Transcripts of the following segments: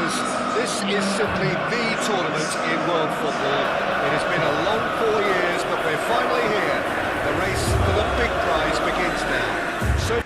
viewers, this is simply the tournament in world football. It has been a long 4 years, but we're finally here. The race for the big prize begins now. So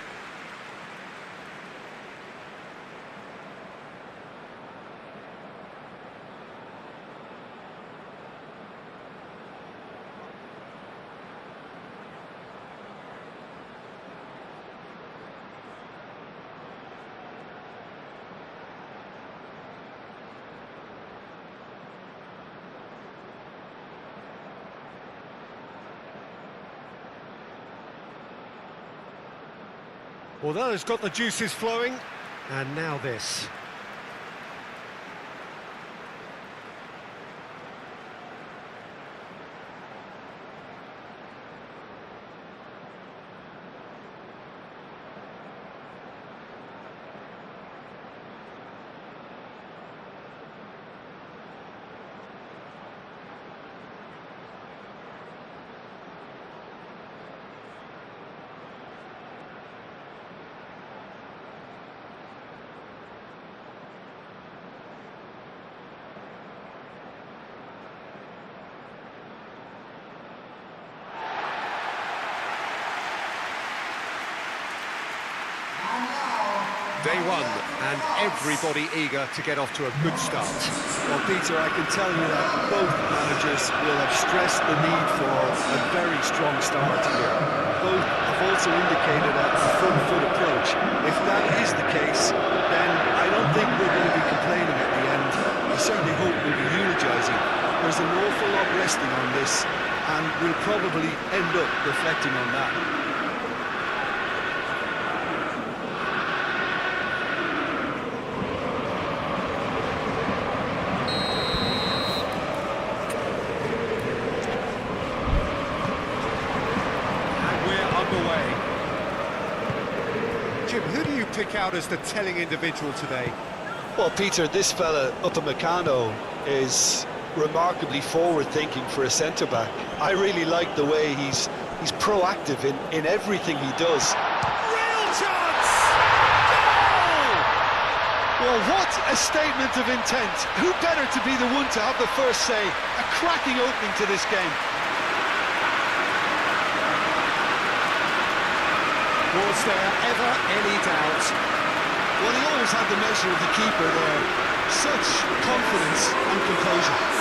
well, that has got the juices flowing, and now this. Day one, and everybody eager to get off to a good start. Well, Peter, I can tell you that both managers will have stressed the need for a very strong start here. Both have also indicated a front foot approach. If that is the case, then I don't think we're going to be complaining at the end. I certainly hope we'll be eulogising. There's an awful lot resting on this, and we'll probably end up reflecting on that. Jim, who do you pick out as the telling individual today? Well, Peter, this fella, Upamecano, is remarkably forward-thinking for a centre-back. I really like the way he's proactive in everything he does. Real chance! Goal! Well, what a statement of intent. Who better to be the one to have the first say? A cracking opening to this game. Was there ever any doubt? Well, he always had the measure of the keeper there. Such confidence and composure.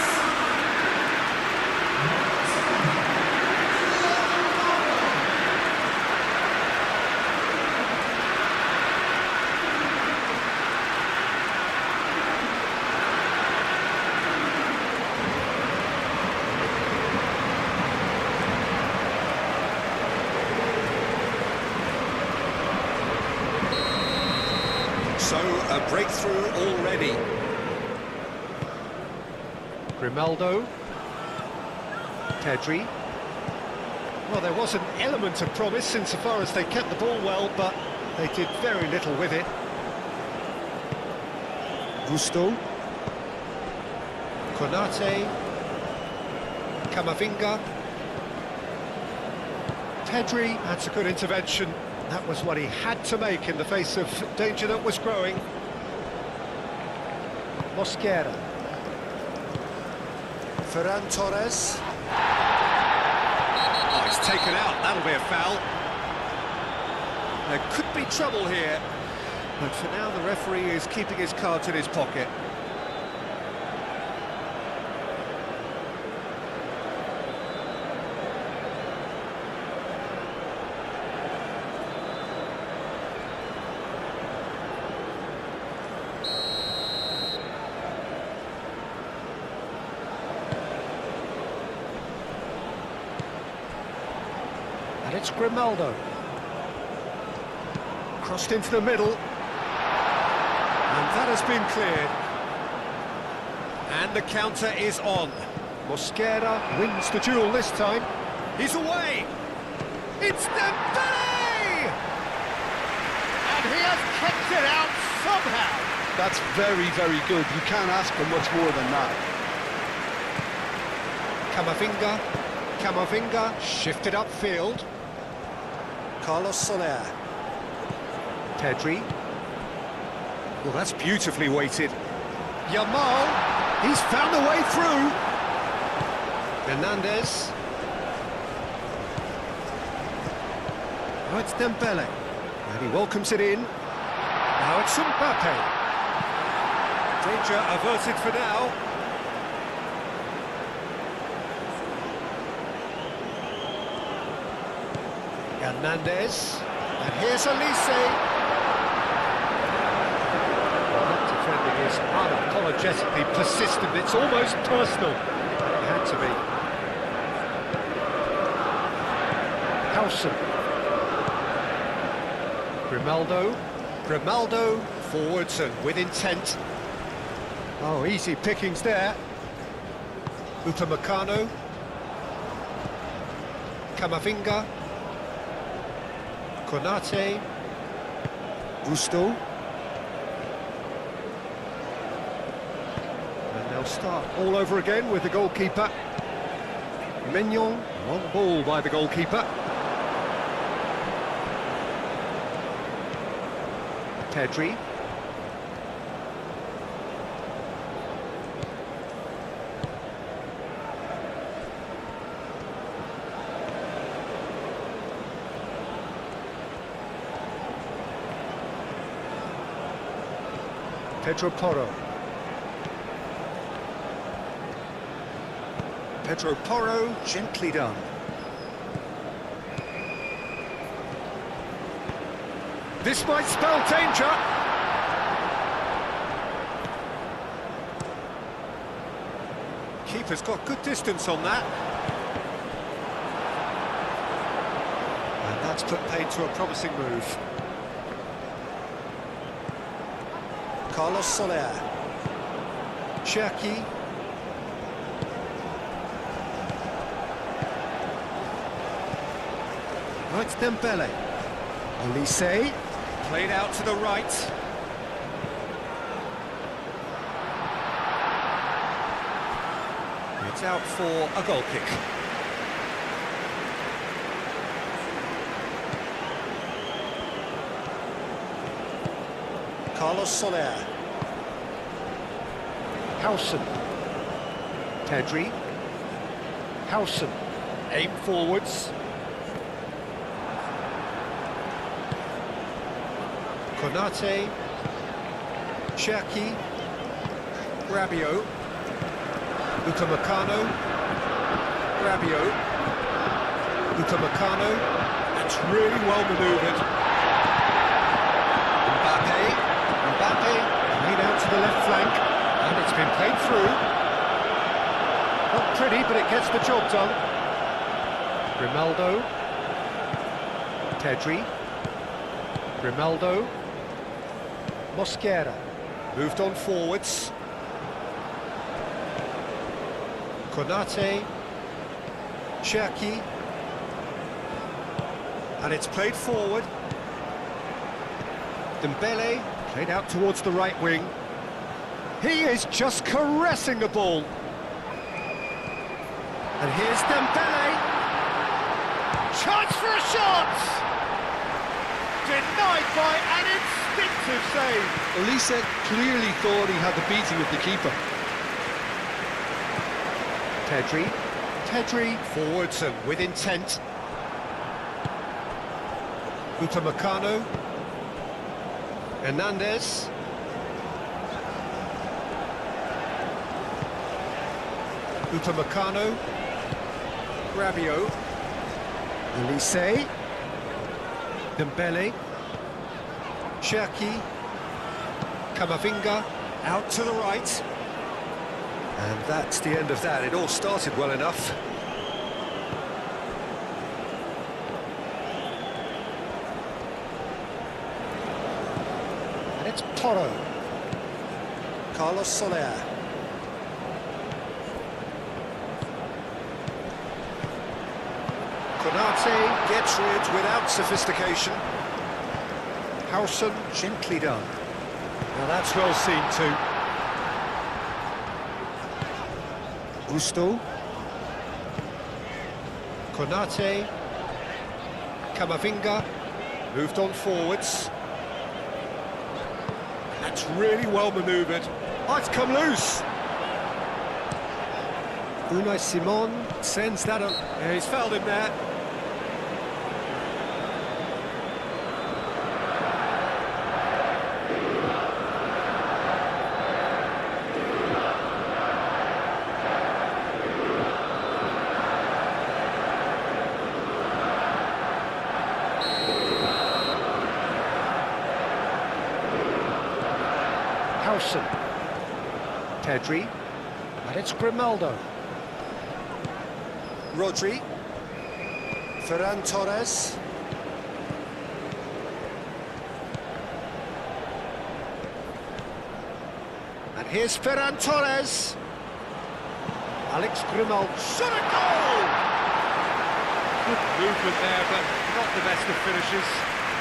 So, a breakthrough already. Grimaldo. Pedri. Well, there was an element of promise insofar as they kept the ball well, but they did very little with it. Gusto. Konate. Camavinga. Pedri, that's a good intervention. That was what he had to make in the face of danger that was growing. Mosquera. Ferran Torres. Oh, he's taken out. That'll be a foul. There could be trouble here. But for now, the referee is keeping his cards in his pocket. And it's Grimaldo. Crossed into the middle. And that has been cleared. And the counter is on. Mosquera wins the duel this time. He's away. It's Dembele! And he has kept it out somehow. That's very, very good. You can't ask for much more than that. Camavinga shifted upfield. Carlos Soler. Pedri. Well, that's beautifully weighted. Yamal, he's found a way through. Hernandez. Now it's Dembele, and he welcomes it in. Now it's Mbappe. Danger averted for now. Hernandez, and here's Elise. That defending is unapologetically persistent, it's almost personal. It had to be. Howson. Grimaldo, forwards and with intent. Oh, easy pickings there. Upamecano. Camavinga. Konate. Gusto. And they'll start all over again with the goalkeeper. Mignon, long ball by the goalkeeper. Pedri. Pedro Porro, gently done. This might spell danger. Keeper's got good distance on that. And that's put paid to a promising move. Carlos Soler. Cherki. Now it's Dembele. Elise. Played out to the right. It's out for a goal kick. Carlos Soler. Howson. Pedri. Howson. Aim forwards. Konate. Cherki. Rabiot. Upamecano. Rabiot. Upamecano. That's really well manoeuvred. Mbappe played out to the left flank, and it's been played through. Not pretty, but it gets the job done. Grimaldo. Pedri. Grimaldo. Mosquera. Moved on forwards. Konate. Cherki. And it's played forward. Dembele. Played out towards the right wing. He is just caressing the ball. And here's Dembele. Chance for a shot! Denied by an instinctive save. Elise clearly thought he had the beating of the keeper. Pedri, forwards and with intent. Upamecano. Hernandez. Upamecano. Rabiot. Elise. Dembele. Cherki. Camavinga. Out to the right. And that's the end of that. It all started well enough. And it's Porro. Carlos Soler. Konate gets rid without sophistication. Howson, gently done. Now that's well seen too. Gusto. Konate. Camavinga. Moved on forwards. That's really well manoeuvred. Oh, it's come loose. Unai Simon sends that up. Yeah, he's fouled him there. Howson. Pedri. And it's Grimaldo. Rodri. Ferran Torres. And here's Ferran Torres. Alex Grimaldo. Shot a goal! Good movement there, but not the best of finishes.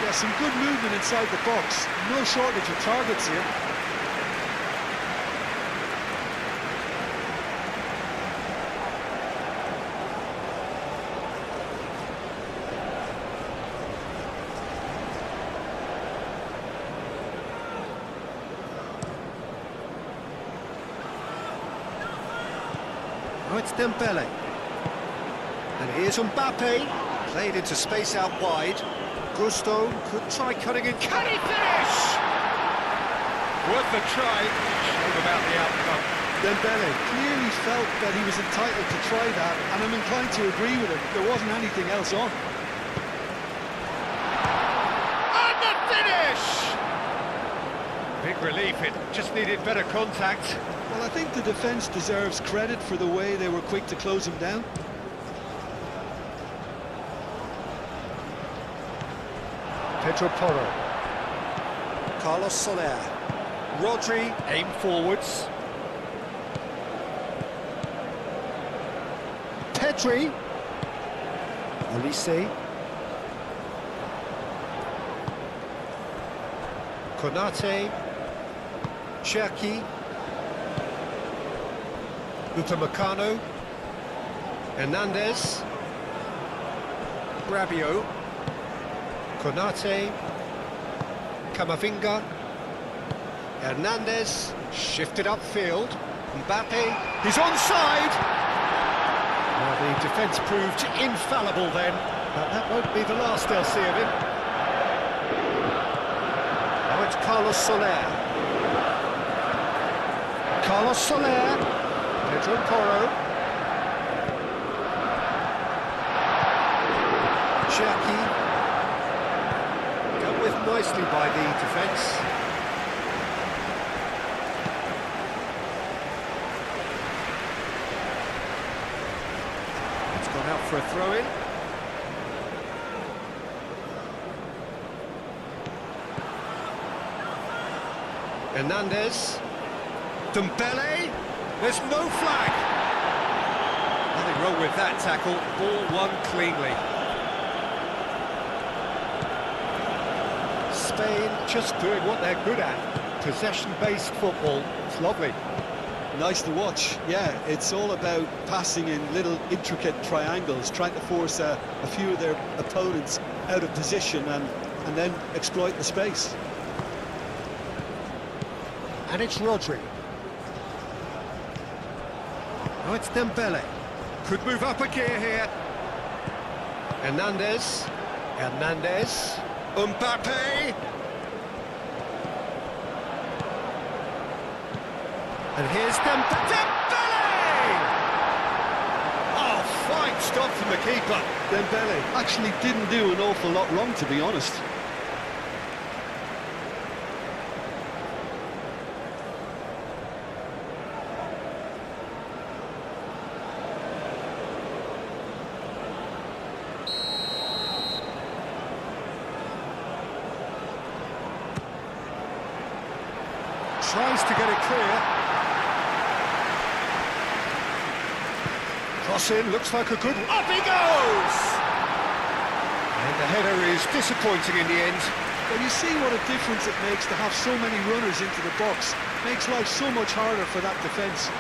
Yeah, some good movement inside the box. No shortage of targets here. Oh, it's Dembele. And here's Mbappe. Played into space out wide. Gusto could try cutting in. Can he finish? Worth a try. Shame about the outcome. Dembele clearly felt that he was entitled to try that, and I'm inclined to agree with him. There wasn't anything else on. And the finish! Big relief, it just needed better contact. Well, I think the defence deserves credit for the way they were quick to close him down. Pedro Porro. Carlos Soler. Rodri, aim forwards. Pedri. Olise. Konate. Cherki. Upamecano. Hernandez. Rabiot. Konate. Camavinga. Hernandez. Shifted upfield. Mbappe. He's onside! Well, the defence proved infallible then, but that won't be the last they'll see of him. Now it's Carlos Soler. Carlos Soler. Pedro Porro. Cherki. Dealt with nicely by the defence. It's gone out for a throw-in. Hernandez. Dembele. There's no flag. Nothing wrong with that tackle. Ball won cleanly. Spain just doing what they're good at. Possession-based football. It's lovely. Nice to watch. Yeah, it's all about passing in little intricate triangles, trying to force a few of their opponents out of position and then exploit the space. And it's Rodri. Now it's Dembele. Could move up a gear here. Hernandez. Hernandez. Mbappe. And here's Dembele! Oh, fine stop from the keeper. Dembele actually didn't do an awful lot wrong, to be honest. Tries to get it clear. Cross in, looks like a good... Up he goes! And the header is disappointing in the end. Well, you see what a difference it makes to have so many runners into the box. Makes life so much harder for that defence.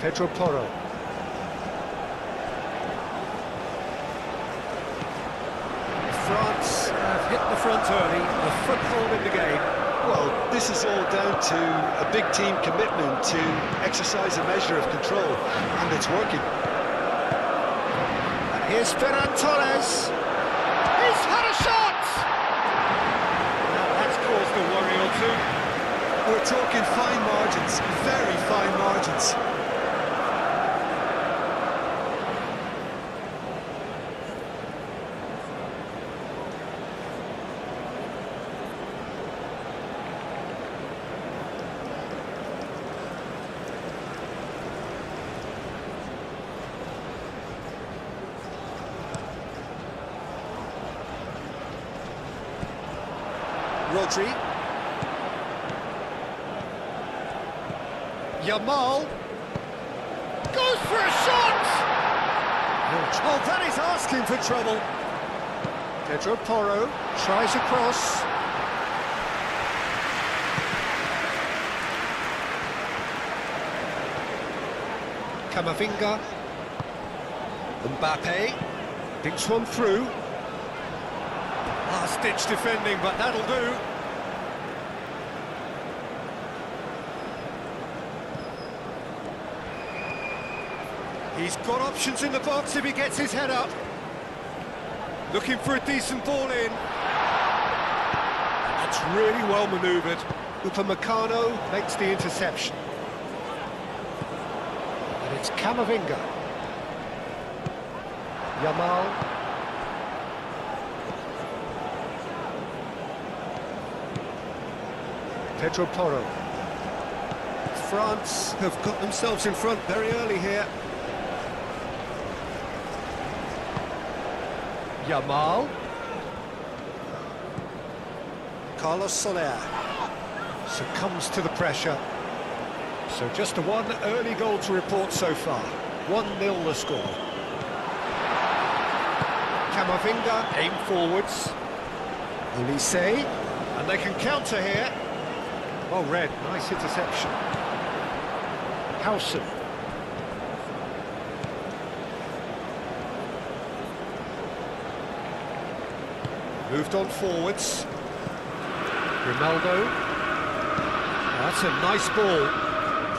Pedro Porro. France have hit the front early, a foothold in the game. Well, this is all down to a big team commitment to exercise a measure of control, and it's working. And here's Ferran Torres. He's had a shot! Now that's caused a worry or two. We're talking fine margins, very fine margins. Rodri. Yamal. Goes for a shot! Oh, that is asking for trouble. Pedro Porro tries a cross. Camavinga. Mbappe. Dinks one through. Last-ditch defending, but that'll do. He's got options in the box if he gets his head up. Looking for a decent ball in. That's really well manoeuvred. Upamecano makes the interception. And it's Camavinga. Yamal. Pedro Porro. France have got themselves in front very early here. Yamal. Carlos Soler succumbs to the pressure. So just one early goal to report so far. 1-0 the score. Camavinga aim forwards. Olise, and they can counter here. Well read, nice interception. Howson. Moved on forwards. Grimaldo. That's a nice ball.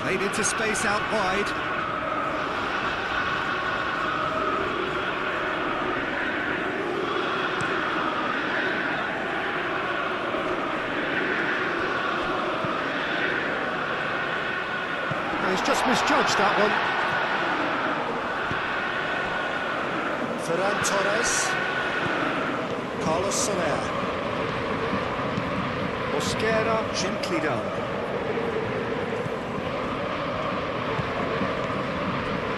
Played into space out wide. He's just misjudged that one. Ferran Torres. Carlos Soler. Mosquera, gently done.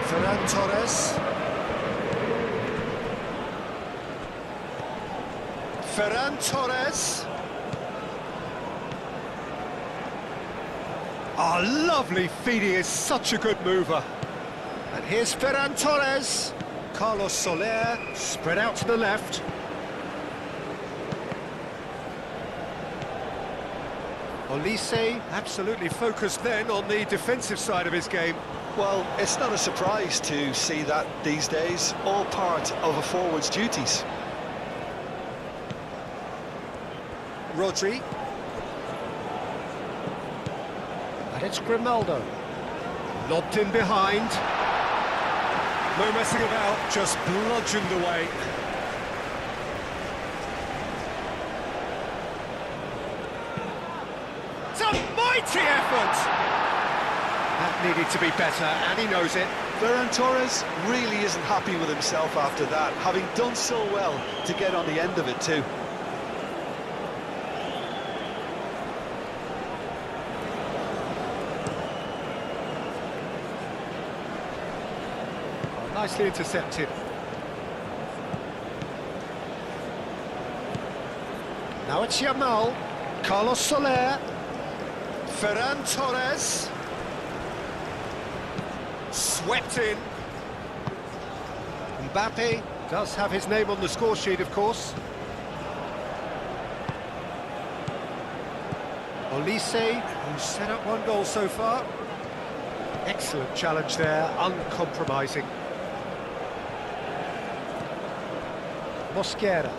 Ferran Torres. Ferran Torres. Oh, lovely feed, he is such a good mover. And here's Ferran Torres. Carlos Soler, spread out to the left. Olise, absolutely focused then on the defensive side of his game. Well, it's not a surprise to see that these days, all part of a forward's duties. Rodri. And it's Grimaldo. Lobbed in behind. No messing about, just bludgeoned away. It's a mighty effort! That needed to be better, and he knows it. Ferran Torres really isn't happy with himself after that, having done so well to get on the end of it too. Nicely intercepted. Now it's Yamal. Carlos Soler. Ferran Torres. Swept in. Mbappe does have his name on the score sheet, of course. Olise, who's set up one goal so far. Excellent challenge there, uncompromising. Mosquera.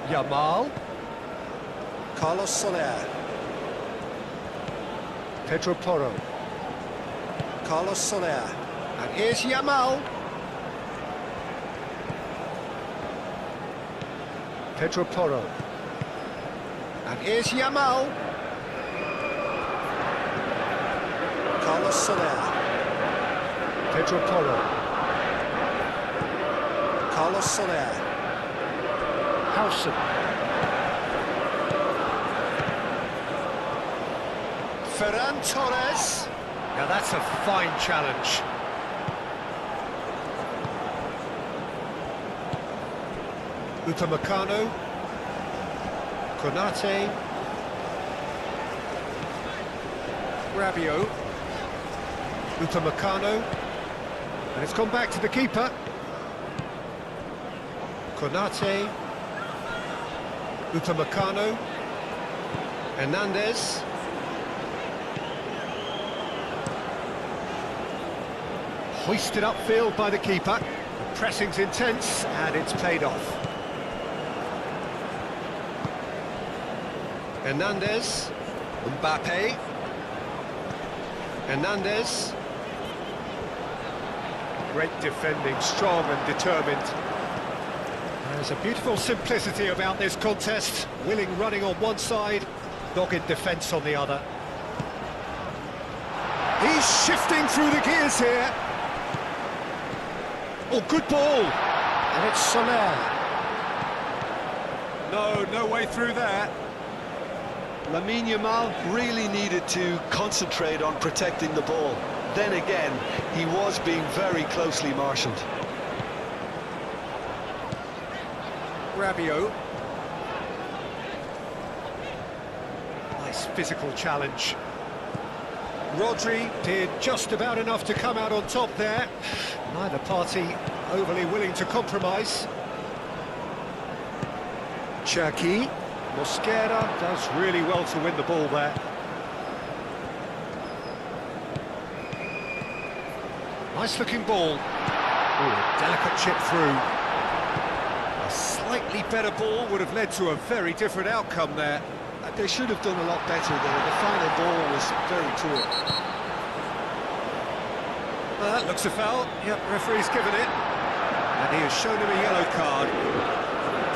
Yamal. Carlos Soler. Pedro Porro. Carlos Soler. And here's Yamal. Pedro Porro. And here's Yamal. Carlos Soler. Pedro Porro. Carlos Soler. Howson. Ferran Torres. Now that's a fine challenge. Upamecano. Konate. Rabiot. Upamecano. And it's gone back to the keeper. Konate. Upamecano. Hernandez. Hoisted upfield by the keeper. The pressing's intense and it's paid off. Hernandez. Mbappe. Hernandez. Great defending, strong and determined. There's a beautiful simplicity about this contest. Willing running on one side, dogged defence on the other. He's shifting through the gears here. Oh, good ball. And it's Soler. No way through there. Lamine Yamal really needed to concentrate on protecting the ball. Then again, he was being very closely marshalled. Rabiot. Nice physical challenge. Rodri did just about enough to come out on top there. Neither party overly willing to compromise. Cherki. Mosquera does really well to win the ball there. Nice looking ball. Ooh, a delicate chip through. A slightly better ball would have led to a very different outcome there. They should have done a lot better there. The final ball was very poor. That looks a foul. Yep, referee's given it. And he has shown him a yellow card.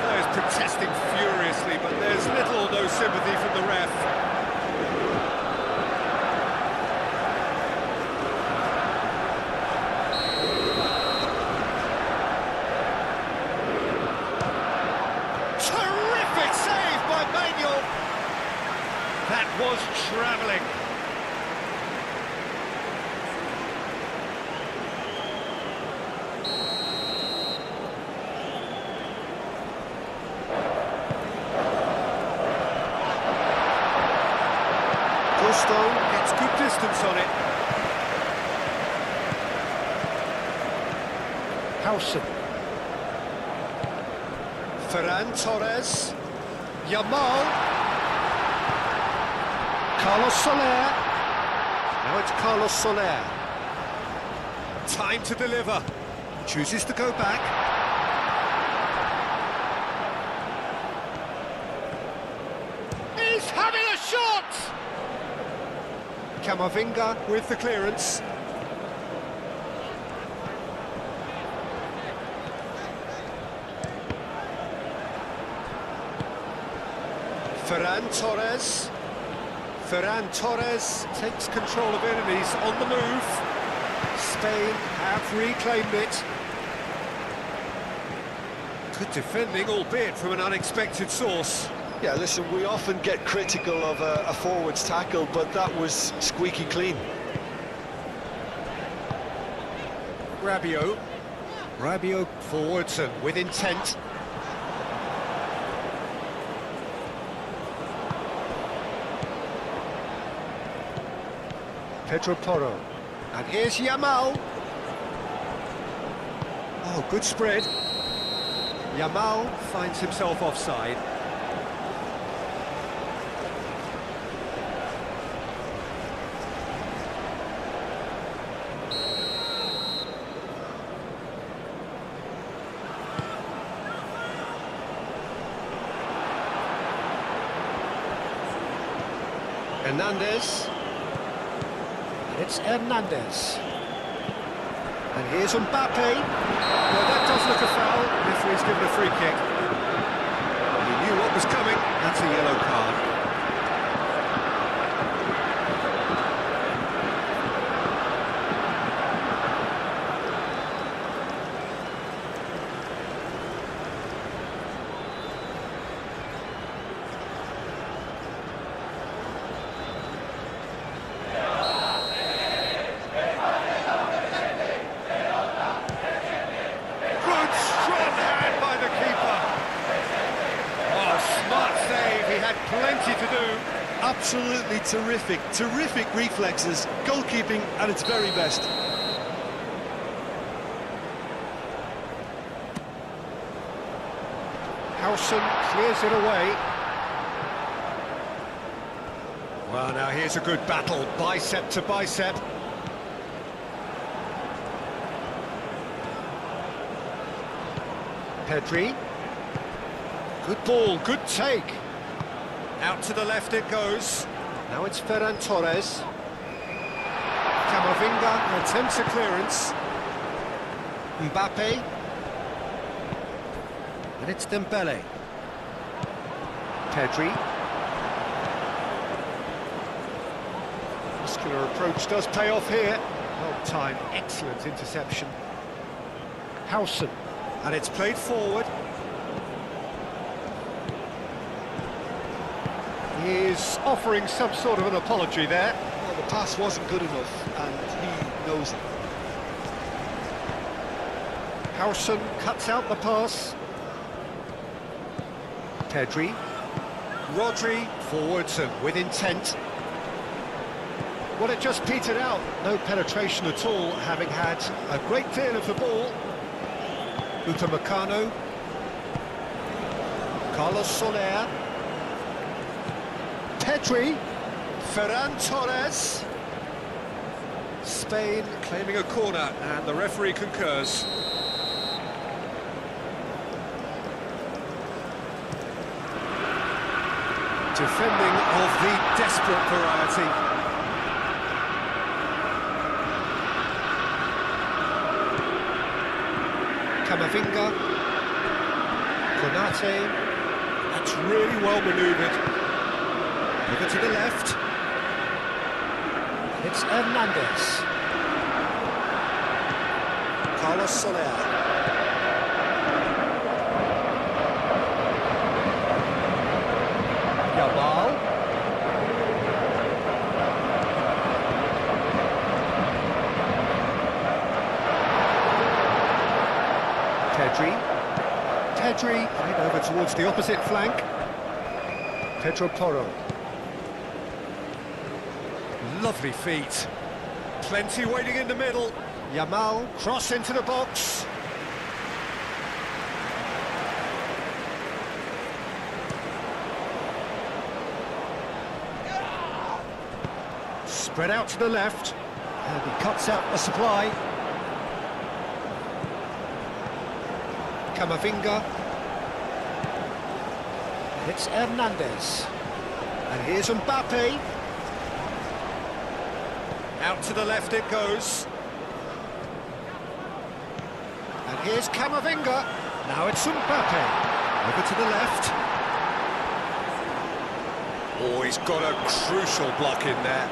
Players protesting furiously, but there's little or no sympathy from the ref. Terrific save by Manuel. That was travelling. Gusto gets good distance on it. Howson. Ferran Torres. Yamal. Carlos Soler. Now it's Carlos Soler. Time to deliver. Chooses to go back. He's having a shot! Camavinga with the clearance. Ferran Torres. Ferran Torres takes control of it and he's on the move. Spain have reclaimed it. Good defending, albeit from an unexpected source. Yeah, listen, we often get critical of a forward's tackle, but that was squeaky clean. Rabiot. Rabiot forwards and with intent. Pedro Porro. And here's Yamal. Oh, good spread. Yamal finds himself offside. Hernandez. It's Hernandez. And here's Mbappe. Well, that does look a foul. Referee's given a free kick. He knew what was coming. That's a yellow card. Plenty to do. Absolutely terrific reflexes, goalkeeping at its very best. Howson clears it away. Well, now here's a good battle, bicep to bicep. Pedri. Good ball, good take. Out to the left it goes. Now it's Ferran Torres. Camavinga attempts a clearance. Mbappe. And it's Dembele. Pedri. Muscular approach does pay off here. Well timed, excellent interception. Howson. And it's played forward. He's offering some sort of an apology there. Well, the pass wasn't good enough, and he knows it. Howson cuts out the pass. Pedri. Rodri forwards and with intent. Well, it just petered out. No penetration at all, having had a great deal of the ball. Upamecano. Carlos Soler. Pedri, Ferran Torres. Spain claiming a corner, and the referee concurs. Defending of the desperate variety. Camavinga. Konate. That's really well manoeuvred. Over to the left. It's Hernandez. Carlos Soler. Yamal. Pedri, right over towards the opposite flank. Pedro Porro. Lovely feet. Plenty waiting in the middle. Yamal, cross into the box. Spread out to the left. And he cuts out the supply. Camavinga. It's Hernandez. And here's Mbappe. Out to the left it goes. And here's Camavinga. Now it's Mbappe. Over to the left. Oh, he's got a crucial block in there.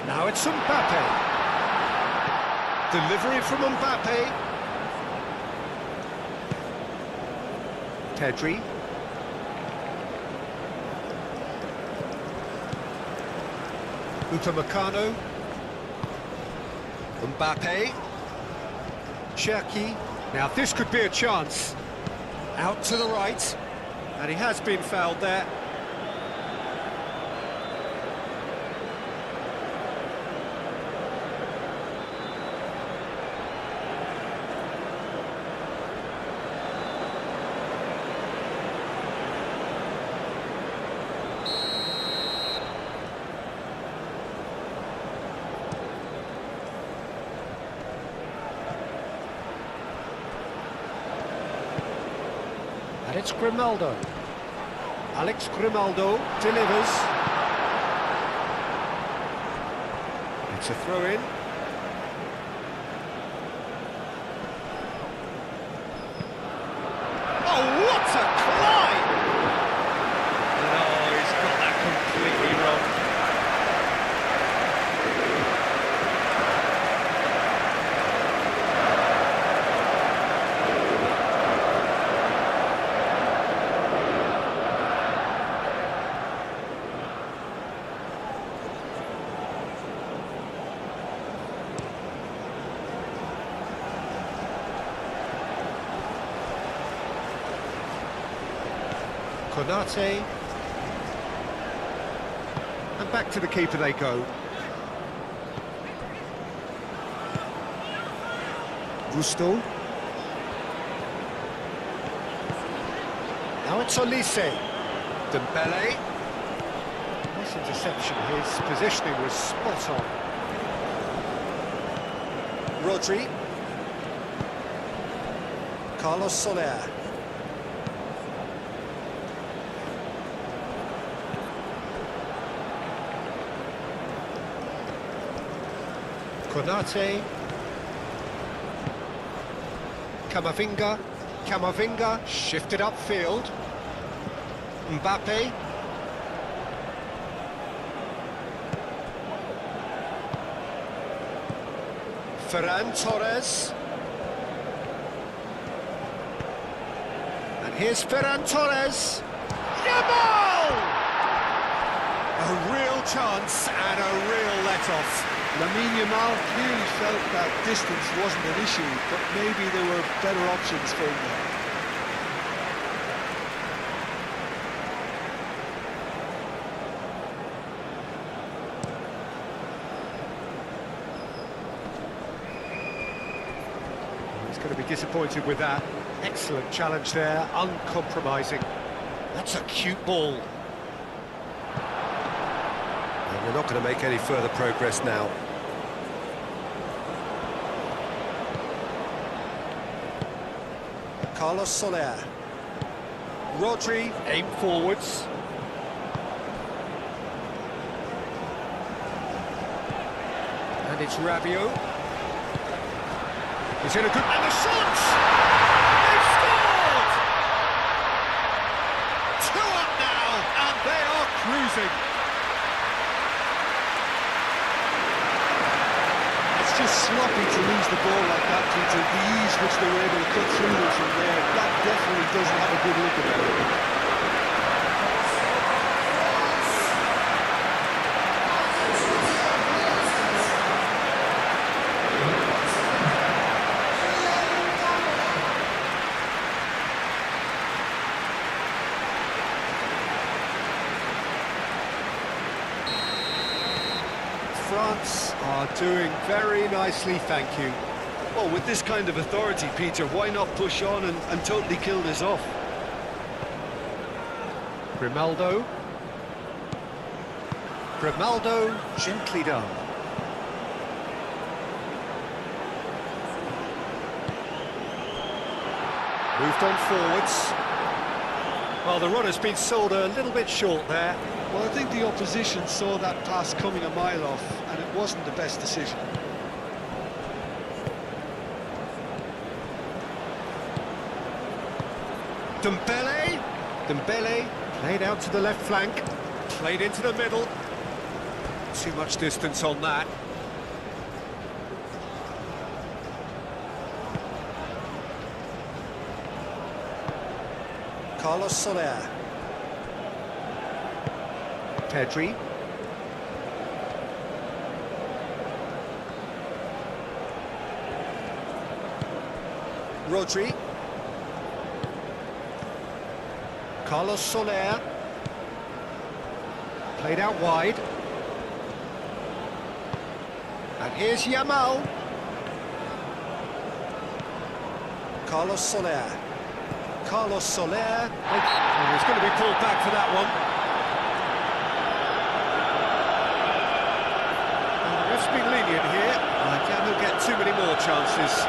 Now it's Mbappe. Delivery from Mbappe. Pedri. Upamecano. Mbappe. Cherki. Now this could be a chance. Out to the right. And he has been fouled there. it's Grimaldo. Alex Grimaldo delivers. It's a throw-in. Oh, what a climb! No, he's got that completely wrong. Konate, and back to the keeper they go. Gusto. Now it's Olise. Dembele. Nice interception, his positioning was spot on. Rodri. Carlos Soler. Konate, Camavinga, shifted upfield, Mbappe, Ferran Torres, and here's Ferran Torres, Yamal! A real chance and a real let-off. Lamine Yamal clearly felt that distance wasn't an issue, but maybe there were better options for him there. He's going to be disappointed with that. Excellent challenge there, uncompromising. That's a cute ball. And we're not going to make any further progress now. Carlos Soler. Rodri, aim forwards. And it's Rabiot. He's in a good... And the shots! They've scored! 2 up now, and they are cruising. Just sloppy to lose the ball like that, Peter. The ease which they were able to cut through it from there, that definitely doesn't have a good look about it. France are doing very nicely, thank you. Well, with this kind of authority, Peter, why not push on and totally kill this off? Grimaldo. Grimaldo, gently done. Moved on forwards. Well, the run has been sold a little bit short there. Well, I think the opposition saw that pass coming a mile off, and it wasn't the best decision. Dembele, played out to the left flank, played into the middle. Too much distance on that. Carlos Soler. Pedri. Rodri. Carlos Soler. Played out wide. And here's Yamal. Carlos Soler. Carlos Soler. Oh, he's going to be pulled back for that one. Well, the ref's been lenient here. I doubt he'll get too many more chances.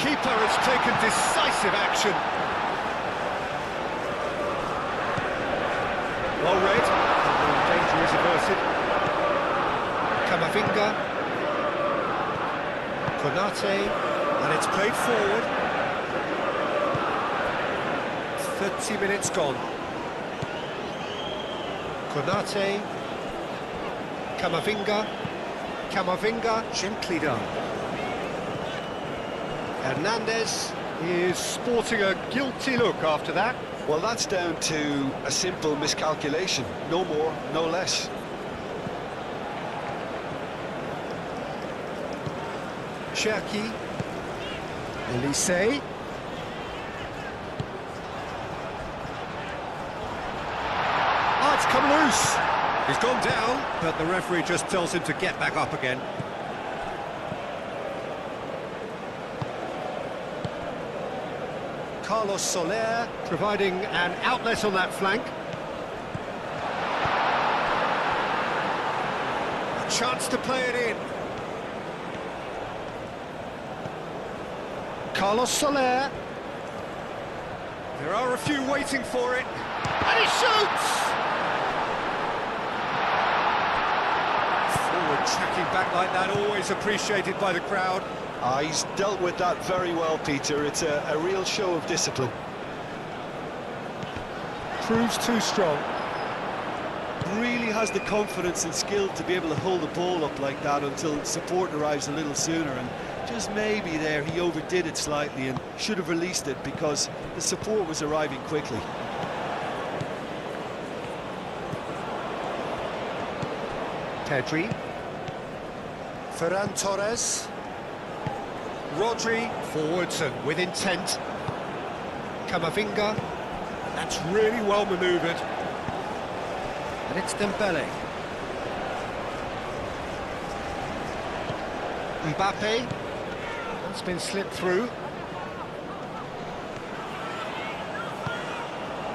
keeper has taken decisive action. Well read, and the danger is averted. Camavinga. Konate, and it's played forward. 30 minutes gone. Konate. Camavinga, gently done. Hernandez is sporting a guilty look after that. Well, that's down to a simple miscalculation. No more, no less. Cherki. Elise. Oh, it's come loose. He's gone down, but the referee just tells him to get back up again. Carlos Soler providing an outlet on that flank. A chance to play it in. Carlos Soler. There are a few waiting for it. And he shoots! Forward tracking back like that, always appreciated by the crowd. He's dealt with that very well, Peter. It's a real show of discipline. Proves too strong. Really has the confidence and skill to be able to hold the ball up like that until support arrives a little sooner, and just maybe there he overdid it slightly and should have released it because the support was arriving quickly. Pedri. Ferran Torres. Rodri, forwards and with intent. Camavinga, that's really well manoeuvred. And it's Dembele. Mbappe, that's been slipped through.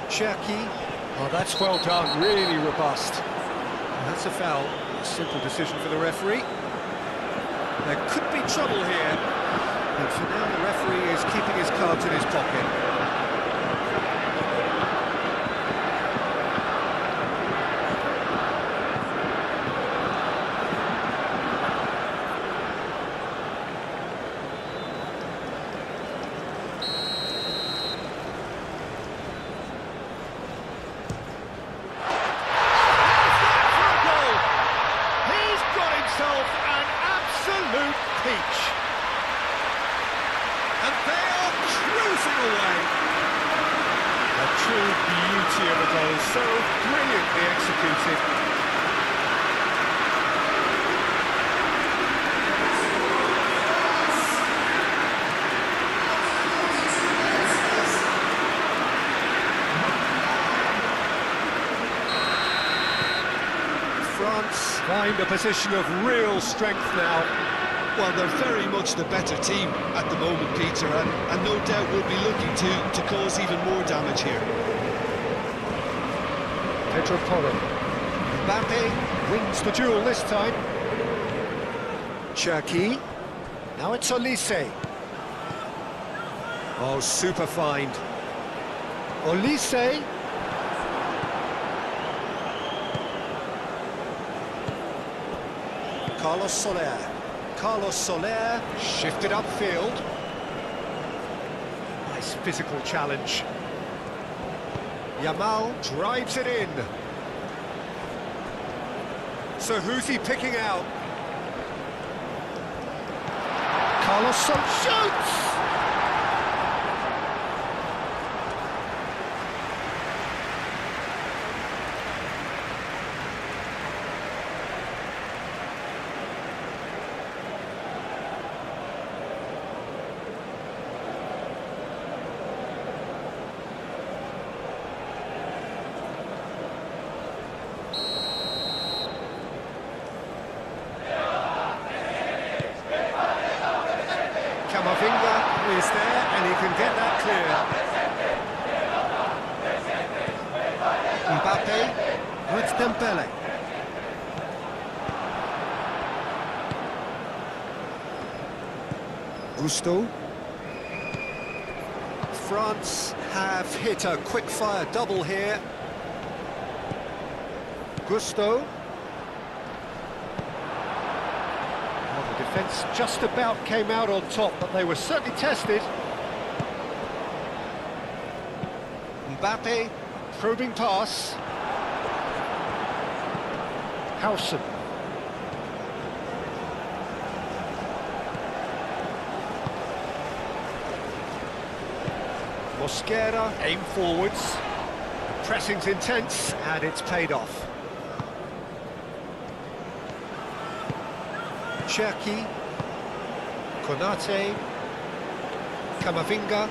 Cherki, oh that's well done, really robust. And that's a foul, a simple decision for the referee. There could be trouble here. But for now, the referee is keeping his cards in his pocket. He's got himself an absolute peach. And they are cruising away. A true beauty of a goal, so brilliantly executed. France find a position of real strength now. Well, they're very much the better team at the moment, Peter, and no doubt will be looking to cause even more damage here. Pedro Porro. Mbappe wins the duel this time. Cherki. Now it's Olise. Oh, super find. Olise. Carlos Soler. Carlos Soler shifted upfield. Nice physical challenge. Yamal drives it in. So who's he picking out? Carlos Soler shoots! Camavinga is there, and he can get that clear. Mbappe, with Dembele. Gusto. France have hit a quick-fire double here. Gusto. Well, the defence just about came out on top, but they were certainly tested. Mbappe, probing pass. Howson. Mosquera, aim forwards. The pressing's intense, and it's paid off. Cherki, Konate, Camavinga,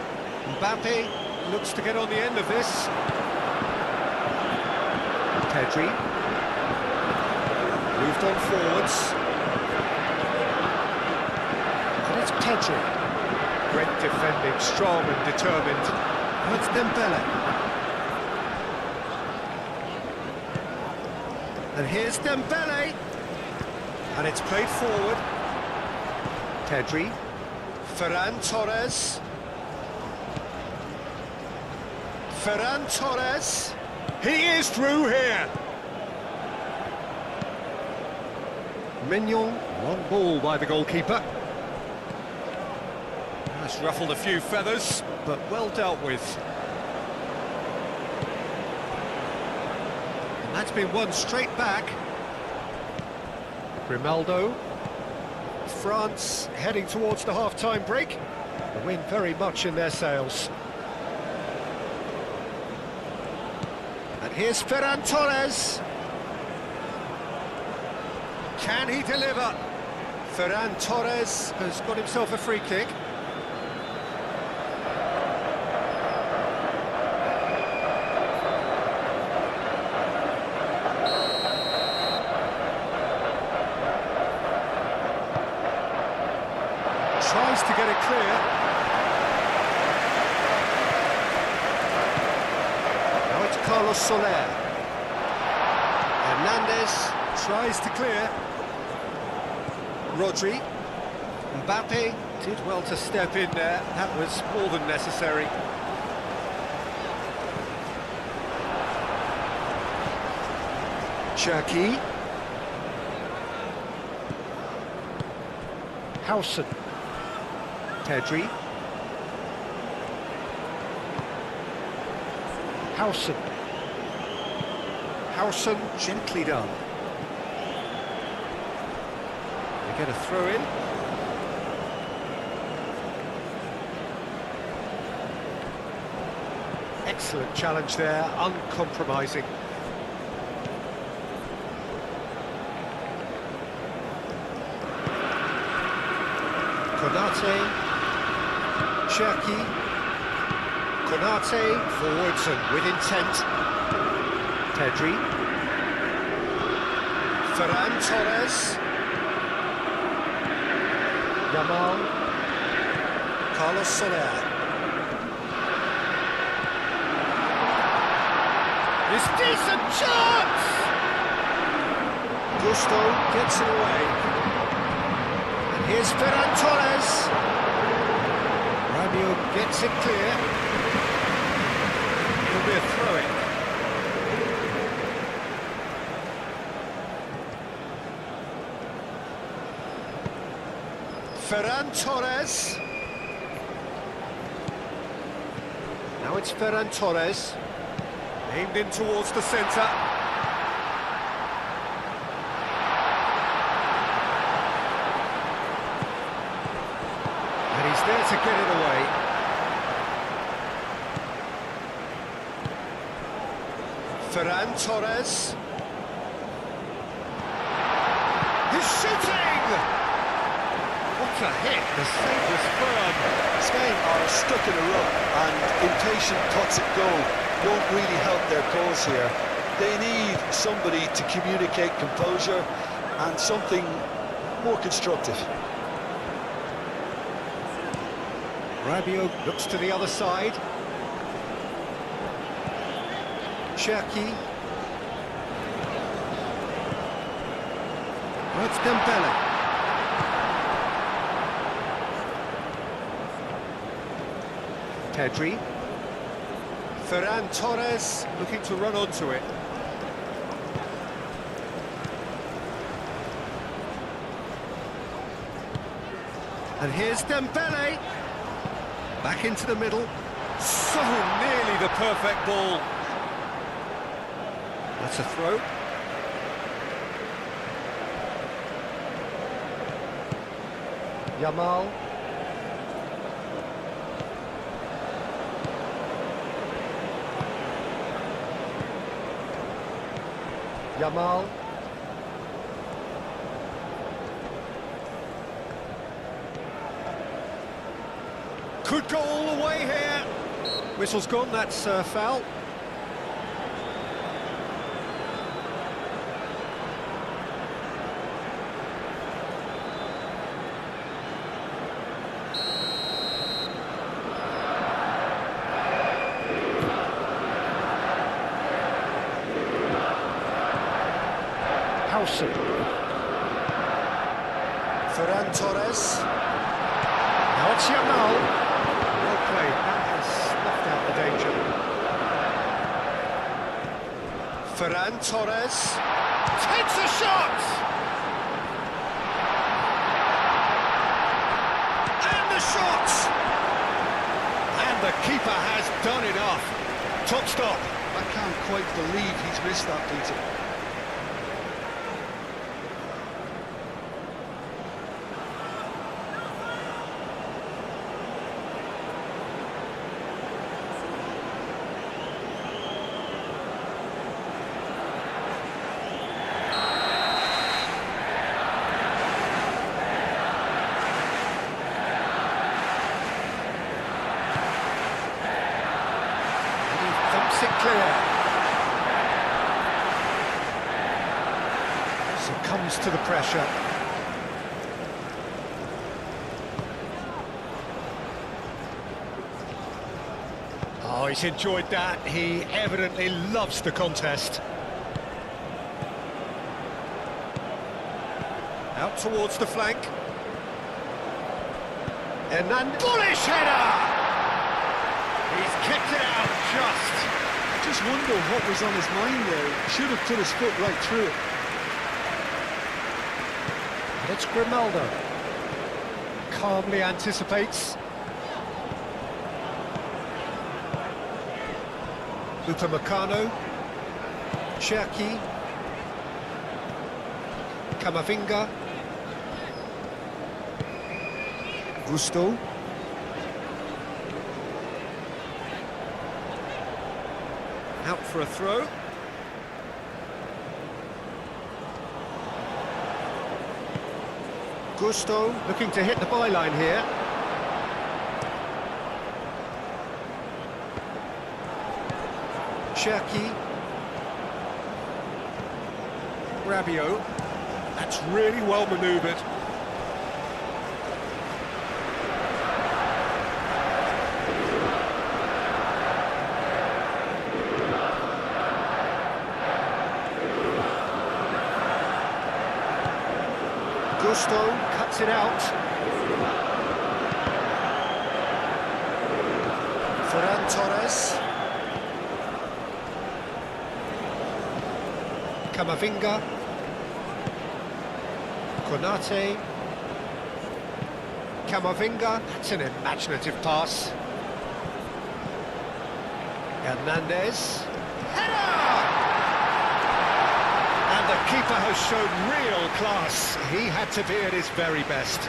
Mbappe looks to get on the end of this. Pedri, moved on forwards. And it's Pedri. Great defending, strong and determined. That's Dembele. And here's Dembele. And it's played forward. Pedri. Ferran Torres. Ferran Torres. He is through here. Mignon, long ball by the goalkeeper. That's ruffled a few feathers, but well dealt with. And that's been won straight back. Grimaldo. France heading towards the half-time break. The wind very much in their sails. And here's Ferran Torres. Can he deliver? Ferran Torres has got himself a free kick. Tries to get it clear. Now it's Carlos Soler. Hernandez tries to clear. Rodri. Mbappe did well to step in there. That was more than necessary. Cherki. Howson. Pedri. Howson. Howson gently done. They get a throw in. Excellent challenge there, uncompromising. Konate. Cherki, Konate, forwards and with intent. Pedri. Ferran Torres. Yamal. Carlos Soler. This decent chance! Gusto gets it away. And here's Ferran Torres. Gets it clear. It'll be a throw-in. Ferran Torres. Now it's Ferran Torres. Aimed in towards the centre. And he's there to get it away. Ferran Torres. He's shooting! What a hit! The save was firm. Spain are stuck in a rut, and impatient touch at goal won't really help their cause here. They need somebody to communicate composure and something more constructive. Rabiot looks to the other side. Cherki. That's Dembele. Pedri. Ferran Torres looking to run onto it. And here's Dembele. Back into the middle. So nearly the perfect ball. That's a throw. Yamal. Yamal. Could go all the way here. Whistle's gone, that's foul. Ferran Torres. Now it's Yamal. Well played, that has snuffed out the danger. Ferran Torres takes a shot! And the shot! And the keeper has done enough. Top stop. I can't quite believe he's missed that, Peter. Clear. Succumbs to the pressure. Oh, he's enjoyed that. He evidently loves the contest. Out towards the flank. And then bullish header! He's kicked it out just. Just wonder what was on his mind there. He should have put his foot right through it. And it's Grimaldo. Calmly anticipates. Upamecano. Cherki. Camavinga. Gusto. Out for a throw. Gusto looking to hit the byline here. Cherki. Rabiot. That's really well manoeuvred. Gusto cuts it out. Ferran Torres. Camavinga. Konate. Camavinga. That's an imaginative pass. Hernandez. Header! And the keeper has shown real class. He had to be at his very best.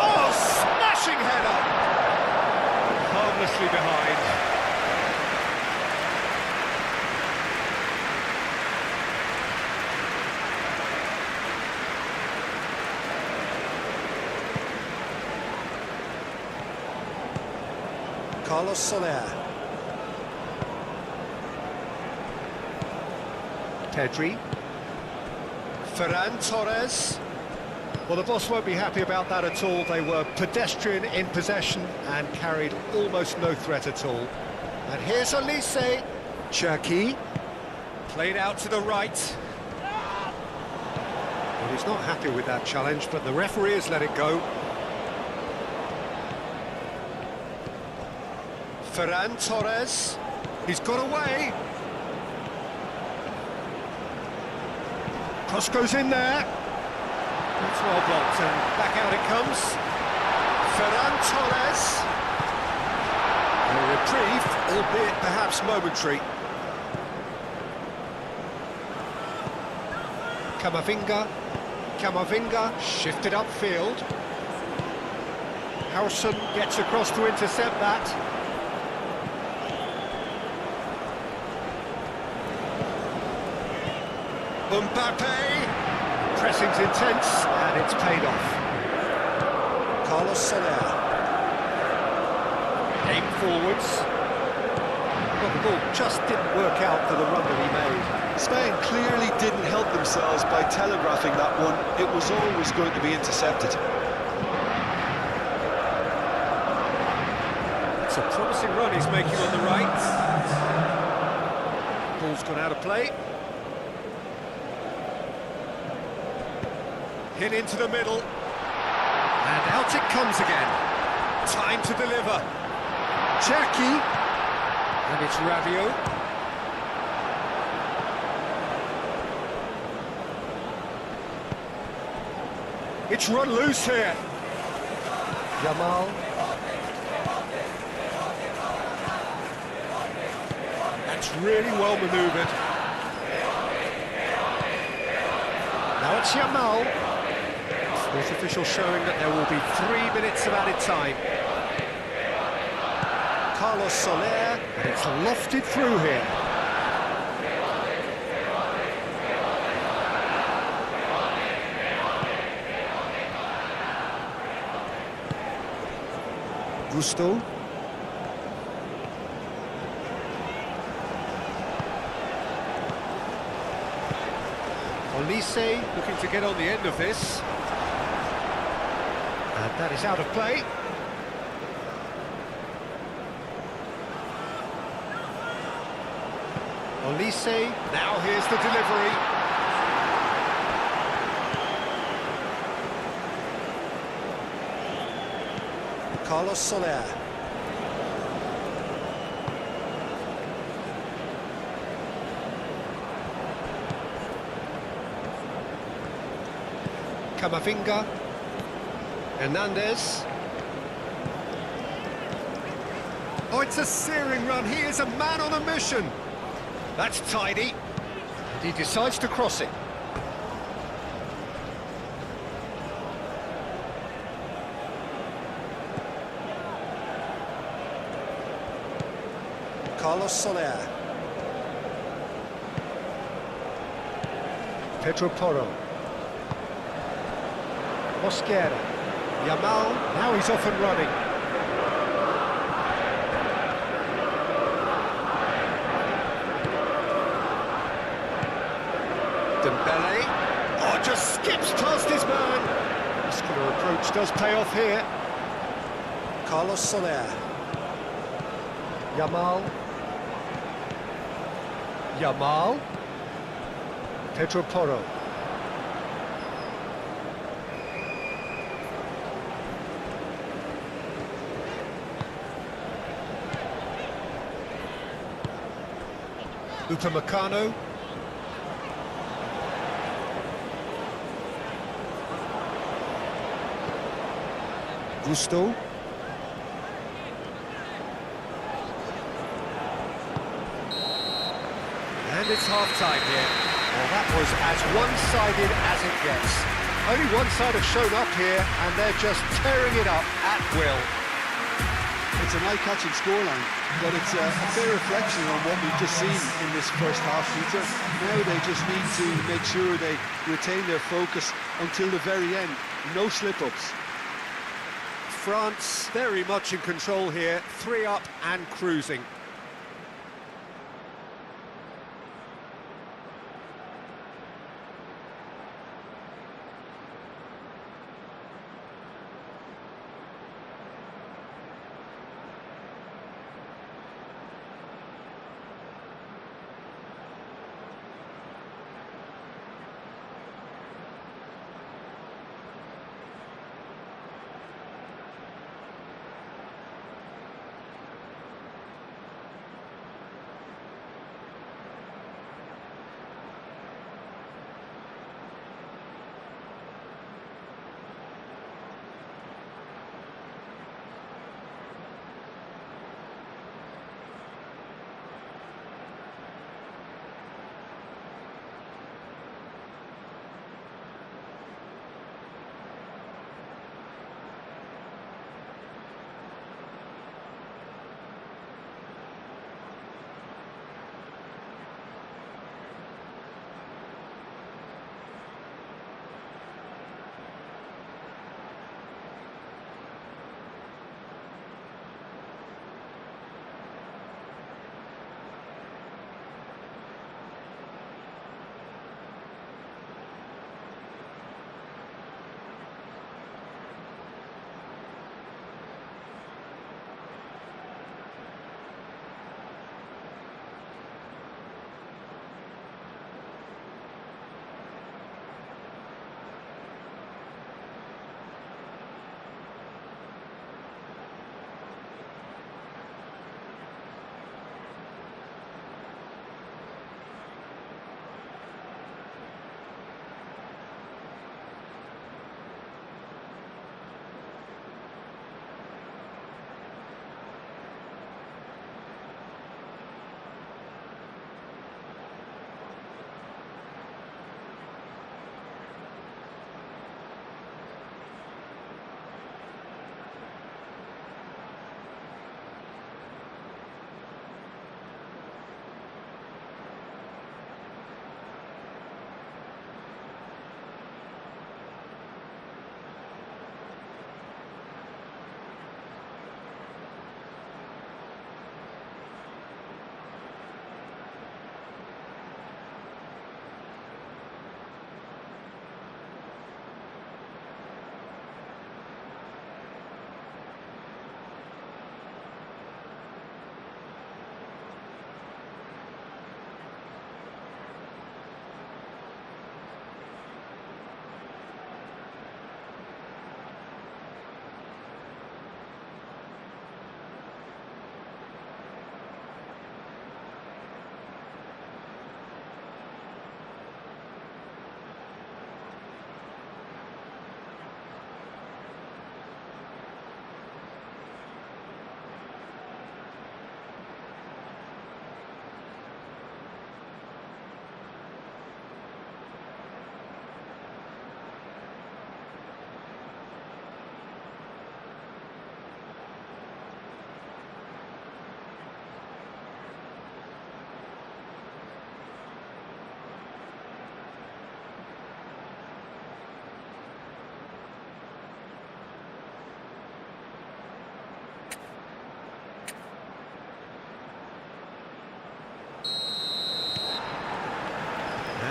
Oh, smashing header! Harmlessly behind. Carlos Soler. Pedri. Ferran Torres. Well, the boss won't be happy about that at all. They were pedestrian in possession and carried almost no threat at all. And here's Elise. Cherki. Played out to the right. Well, he's not happy with that challenge, but the referee has let it go. Ferran Torres. He's got away. Cross goes in there. It's well blocked, and back out it comes. Ferran Torres. A reprieve, albeit perhaps momentary. Camavinga shifted upfield. Harrison gets across to intercept that. Mbappe. Pressing's intense, and it's paid off. Carlos Soler. Game forwards. But the ball just didn't work out for the run that he made. Spain clearly didn't help themselves by telegraphing that one. It was always going to be intercepted. It's a promising run he's making on the right. Ball's gone out of play. Hit into the middle. And out it comes again. Time to deliver. Cherki. And it's Rabiot. It's run loose here. Yamal. That's really well manoeuvred. Now it's Yamal. Sports official showing that there will be 3 minutes of added time. Carlos Soler, and it's lofted through here. Gusto. Olise looking to get on the end of this. And that is out of play. Olise, now here's the delivery. Carlos Soler. Camavinga. Hernandez. Oh, it's a searing run. He is a man on a mission. That's tidy. And he decides to cross it. Carlos Soler. Pedro Porro. Mosquera. Yamal, now he's off and running. Dembele. Oh, just skips past his man. Muscular approach does pay off here. Carlos Soler. Yamal. Yamal. Pedro Porro. Upamecano. Gusto. And it's half-time here. Well, that was as one-sided as it gets. Only one side have shown up here, and they're just tearing it up at will. It's an eye-catching scoreline, but it's a fair reflection on what we've just seen in this first half, Peter. Now they just need to make sure they retain their focus until the very end. No slip-ups. France very much in control here, 3 up and cruising.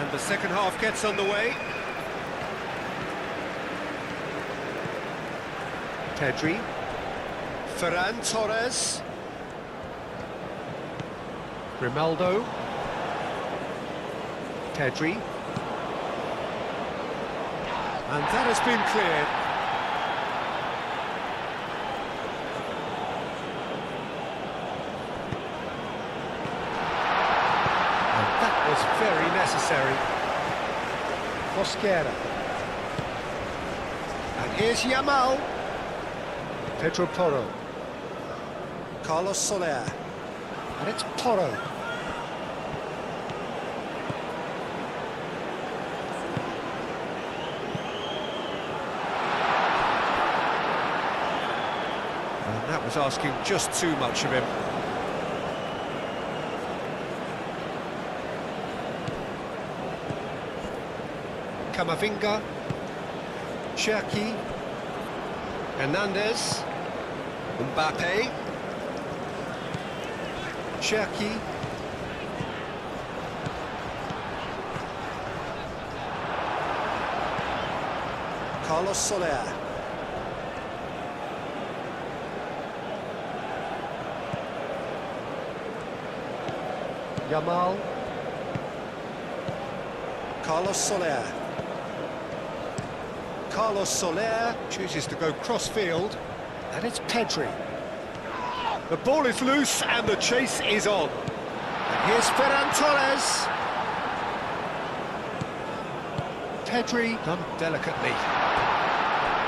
And the second half gets underway. Pedri. Ferran Torres. Grimaldo. Pedri. And that has been cleared. And that was very necessary. Mosquera. And here's Yamal. Pedro Porro. Carlos Soler. And it's Porro. And that was asking just too much of him. Camavinga. Cherki. Hernandez. Mbappe. Cherki. Carlos Soler. Yamal. Carlos Soler. Carlos Soler chooses to go cross-field, and it's Pedri. The ball is loose and the chase is on. And here's Ferran Torres. Pedri done delicately.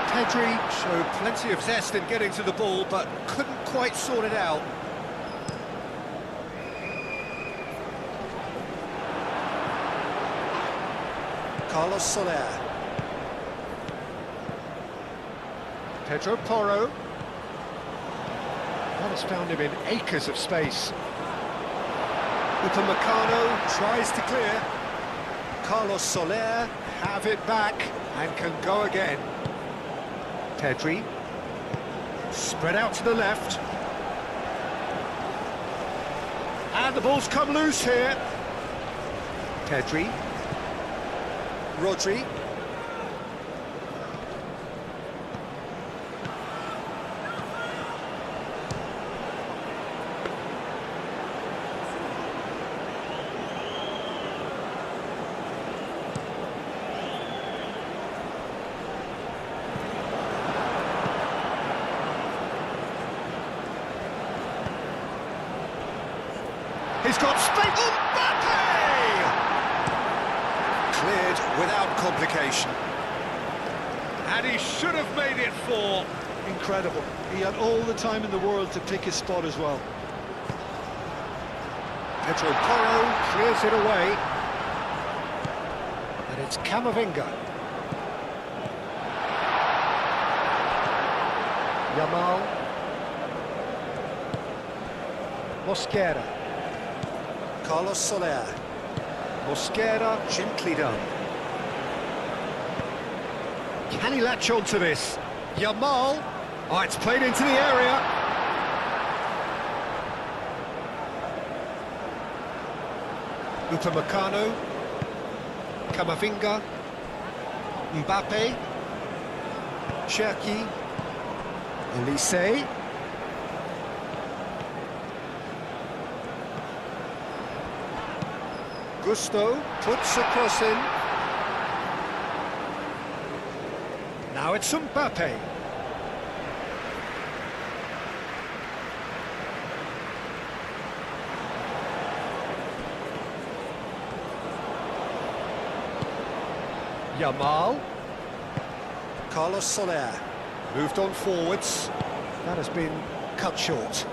Pedri showed plenty of zest in getting to the ball, but couldn't quite sort it out. Carlos Soler. Pedro Porro. That has found him in acres of space. Upamecano tries to clear. Carlos Soler have it back and can go again. Pedri. Spread out to the left. And the ball's come loose here. Pedri. Rodri. He's got space. Mbappe! Cleared without complication. And he should have made it 4. Incredible. He had all the time in the world to pick his spot as well. Pedro Porro clears it away. And it's Camavinga. Yamal. Mosquera. Carlos Soler. Mosquera, gently done. Can he latch on to this? Yamal. Oh, it's played into the area. Upamecano. Camavinga. Mbappe. Cherki. Elise. Gusto puts a cross in. Now it's Mbappe. Yamal. Carlos Soler. Moved on forwards. That has been cut short.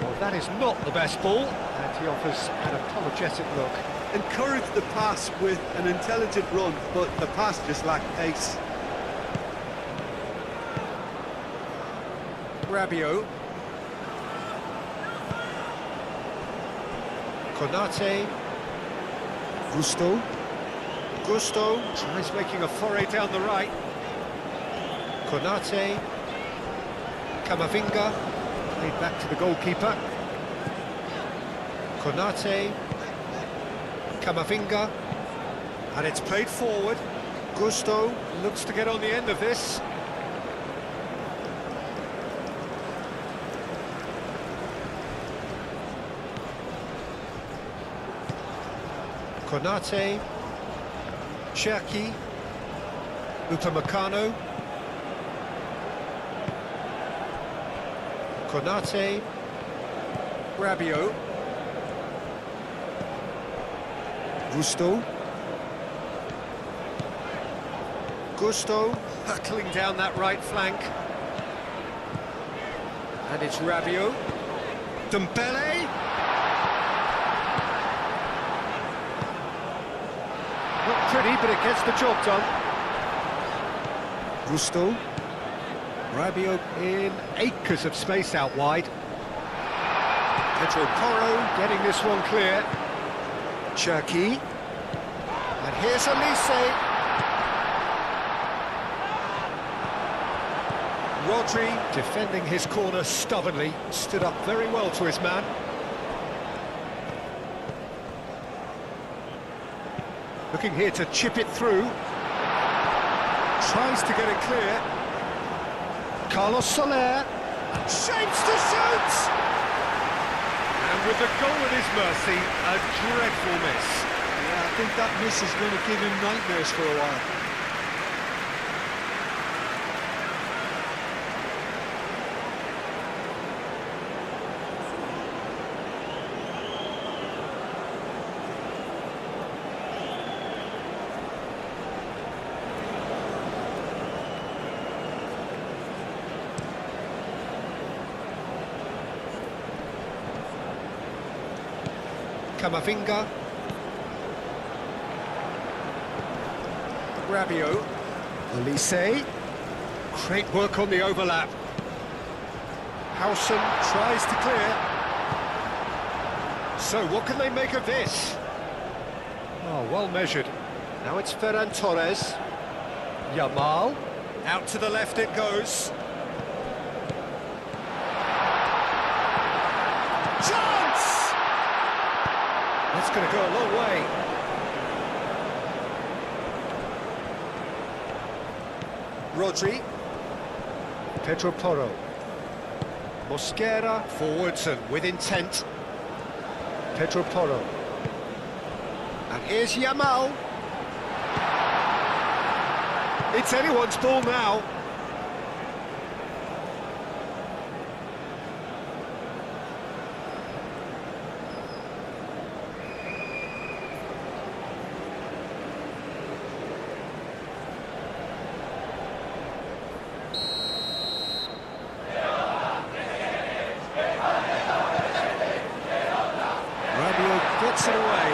Well, that is not the best ball, and he offers an apologetic look. Encouraged the pass with an intelligent run, but the pass just lacked pace. Rabiot. Konate. Gusto. Gusto tries making a foray down the right. Konate. Camavinga. Played back to the goalkeeper. Konate. Camavinga. And it's played forward. Gusto looks to get on the end of this. Konate. Cherki. Upamecano. Konate. Rabiot. Gusto. Gusto hurtling down that right flank. And it's Rabiot. Dembele. Not pretty, but it gets the job done. Gusto. Rabiot in acres of space out wide. Pedro Porro getting this one clear. Cherki. And here's Elise. Rodri, defending his corner stubbornly, stood up very well to his man. Looking here to chip it through. Tries to get it clear. Carlos Soler. Shapes to shoot! And with the goal at his mercy, a dreadful miss. Yeah, I think that miss is going to give him nightmares for a while. Camavinga. Rabiot. Elise. Great work on the overlap. Howson tries to clear. So what can they make of this? Oh, well measured. Now it's Ferran Torres. Yamal. Out to the left it goes. Chance! That's going to go a long way. Rodri. Pedro Porro. Mosquera forwards and with intent. Pedro Porro. And here's Yamal. It's anyone's ball now. Gets it away.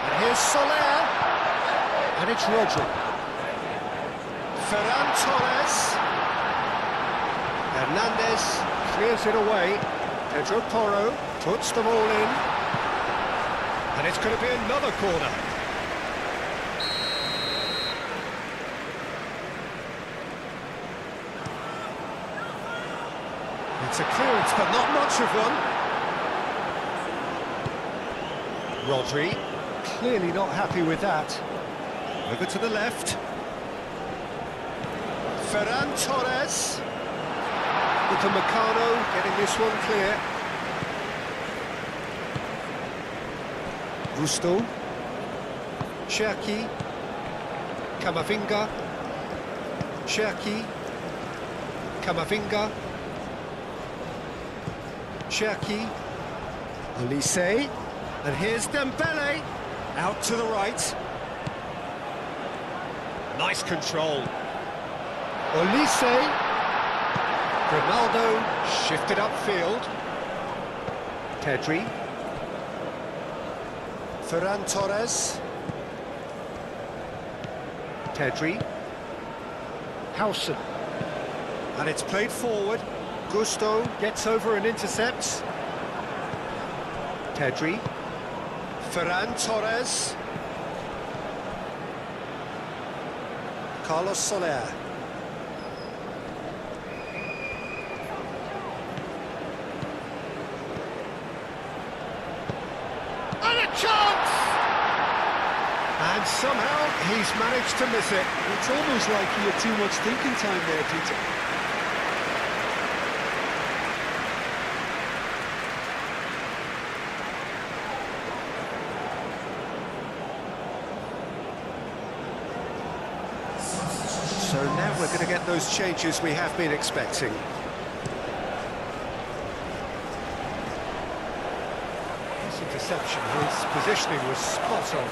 And here's Soler. And it's Rodri. Ferran Torres. Hernandez clears it away. Pedro Porro puts the ball in. And it's going to be another corner. It's a clearance, but not much of one. Rodri, clearly not happy with that. Over to the left. Ferran Torres. Upamecano getting this one clear. Gusto. Cherki. Camavinga. Cherki. Camavinga. Cherki. Elise. And here's Dembele, out to the right. Nice control. Olise. Ronaldo shifted upfield. Pedri. Ferran Torres. Pedri. Howson. And it's played forward. Gusto gets over and intercepts. Pedri. Ferran Torres. Carlos Soler. somehow he's managed to miss it. It's almost like he had too much thinking time there, Peter. So now we're going to get those changes we have been expecting. This interception, his positioning was spot on.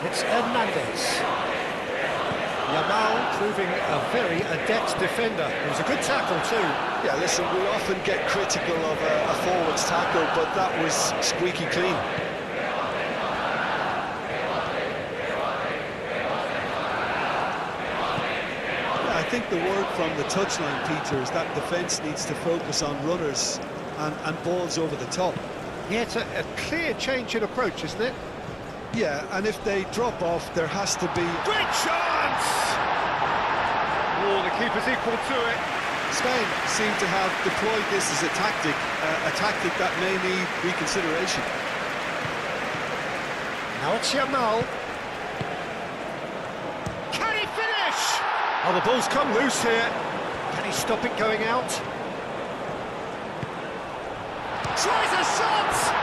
It's Hernandez. Yamal proving a very adept defender. It was a good tackle too. Yeah, listen, we often get critical of a forward's tackle, but that was squeaky clean. I think the word from the touchline, Peter, is that defence needs to focus on runners and balls over the top. Yeah, it's a clear change in approach, isn't it? Yeah, and if they drop off, there has to be... Great chance! Oh, the keeper's equal to it. Spain seem to have deployed this as a tactic that may need reconsideration. Now it's Yamal. Can he finish? Oh, the ball's come loose here. Can he stop it going out? Tries a shot!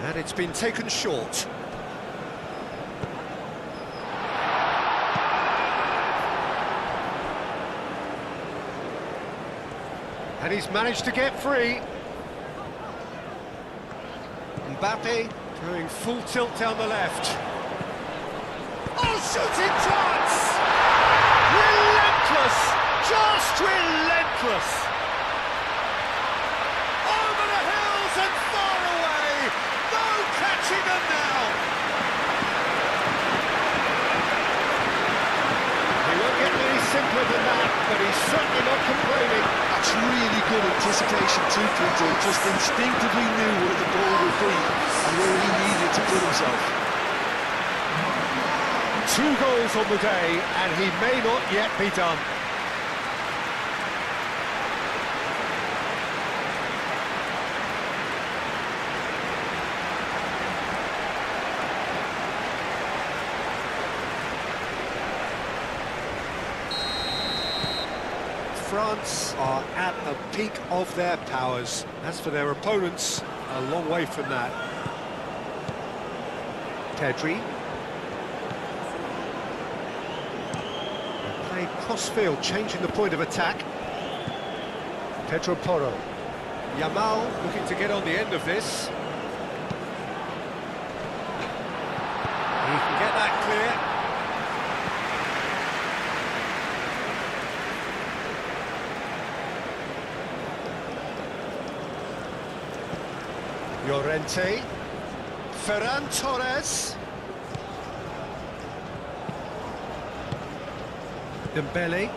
And it's been taken short. And he's managed to get free. Mbappe going full tilt down the left. Oh, shooting chance! Relentless! Just relentless! Over the hills and far away! No catching them now! He won't get any simpler than that, but he's certainly not complaining. That's really good anticipation too, Peter. Just instinctively knew where the ball would be and where he needed to put himself. 2 goals on the day, and he may not yet be done. France are at the peak of their powers. As for their opponents, a long way from that. Pedri. Played cross-field, changing the point of attack. Pedro Porro. Yamal looking to get on the end of this. He can get that clear. Llorente, Ferran Torres, Dembele.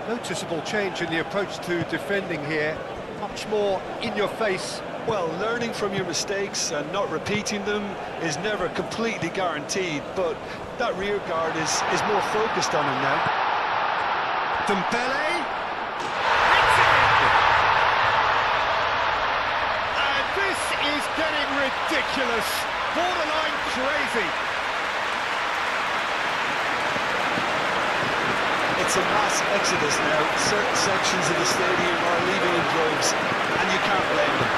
Noticeable change in the approach to defending here, much more in your face. Well, learning from your mistakes and not repeating them is never completely guaranteed, but that rear guard is more focused on him now. Dembele. Is getting ridiculous, borderline crazy. It's a mass exodus now. Certain sections of the stadium are leaving in droves, and you can't blame them.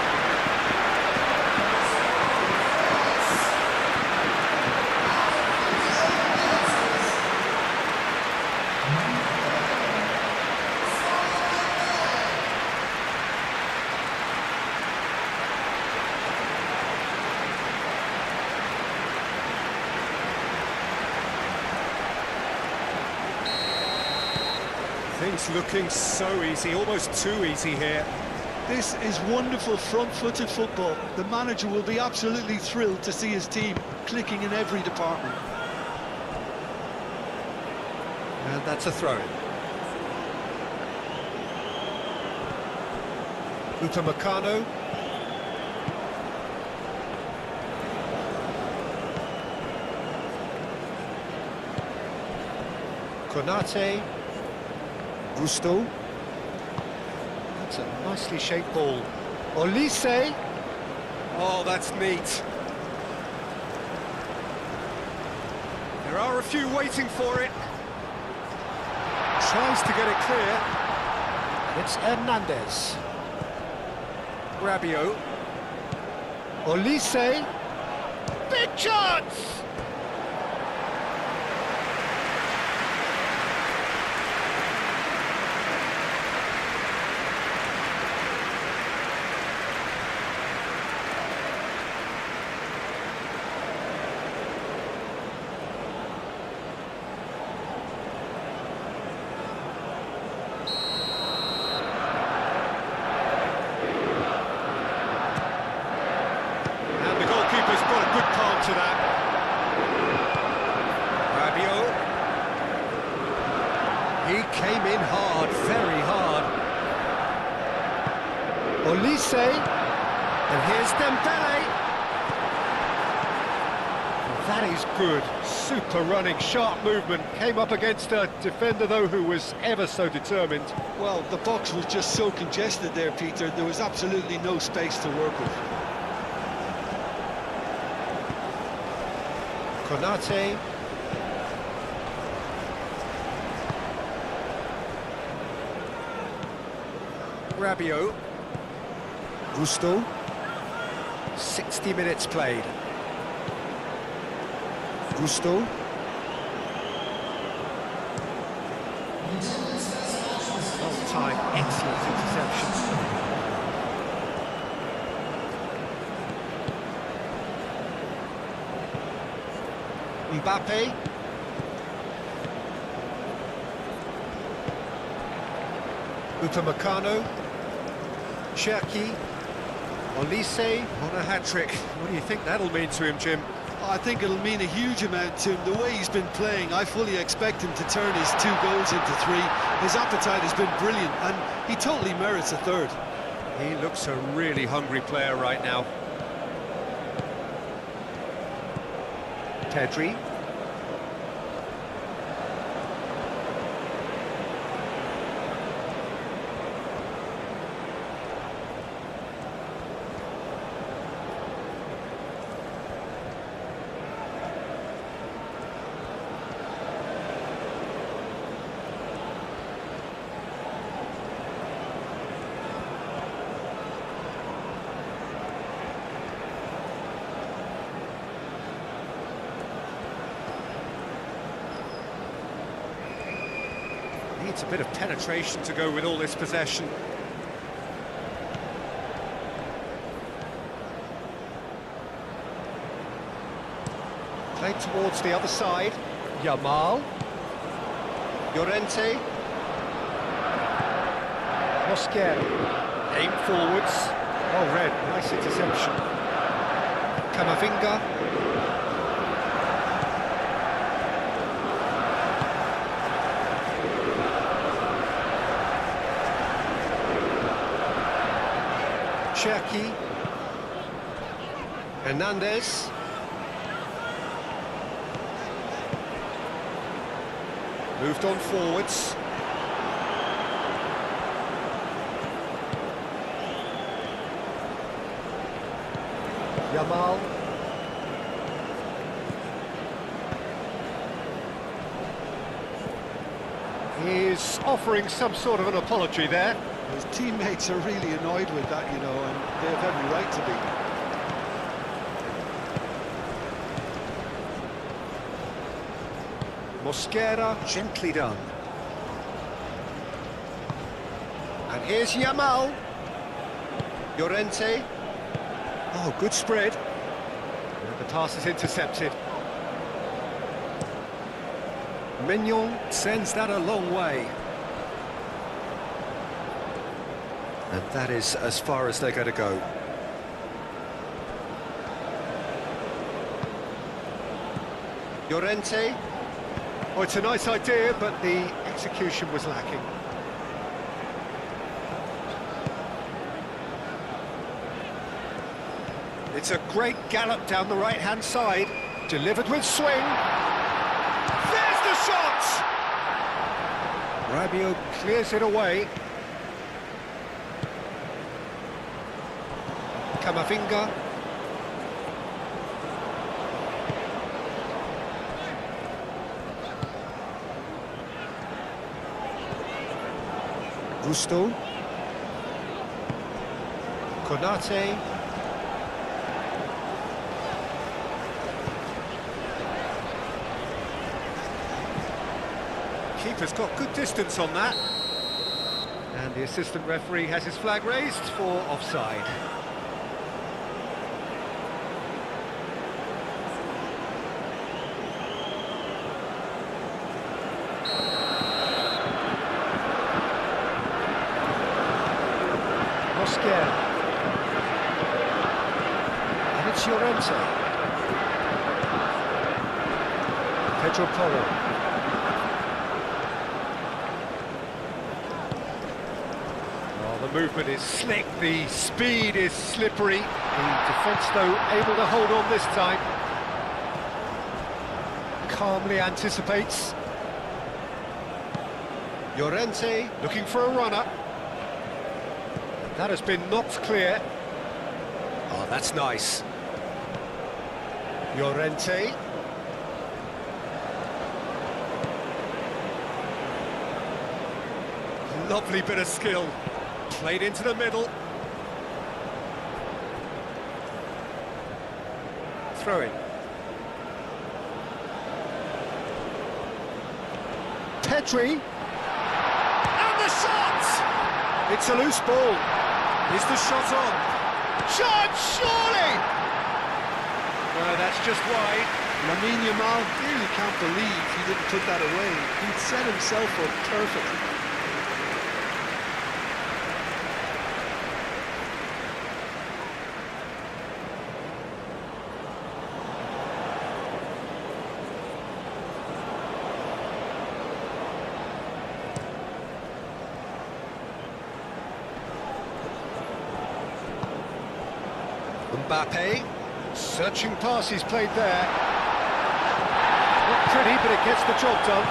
Things looking so easy, almost too easy here. This is wonderful front-footed football. The manager will be absolutely thrilled to see his team clicking in every department. And that's a throw-in. Upamecano. Konate. Gusto. That's a nicely shaped ball. Olise. Oh, that's neat. There are a few waiting for it. Tries to get it clear. It's Hernandez. Rabiot. Olise. Big chance! To that. Rabiot. He came in hard, very hard. Olise. And here's Dembele. That is good. Super running, sharp movement. Came up against a defender, though, who was ever so determined. Well, the box was just so congested there, Peter. There was absolutely no space to work with. Konate. Rabiot. Gusto. 60 minutes played. Gusto. Well time, excellent interception. Mbappe. Upamecano. Cherki. Olise on a hat-trick. What do you think that'll mean to him, Jim? I think it'll mean a huge amount to him. The way he's been playing, I fully expect him to turn his 2 goals into 3. His appetite has been brilliant, and he totally merits a 3rd. He looks a really hungry player right now. Pedri. Needs a bit of penetration to go with all this possession. Played towards the other side. Yamal. Llorente. Mosquera. Aim forwards. Oh, red. Nice interception. Camavinga. Cherki. Hernandez. Moved on forwards. Yamal. He's offering some sort of an apology there. His teammates are really annoyed with that, you know, and they have every right to be. Mosquera, gently done. And here's Yamal. Llorente. Oh, good spread. And the pass is intercepted. Mignon sends that a long way. And that is as far as they're going to go. Llorente. Oh, it's a nice idea, but the execution was lacking. It's a great gallop down the right-hand side, delivered with swing. There's the shot! Rabiot clears it away. Camavinga. Gusto. Konate. Keeper's got good distance on that. And the assistant referee has his flag raised for offside. Mosquera. And it's Llorente. Pedro Porro. The movement is slick, the speed is slippery. The defence, though, able to hold on this time. Calmly anticipates. Llorente looking for a runner. That has been knocked clear. Oh, that's nice. Llorente. Lovely bit of skill. Played into the middle. Throw in. Pedri. And the shot! It's a loose ball. Is the shot on? Shot, surely! No, that's just wide. Lamine Yamal really can't believe he didn't put that away. He'd set himself up perfectly. Mbappe, searching pass he's played there. Not pretty, but it gets the job done.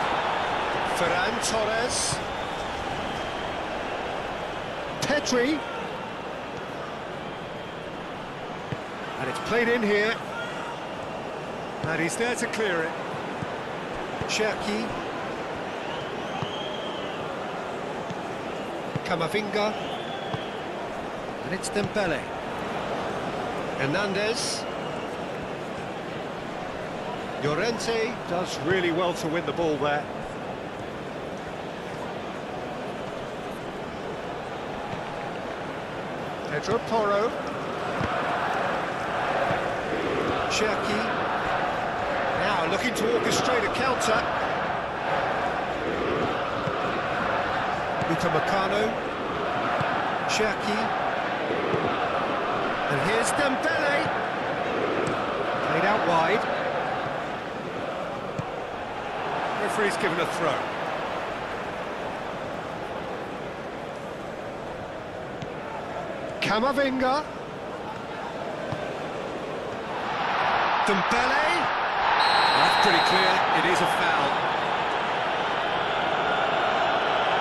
Ferran Torres. Pedri. And it's played in here. And he's there to clear it. Cherki. Camavinga. And it's Dembele. Hernandez. Llorente does really well to win the ball there. Pedro Porro. Cherki. Now looking to orchestrate a counter. Upamecano. Cherki. And here's Dembele. Played out wide. Referee's given a throw. Camavinga. Dembele. That's pretty clear. It is a foul.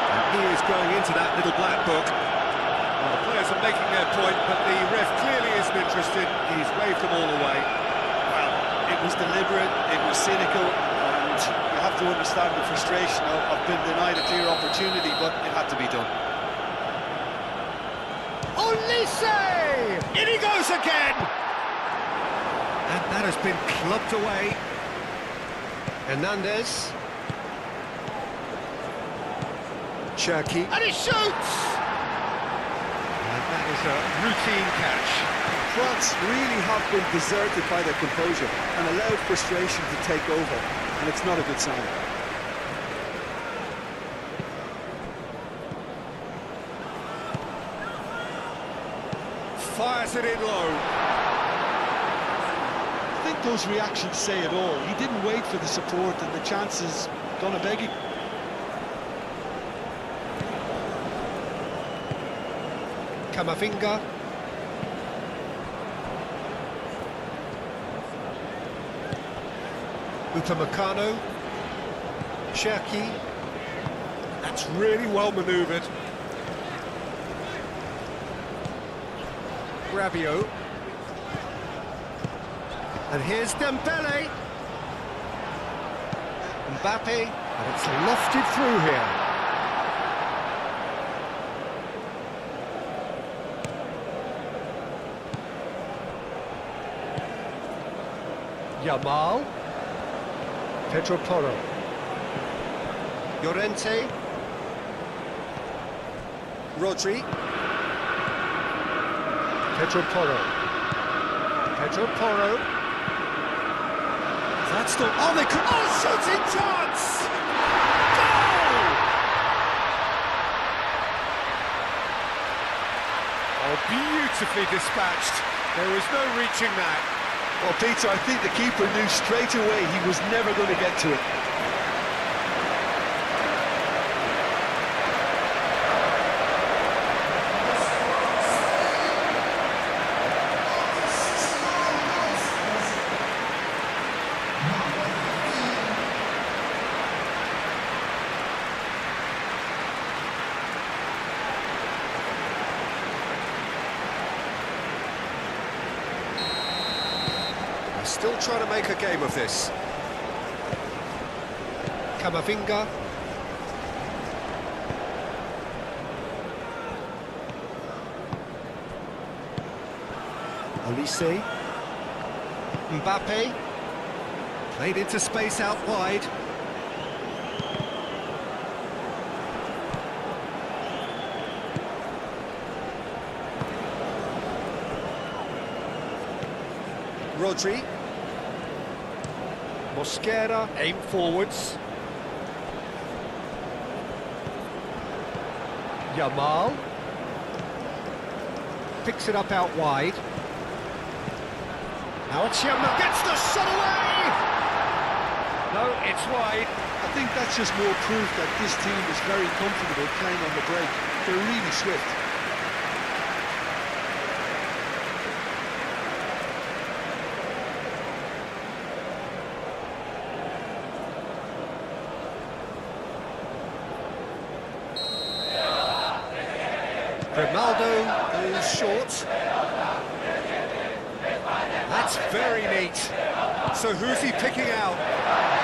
And he is going into that little black book. Well, the players are making their point, but the ref clearly isn't interested. He's waved them all away. Well, it was deliberate, it was cynical, and you have to understand the frustration of being denied a clear opportunity, but it had to be done. Olise! In he goes again! And that has been clubbed away. Hernandez. Cherki. And he shoots! That is a routine catch. France really have been deserted by their composure and allowed frustration to take over, and it's not a good sign. Fires it in low. I think those reactions say it all. He didn't wait for the support, and the chances gonna beg him. Camavinga. Upamecano, Cherki. That's really well manoeuvred. Rabiot. And here's Dembele. Mbappe, and it's lofted through here. Yamal. Pedro Porro. Llorente. Rodri. Pedro Porro. Pedro Porro. That's the... Oh, they could... Oh, shooting chance! Goal! Oh, beautifully dispatched. There was no reaching that. Well, Peter, I think the keeper knew straight away he was never going to get to it. Still trying to make a game of this. Camavinga. Olise. Mbappe. Played into space out wide. Rodri. Mosquera, aim forwards. Yamal. Picks it up out wide. Now it's Yamal, gets the shot away! No, it's wide. I think that's just more proof that this team is very comfortable playing on the break. They're really swift. Grimaldo goes short. That's very neat. So who's he picking out?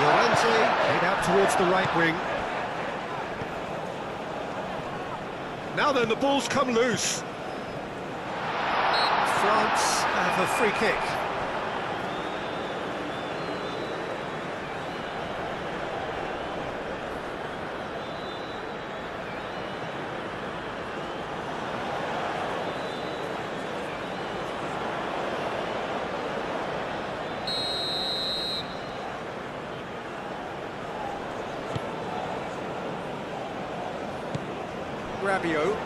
Llorente, played out towards the right wing. Now then, the ball's come loose. France have a free kick. Rabiot.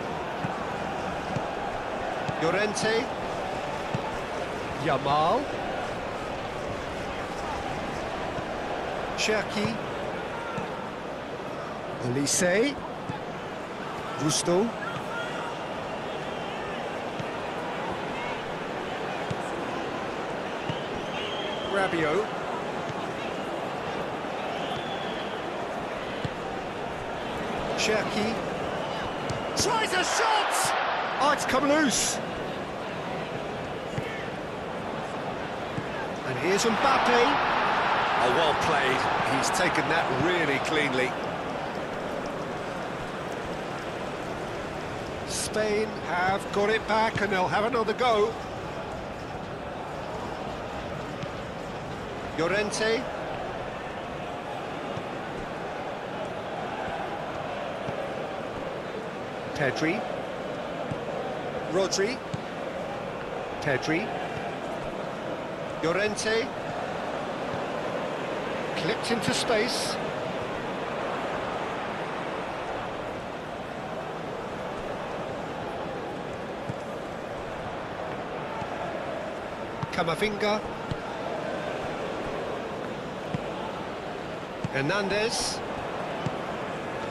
Llorente. Yamal. Cherki. Olise. Gusto. Rabiot. Cherki. Tries a shot! Oh, it's come loose. And here's Mbappe. Oh, well played. He's taken that really cleanly. Spain have got it back and they'll have another go. Llorente. Pedri. Rodri. Pedri. Llorente. Clipped into space. Camavinga. Hernandez.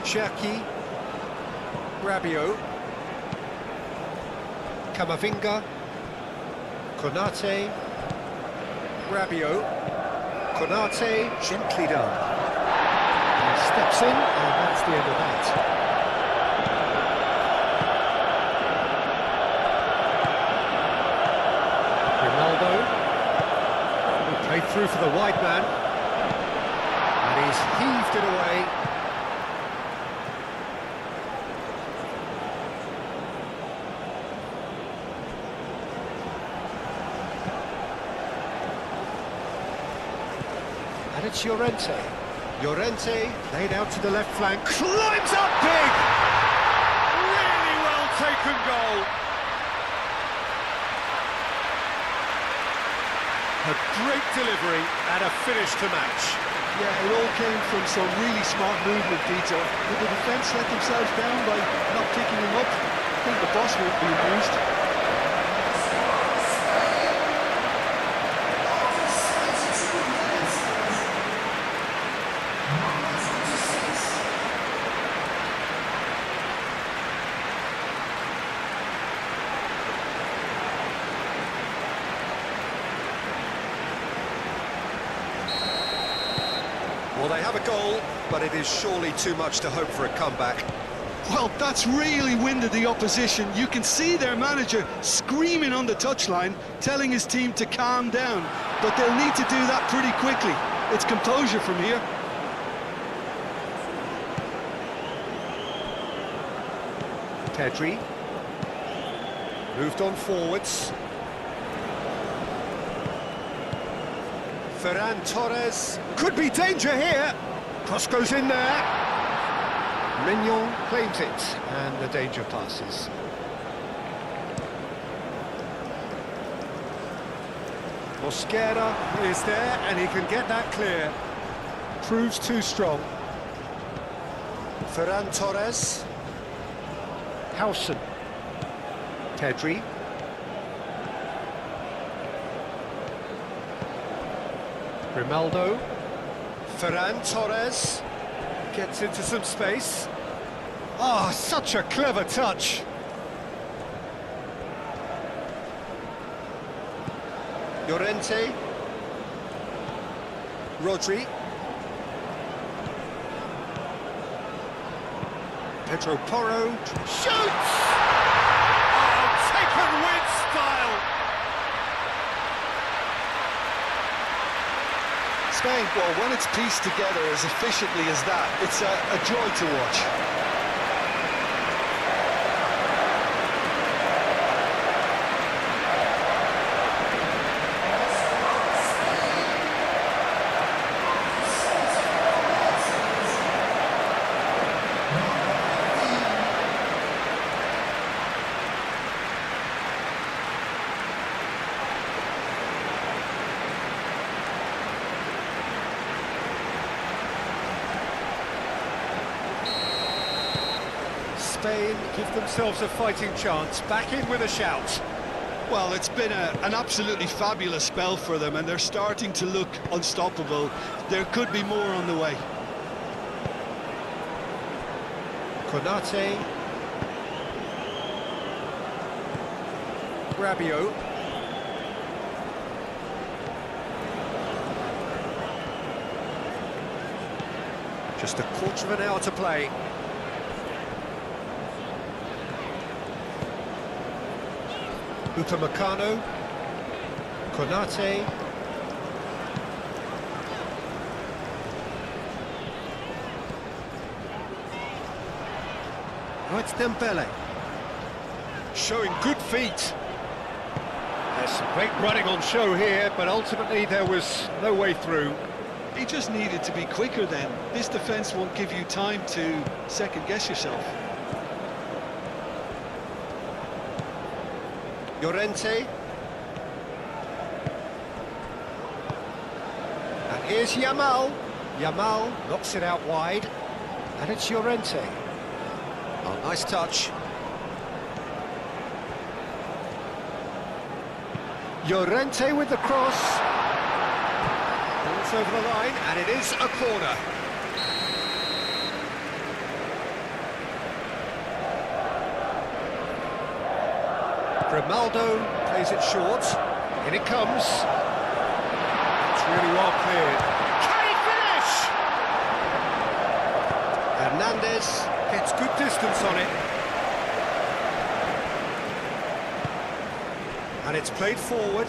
Cherki. Rabiot. Camavinga. Konate. Rabiot. Konate, gently done. He steps in, and that's the end of that. Ronaldo. He played through for the wide man. And he's heaved it away. And it's Llorente. Llorente, laid out to the left flank, climbs up big! Really well taken goal. A great delivery and a finish to match. Yeah, it all came from some really smart movement, Peter. Did the defence let themselves down by not picking him up? I think the boss won't be amused. Well, they have a goal, but it is surely too much to hope for a comeback. Well, that's really winded the opposition. You can see their manager screaming on the touchline, telling his team to calm down. But they'll need to do that pretty quickly. It's composure from here. Pedri. Moved on forwards. Ferran Torres. Could be danger here. Cross goes in there. Mignon claims it, and the danger passes. Mosquera is there, and he can get that clear. Proves too strong. Ferran Torres. Howson. Pedri. Grimaldo. Ferran Torres gets into some space. Oh, such a clever touch. Llorente. Rodri. Pedro Porro shoots! Oh, taken with style! Spain, well, when it's pieced together as efficiently as that, it's a joy to watch. Spain give themselves a fighting chance, back in with a shout. Well, it's been an absolutely fabulous spell for them, and they're starting to look unstoppable. There could be more on the way. Konate. Rabiot. Just a quarter of an hour to play. Upamecano, Konate, oh, it's Dembele, showing good feet. There's some great running on show here, but ultimately there was no way through. He just needed to be quicker then. This defence won't give you time to second-guess yourself. Llorente. And here's Yamal. Yamal knocks it out wide. And it's Llorente. Oh, nice touch. Llorente with the cross. Balls over the line, and it is a corner. Grimaldo plays it short. In it comes. really well cleared. Can he finish? Hernandez gets good distance on it. And it's played forward.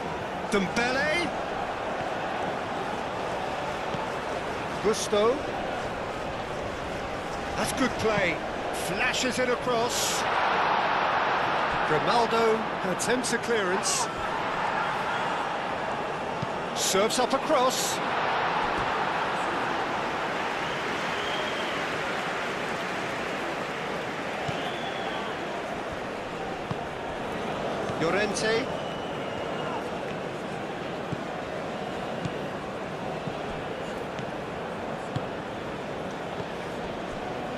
Dembele. Gusto. That's good play. Flashes it across. Grimaldo attempts a clearance. Serves up across. Llorente.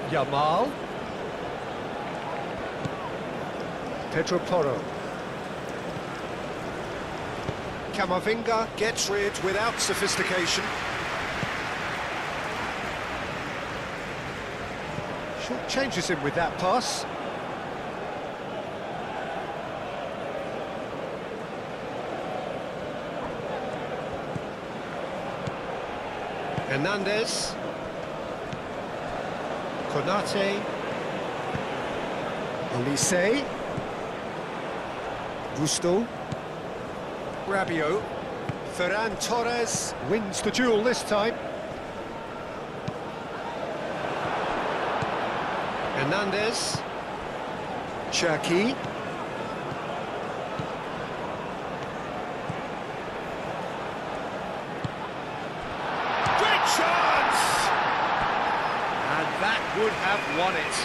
Yamal. Pedro Porro. Camavinga gets rid without sophistication. Short changes him with that pass. Hernandez. Konate. Olise. Gusto. Rabiot. Ferran Torres wins the duel this time. Hernandez. Cherki. Great chance! And that would have won it.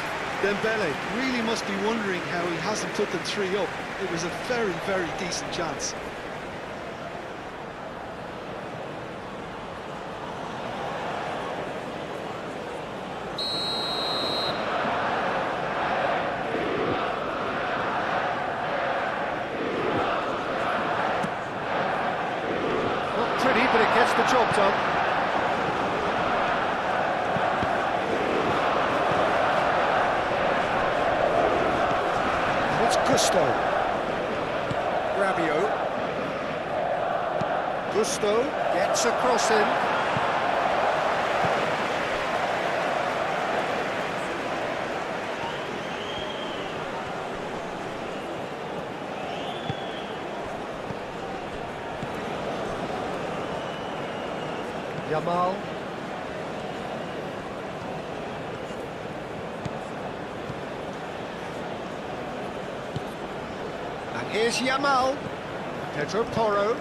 Dembele really must be wondering how he hasn't put them 3 up. It was a very, very decent chance. Not pretty, but it gets the job done. Gusto. Rabiot. Gusto gets a cross in. Yamal. Here's Yamal. Pedro Porro.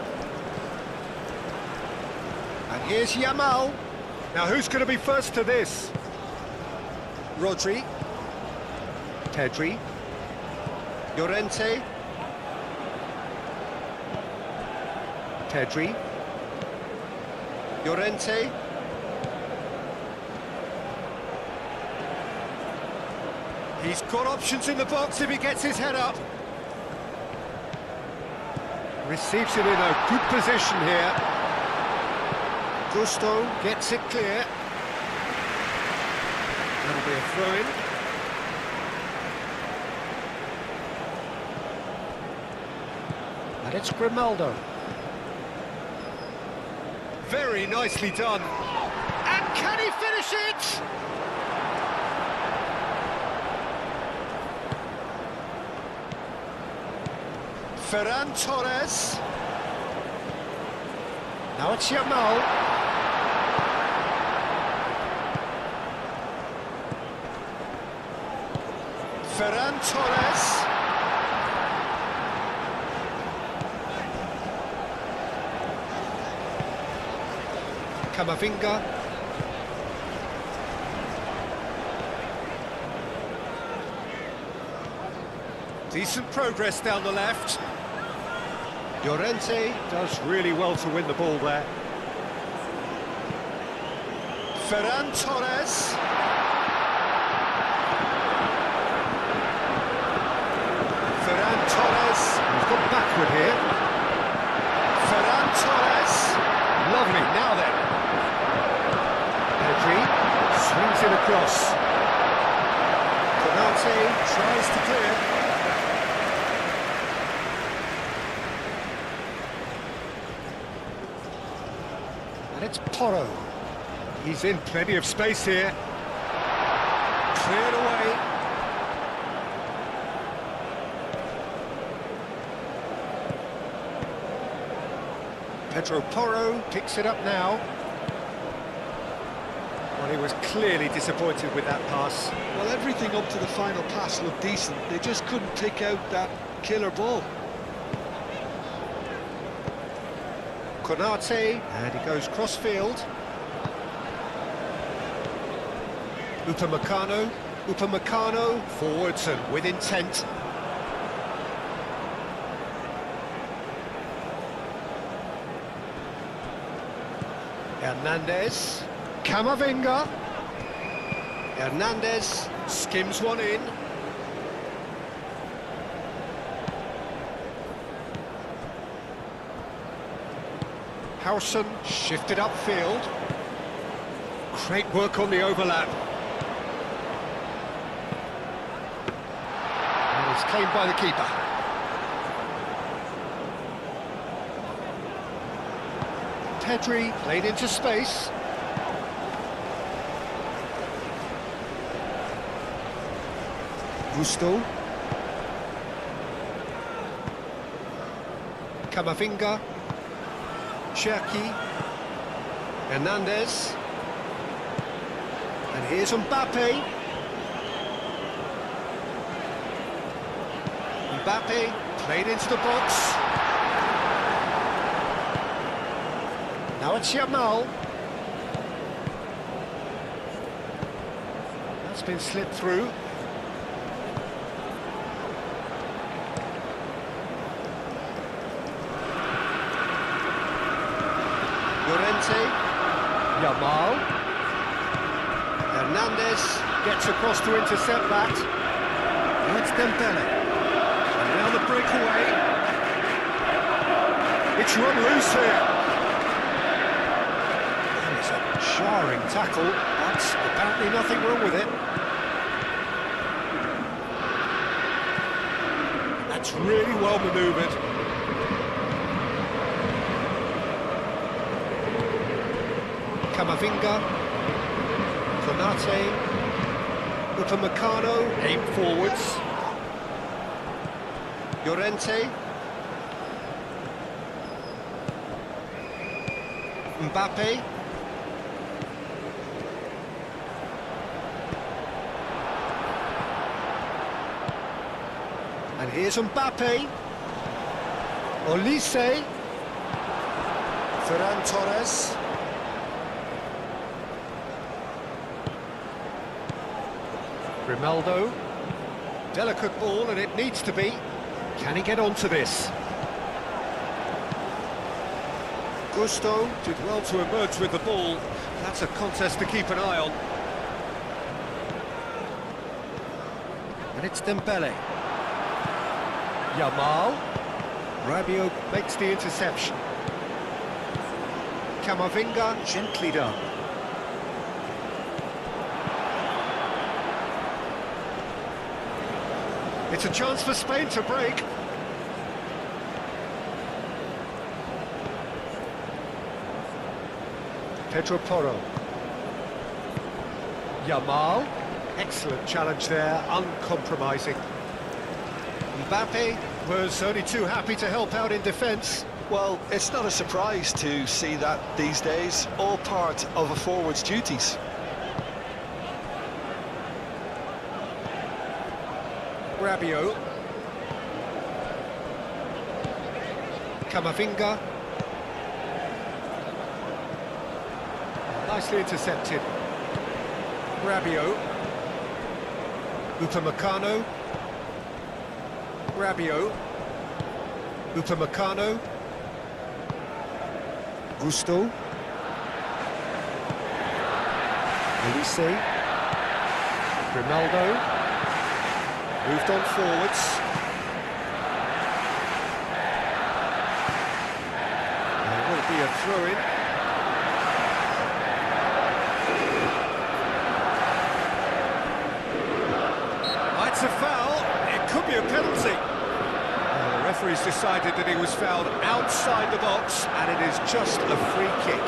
And here's Yamal. Now who's going to be first to this? Rodri. Pedri. Llorente. Pedri. Llorente. He's got options in the box if he gets his head up. Receives it in a good position here. Gusto gets it clear. That'll be a throw-in. And it's Grimaldo. Very nicely done. And can he finish it? Ferran Torres. Now it's Yamal. Ferran Torres. Camavinga. Decent progress down the left. Llorente does really well to win the ball there. Ferran Torres. Ferran Torres. He's gone backward here. Ferran Torres. Lovely, now then. Pedri swings it across. Konate tries to clear. And it's Porro. He's in plenty of space here. Cleared away. Pedro Porro picks it up now. Well, he was clearly disappointed with that pass. Well, everything up to the final pass looked decent. They just couldn't pick out that killer ball. Konate, and he goes cross-field. Upamecano, forwards and with intent. Hernandez, Camavinga. Hernandez skims one in. Howson shifted upfield. Great work on the overlap. And it's claimed by the keeper. Pedri played into space. Gusto. Camavinga. Cherki. Hernandez. And here's Mbappe. Mbappe played into the box. Now it's Yamal. That's been slipped through. Llorente. Yamal. Hernandez gets across to intercept that. Now it's Dembele. And now the breakaway. It's run loose here. Jarring tackle, but apparently nothing wrong with it. That's really well manoeuvred. Camavinga, Konate, Upamecano, aim forwards. Llorente. Mbappe. And here's Mbappe. Olise. Ferran Torres. Grimaldo. Delicate ball, and it needs to be. Can he get onto this? Gusto did well to emerge with the ball. That's a contest to keep an eye on. And it's Dembele. Yamal. Rabiot makes the interception. Camavinga, gently done. It's a chance for Spain to break. Pedro Porro. Yamal. Excellent challenge there, uncompromising. Mbappe was only too happy to help out in defence. Well, it's not a surprise to see that these days, all part of a forward's duties. Rabiot. Camavinga. Nicely intercepted. Rabiot. Upamecano. Rabiot. Upamecano. Gusto. Olise. Grimaldo. Moved on forwards. There will be a throw-in. It's a foul. It could be a penalty. The referee's decided that he was fouled outside the box, and it is just a free kick.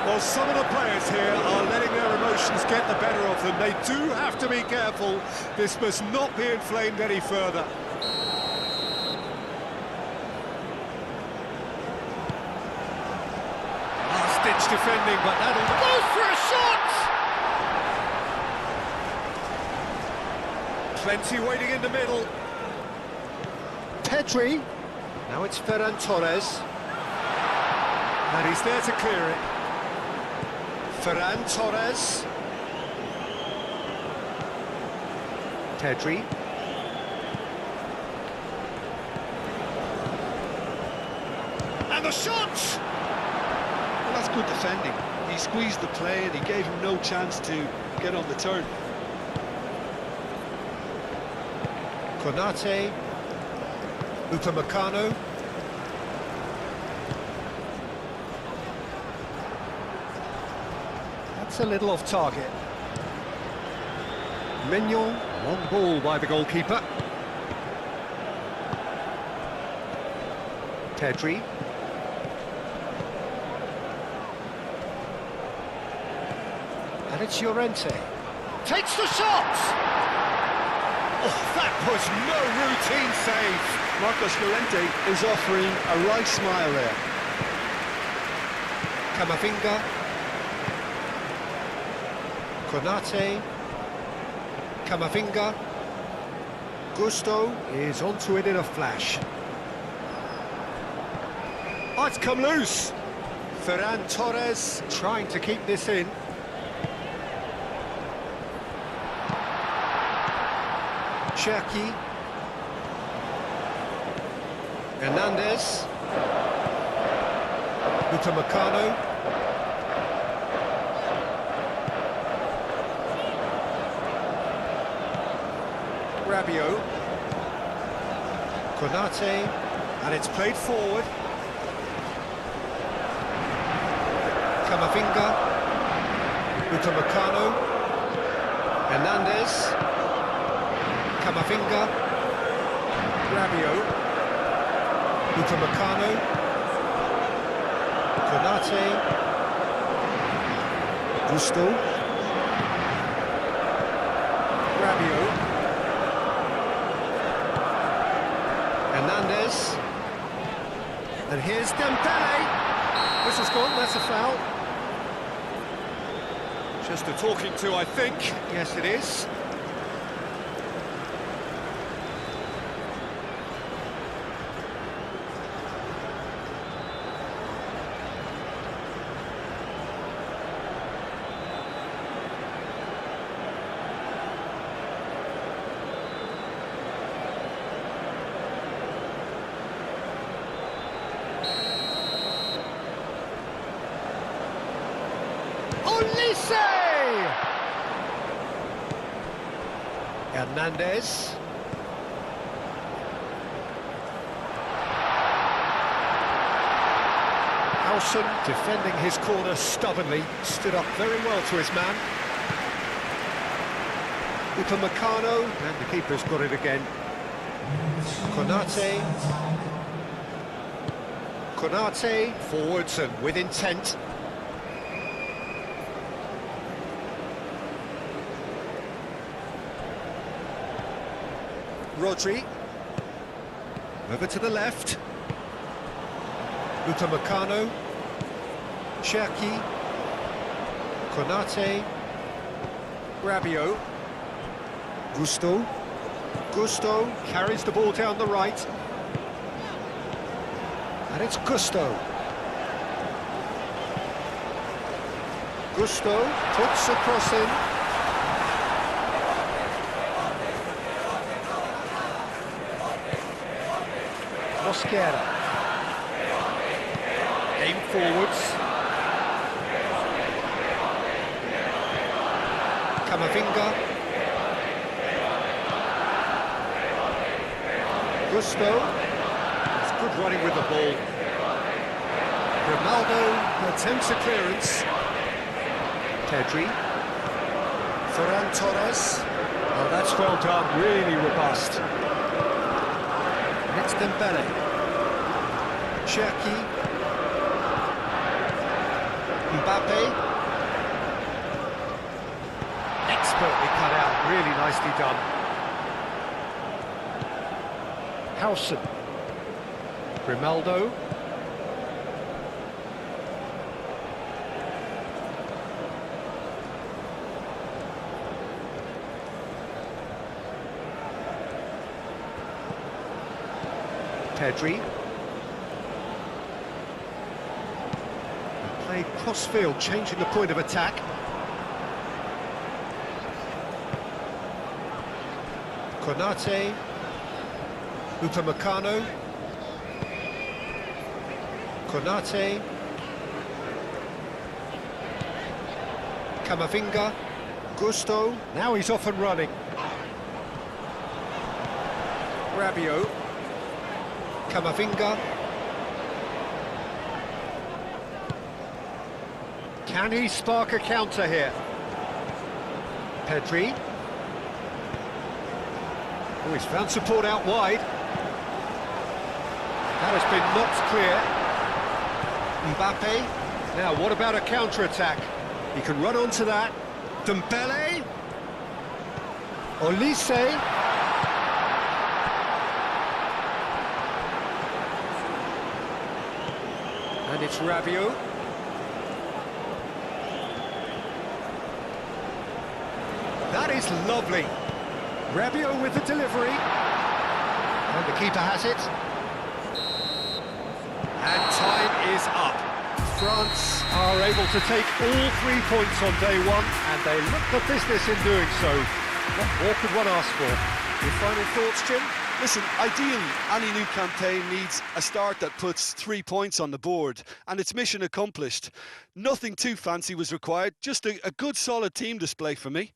Well, some of the players here are letting their emotions get the better of them. They do have to be careful. This must not be inflamed any further. Last-ditch defending, but that'll go for a shot! Plenty waiting in the middle. Pedri. Now it's Ferran Torres. And he's there to clear it. Ferran Torres. Pedri. And the shot! Well, that's good defending. He squeezed the play and he gave him no chance to get on the turn. Konate. Upamecano. That's a little off target. Mignon, long ball by the goalkeeper. Pedri. And it's Llorente. Takes the shot! Oh, that was no routine save. Marcos Llorente is offering a right smile there. Camavinga. Konate. Camavinga. Gusto is onto it in a flash. Oh, it's come loose. Ferran Torres trying to keep this in. Cherki. Hernandez. Upamecano. Rabiot. Konate. And it's played forward. Camavinga. Upamecano. Hernandez. Camavinga. Rabiot. Upamecano. Konate. Gusto. Rabiot. Hernandez. And here's Dembele. This is gone, that's a foul. Just a talking to, I think. Yes, it is. Hernandez. Howson defending his corner stubbornly, stood up very well to his man. Upamecano, and the keeper's got it again. Konate. Konate, forwards and with intent. Rodri. Over to the left. Upamecano. Cherki. Konate. Rabiot. Gusto. Gusto carries the ball down the right. And it's Gusto. Gusto puts a cross in. Mosquera. Aim forwards. Camavinga. Gusto. It's good running with the ball. Ronaldo attempts a clearance. Pedri. Ferran Torres. Oh, that's well done, really robust. It's Dembele. Cherki. Mbappe. Expertly cut out, really nicely done. Howson. Grimaldo. Pedri. Played cross-field, changing the point of attack. Konate. Upamecano. Konate. Camavinga. Gusto. Now he's off and running. Rabiot. Camavinga. Can he spark a counter here? Pedri. Oh, he's found support out wide. That has been knocked clear. Mbappe. Now, what about a counter-attack? He can run onto that. Dembele. Olise. And it's Rabiot. That is lovely. Rabiot with the delivery. And the keeper has it. And time is up. France are able to take all 3 points on day one, and they look the business in doing so. What more could one ask for? Your final thoughts, Jim? Listen, ideally, any new campaign needs a start that puts 3 points on the board, and it's mission accomplished. Nothing too fancy was required, just a good solid team display for me.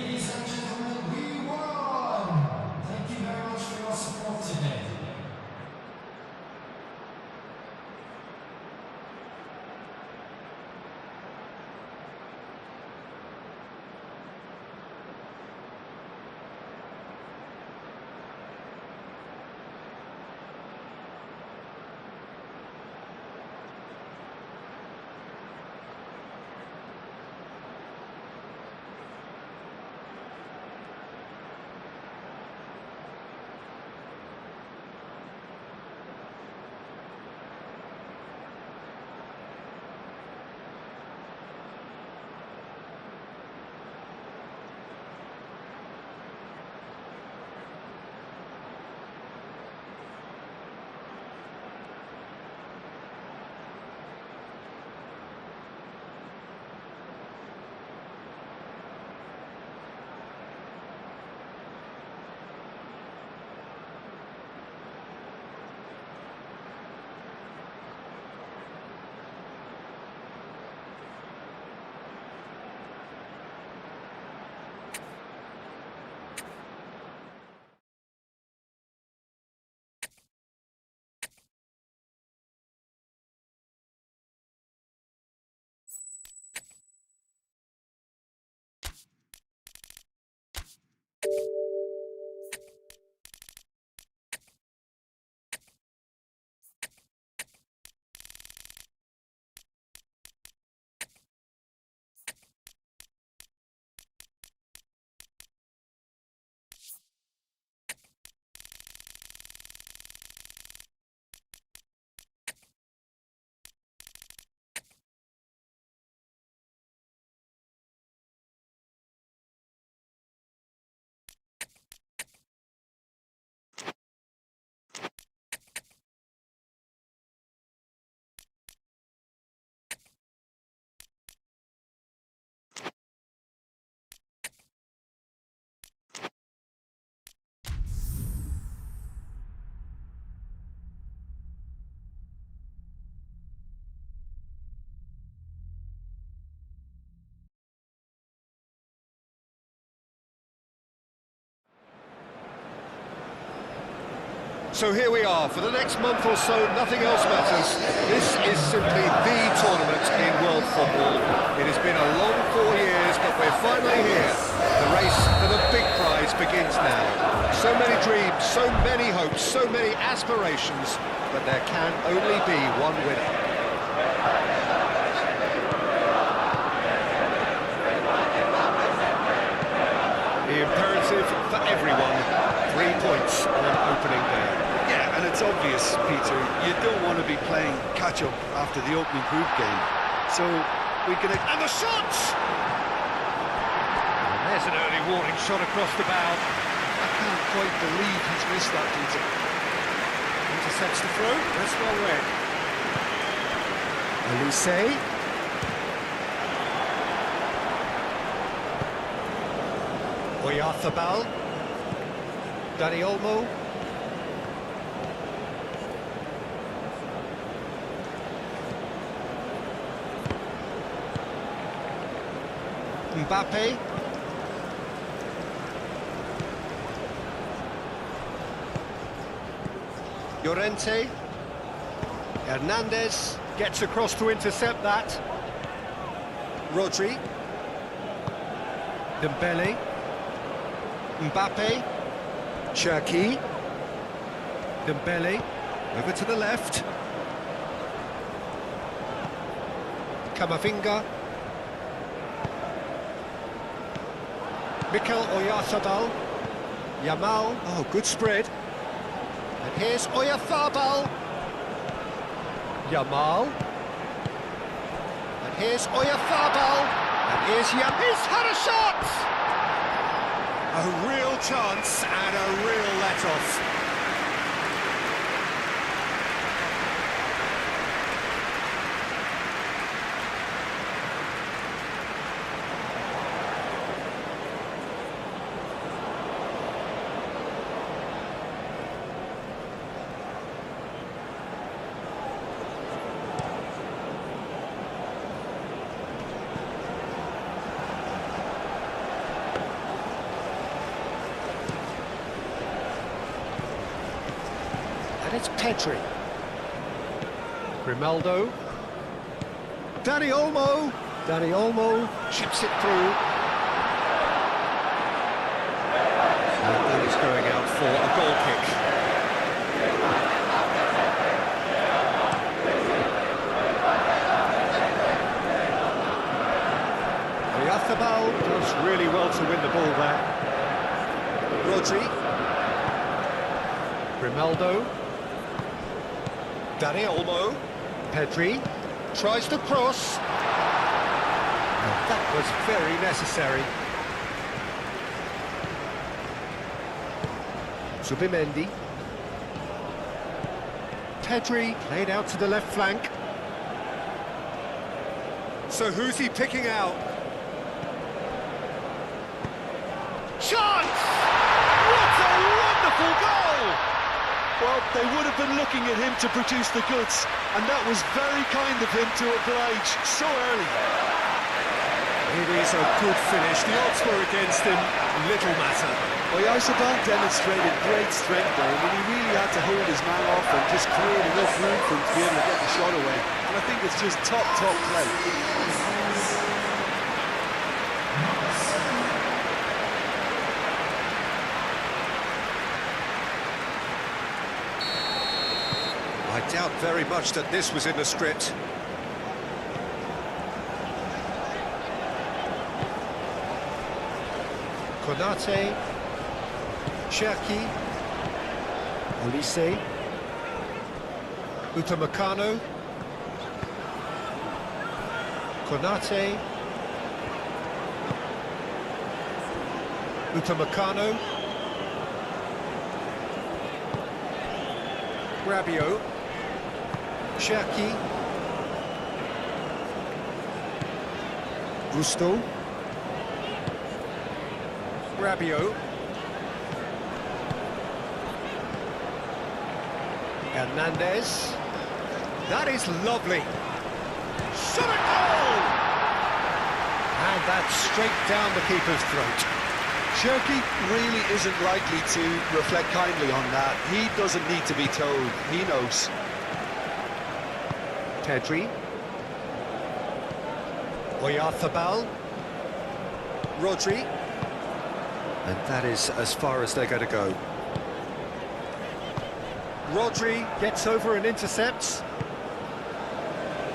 Ladies and gentlemen, we won! Thank you very much for your support today. So here we are, for the next month or so, nothing else matters. This is simply the tournament in world football. It has been a long 4 years, but we're finally here. The race for the big prize begins now. So many dreams, so many hopes, so many aspirations, but there can only be one winner. The imperative for everyone, 3 points on opening day. Yeah, and it's obvious, Peter, you don't want to be playing catch-up after the opening group game. So we can... And the shot! And there's an early warning shot across the bow. I can't quite believe he's missed that, Peter. Intercepts the throw, that's well read. Elise. Oyarzabal. Dani Olmo. Mbappe. Llorente. Hernandez gets across to intercept that. Rodri. Dembele. Mbappe. Cherki. Dembele. Over to the left. Camavinga. Mikel Oyarzabal. Yamal. Oh, good spread. And here's Oyarzabal. Yamal. And here's Oyarzabal. And here's Yamal. He's had a shot! A real chance and a real let-off. it's Pedri. Grimaldo. Dani Olmo. Dani Olmo chips it through. And that is going out for a goal kick. Oyarzabal does really well to win the ball there. Rodri. Grimaldo. Dani Olmo. Pedri tries to cross. That was very necessary. Zubimendi. Pedri played out to the left flank. So who's he picking out? Chance! What a wonderful goal! Well, they would have been looking at him to produce the goods, and that was very kind of him to oblige so early. It is a good finish. The odds were against him. Little matter. Oyarzabal demonstrated great strength there. I mean, he really had to hold his man off and just create enough room for him to be able to get the shot away. And I think it's just top play. I doubt very much that this was in the script. Konate, Cherki, Olise, Upamecano, Konate, Upamecano, Rabiot, Cherki, Gusto, Rabiot, Hernandez. That is lovely. Shot at goal! And that's straight down the keeper's throat. Cherki really isn't likely to reflect kindly on that. He doesn't need to be told. He knows. Pedri. Oyarzabal. Rodri. And that is as far as they're going to go. Rodri gets over and intercepts.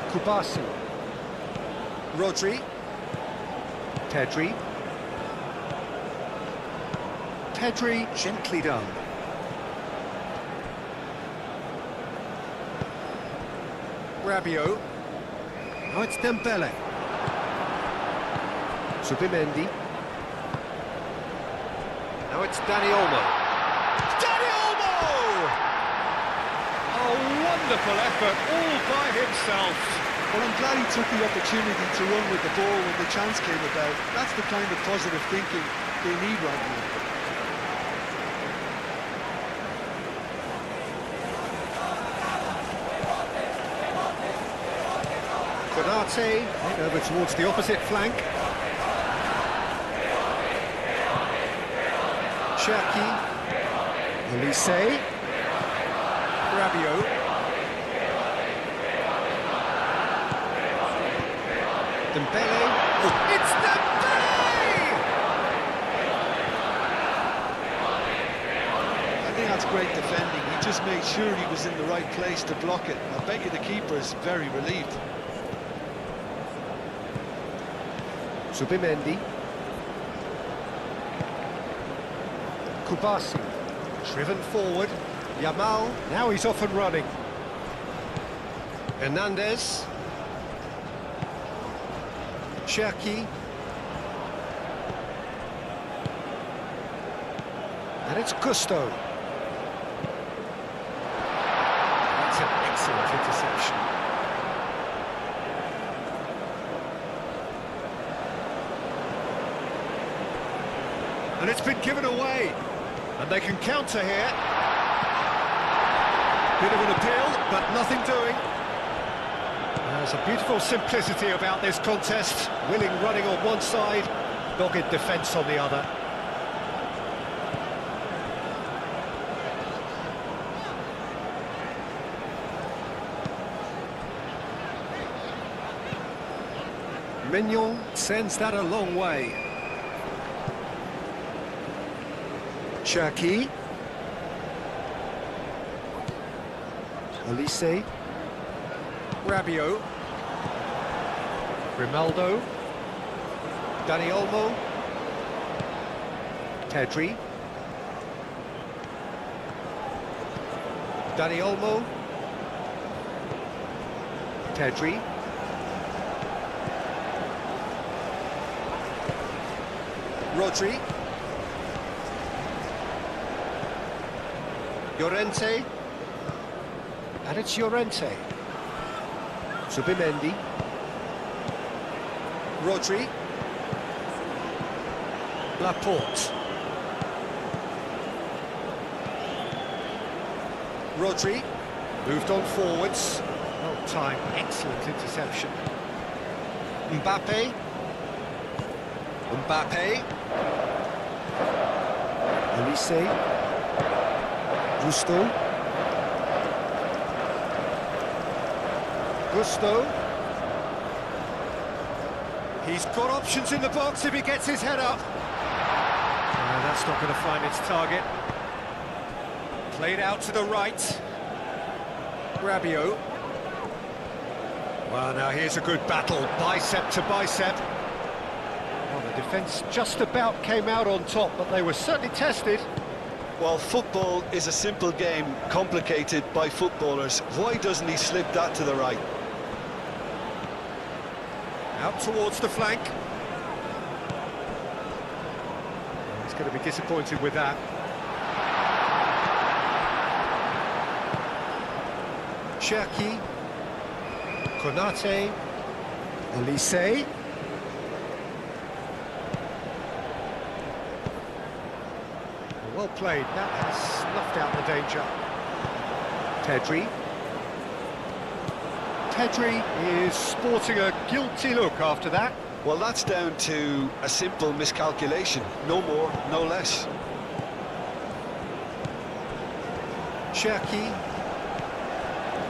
Kubasi. Rodri. Pedri. Pedri gently done. Rabiot. Now it's Dembele. Zubimendi. Now it's Dani Olmo. Dani Olmo! A wonderful effort all by himself. Well, I'm glad he took the opportunity to run with the ball when the chance came about. That's the kind of positive thinking they need right now. Konate, right over towards the opposite flank. Cherki, Olise, Rabiot, Dembele, oh, it's Dembele! I think that's great defending. He just made sure he was in the right place to block it. I bet you the keeper is very relieved. Zubimendi. Kubasi, driven forward. Yamal, now he's off and running. Hernandez. Cherki. And it's Gusto. That's an excellent interception. And it's been given away. And they can counter here. Bit of an appeal, but nothing doing. There's a beautiful simplicity about this contest. Willing running on one side, dogged defence on the other. Mignon sends that a long way. Cherki. Olise. Rabiot. Grimaldo. Dani Olmo. Pedri. Dani Olmo. Pedri. Rodri. Llorente. And it's Llorente. Zubimendi. Rodri. Laporte. Rodri. Moved on forwards. Well timed, excellent interception. Mbappe. Mbappe. Olise. Gusto. He's got options in the box if he gets his head up. That's not going to find its target. Played out to the right. Rabiot. Well, now here's a good battle, bicep to bicep. Well, the defence just about came out on top, but they were certainly tested. Well, football is a simple game, complicated by footballers. Why doesn't he slip that to the right? Out towards the flank. He's going to be disappointed with that. Cherki. Konate. Olise. Well played, that has snuffed out the danger. Pedri. Pedri is sporting a guilty look after that. Well, that's down to a simple miscalculation. No more, no less. Cherki.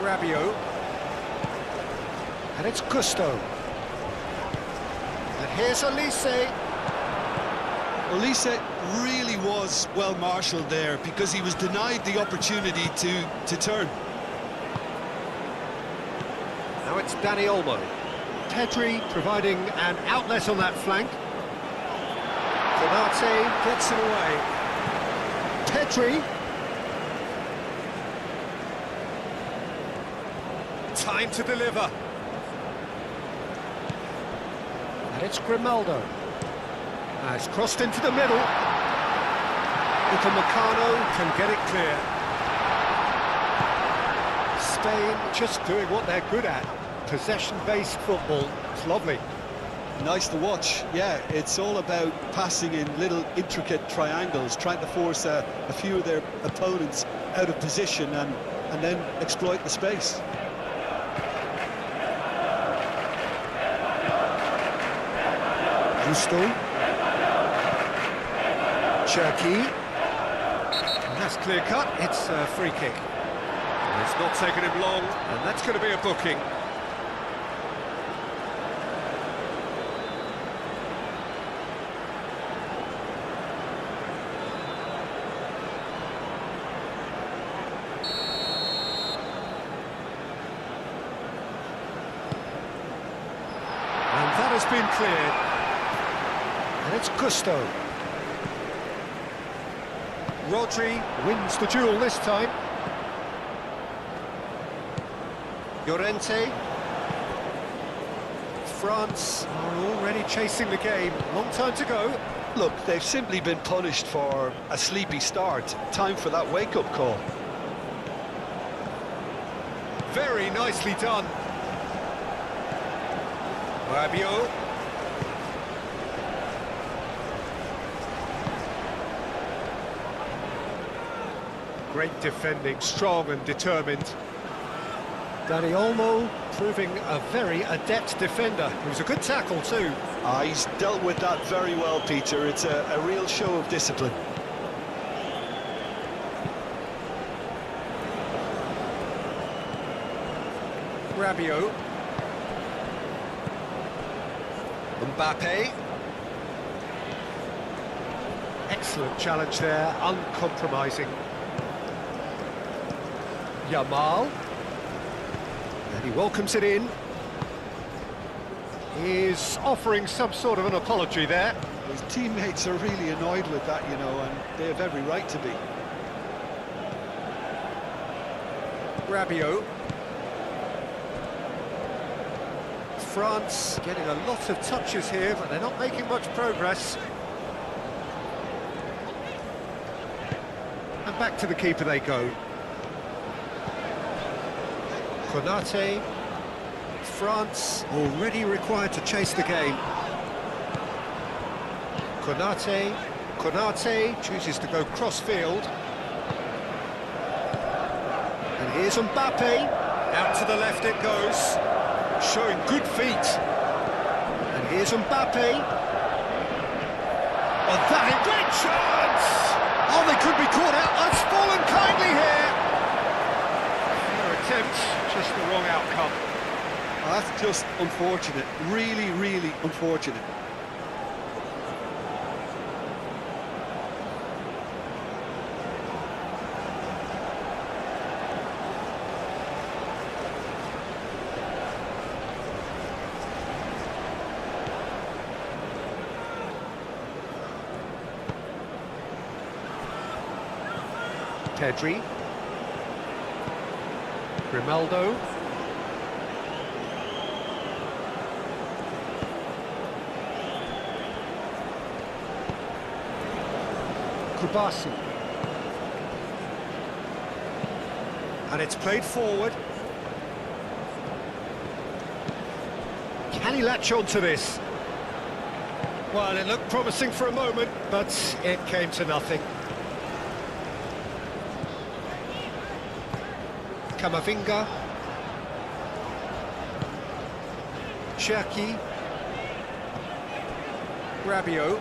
Rabiot. And it's Gusto. And here's Olise. Olise really was well marshalled there because he was denied the opportunity to turn. Now it's Dani Olmo. Pedri providing an outlet on that flank. Konate gets it away. Pedri. Time to deliver. And it's Grimaldo. It's crossed into the middle. Upamecano can get it clear. Spain just doing what they're good at. Possession-based football. It's lovely. Nice to watch. Yeah, it's all about passing in little intricate triangles, trying to force a few of their opponents out of position and then exploit the space. Gusto. Cherki. And that's clear cut, it's a free kick. And it's not taken him long, and that's going to be a booking. And that has been cleared. And it's Gusto. Rodri wins the duel this time. Llorente. France are already chasing the game. Long time to go. Look, they've simply been punished for a sleepy start. Time for that wake-up call. Very nicely done. Rabiot. Great defending, strong and determined. Dani Olmo proving a very adept defender. It was a good tackle too. He's dealt with that very well, Peter. It's a real show of discipline. Rabiot. Mbappe. Excellent challenge there, uncompromising. Yamal. And he welcomes it in. He's offering some sort of an apology there. His teammates are really annoyed with that, you know, and they have every right to be. Rabiot. France getting a lot of touches here, but they're not making much progress. And back to the keeper they go. Konate. France already required to chase the game. Konate chooses to go cross-field. And here's Mbappe. Out to the left it goes, showing good feet. And here's Mbappe. Oh, that is great chance! Oh, they could be caught out. That's fallen kindly here. Fair attempt, just the wrong outcome. Oh, that's just unfortunate. Really, really unfortunate. Pedri. Grimaldo. Kubasi. And it's played forward. Can he latch on to this? Well, it looked promising for a moment, but it came to nothing. Camavinga. Cherki. Rabiot.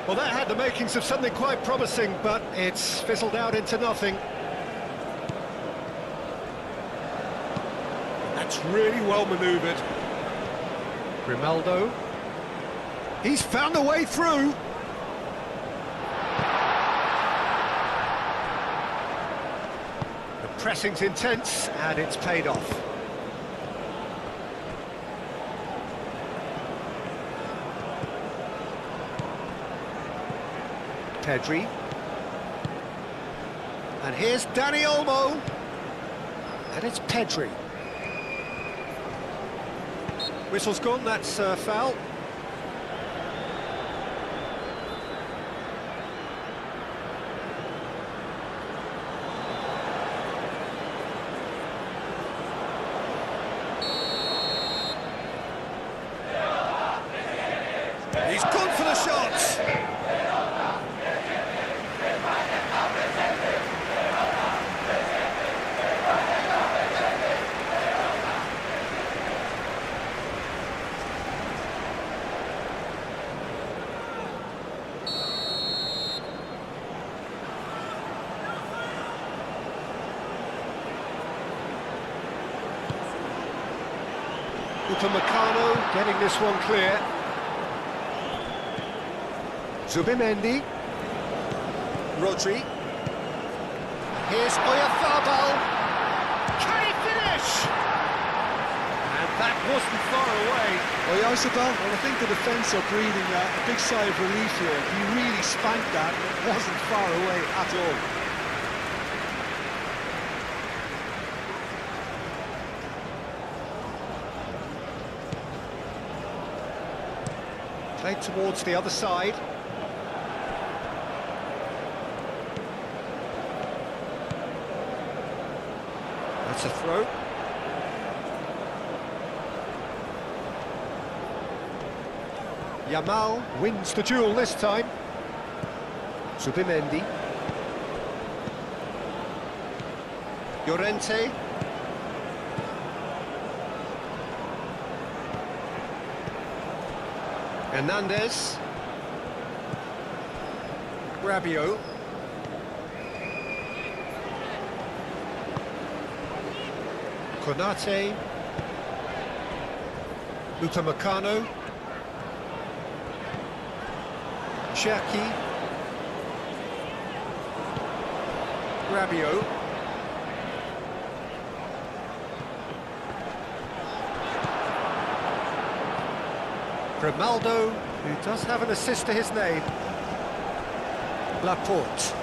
Well, that had the makings of something quite promising, but it's fizzled out into nothing. That's really well manoeuvred. Grimaldo. He's found a way through. The pressing's intense, and it's paid off. Pedri. And here's Dani Olmo. And it's Pedri. Whistle's gone, that's foul. He's gone for the shot. Upamecano getting this one clear. Zubimendi. Rodri. Here's Oyarzabal. Can he finish? And that wasn't far away. Oyarzabal, well, I think the defence are breathing a big sigh of relief here. He really spanked that. It wasn't far away at all. Played towards the other side. That's a throw. Yamal wins the duel this time. Zubimendi. Llorente. Hernandez. Rabiot. Konate. Upamecano. Cherki. Rabiot. Grimaldo, who does have an assist to his name. Laporte.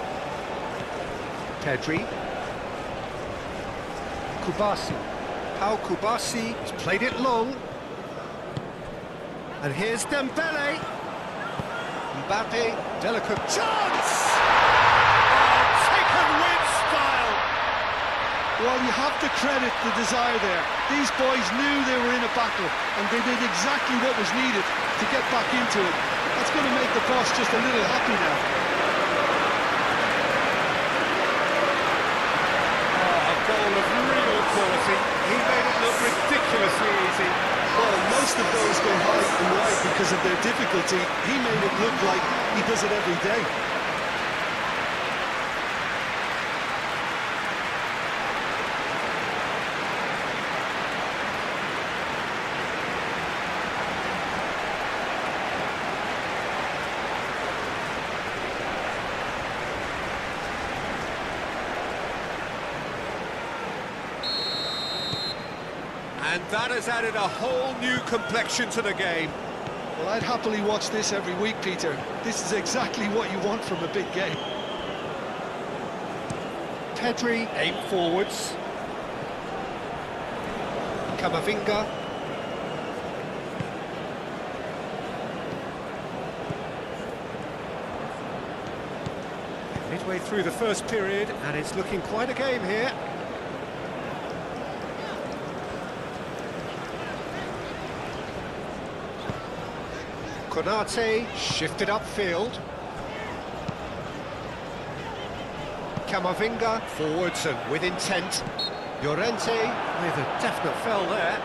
Pedri. Kubasi. Pau Kubasi has played it long. And here's Dembele. Mbappe, delicate chance! Oh, taken with style! Well, you have to credit the desire there. These boys knew they were in a battle, and they did exactly what was needed to get back into it. That's going to make the boss just a little happy now. Oh, a goal of real quality. He made it look ridiculously easy. Well, most of those go high and wide because of their difficulty. He made it look like he does it every day. And that has added a whole new complexion to the game. Well, I'd happily watch this every week, Peter. This is exactly what you want from a big game. Pedri, aim forwards. Camavinga. Midway through the first period, and it's looking quite a game here. Konate shifted upfield. Camavinga forwards and with intent. Llorente with a definite foul there.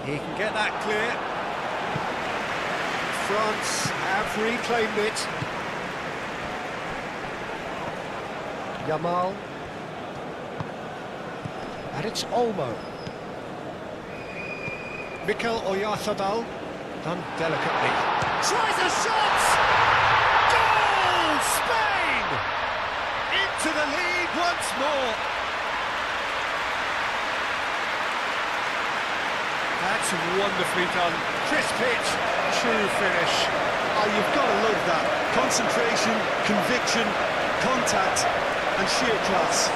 He can get that clear. France have reclaimed it. Yamal. And it's Olmo. Mikel Oyarzabal, done delicately. Tries a shot! Goal! Spain! Into the lead once more. That's wonderfully done. Crisp hit, true finish. Oh, you've got to love that. Concentration, conviction, contact, and sheer class.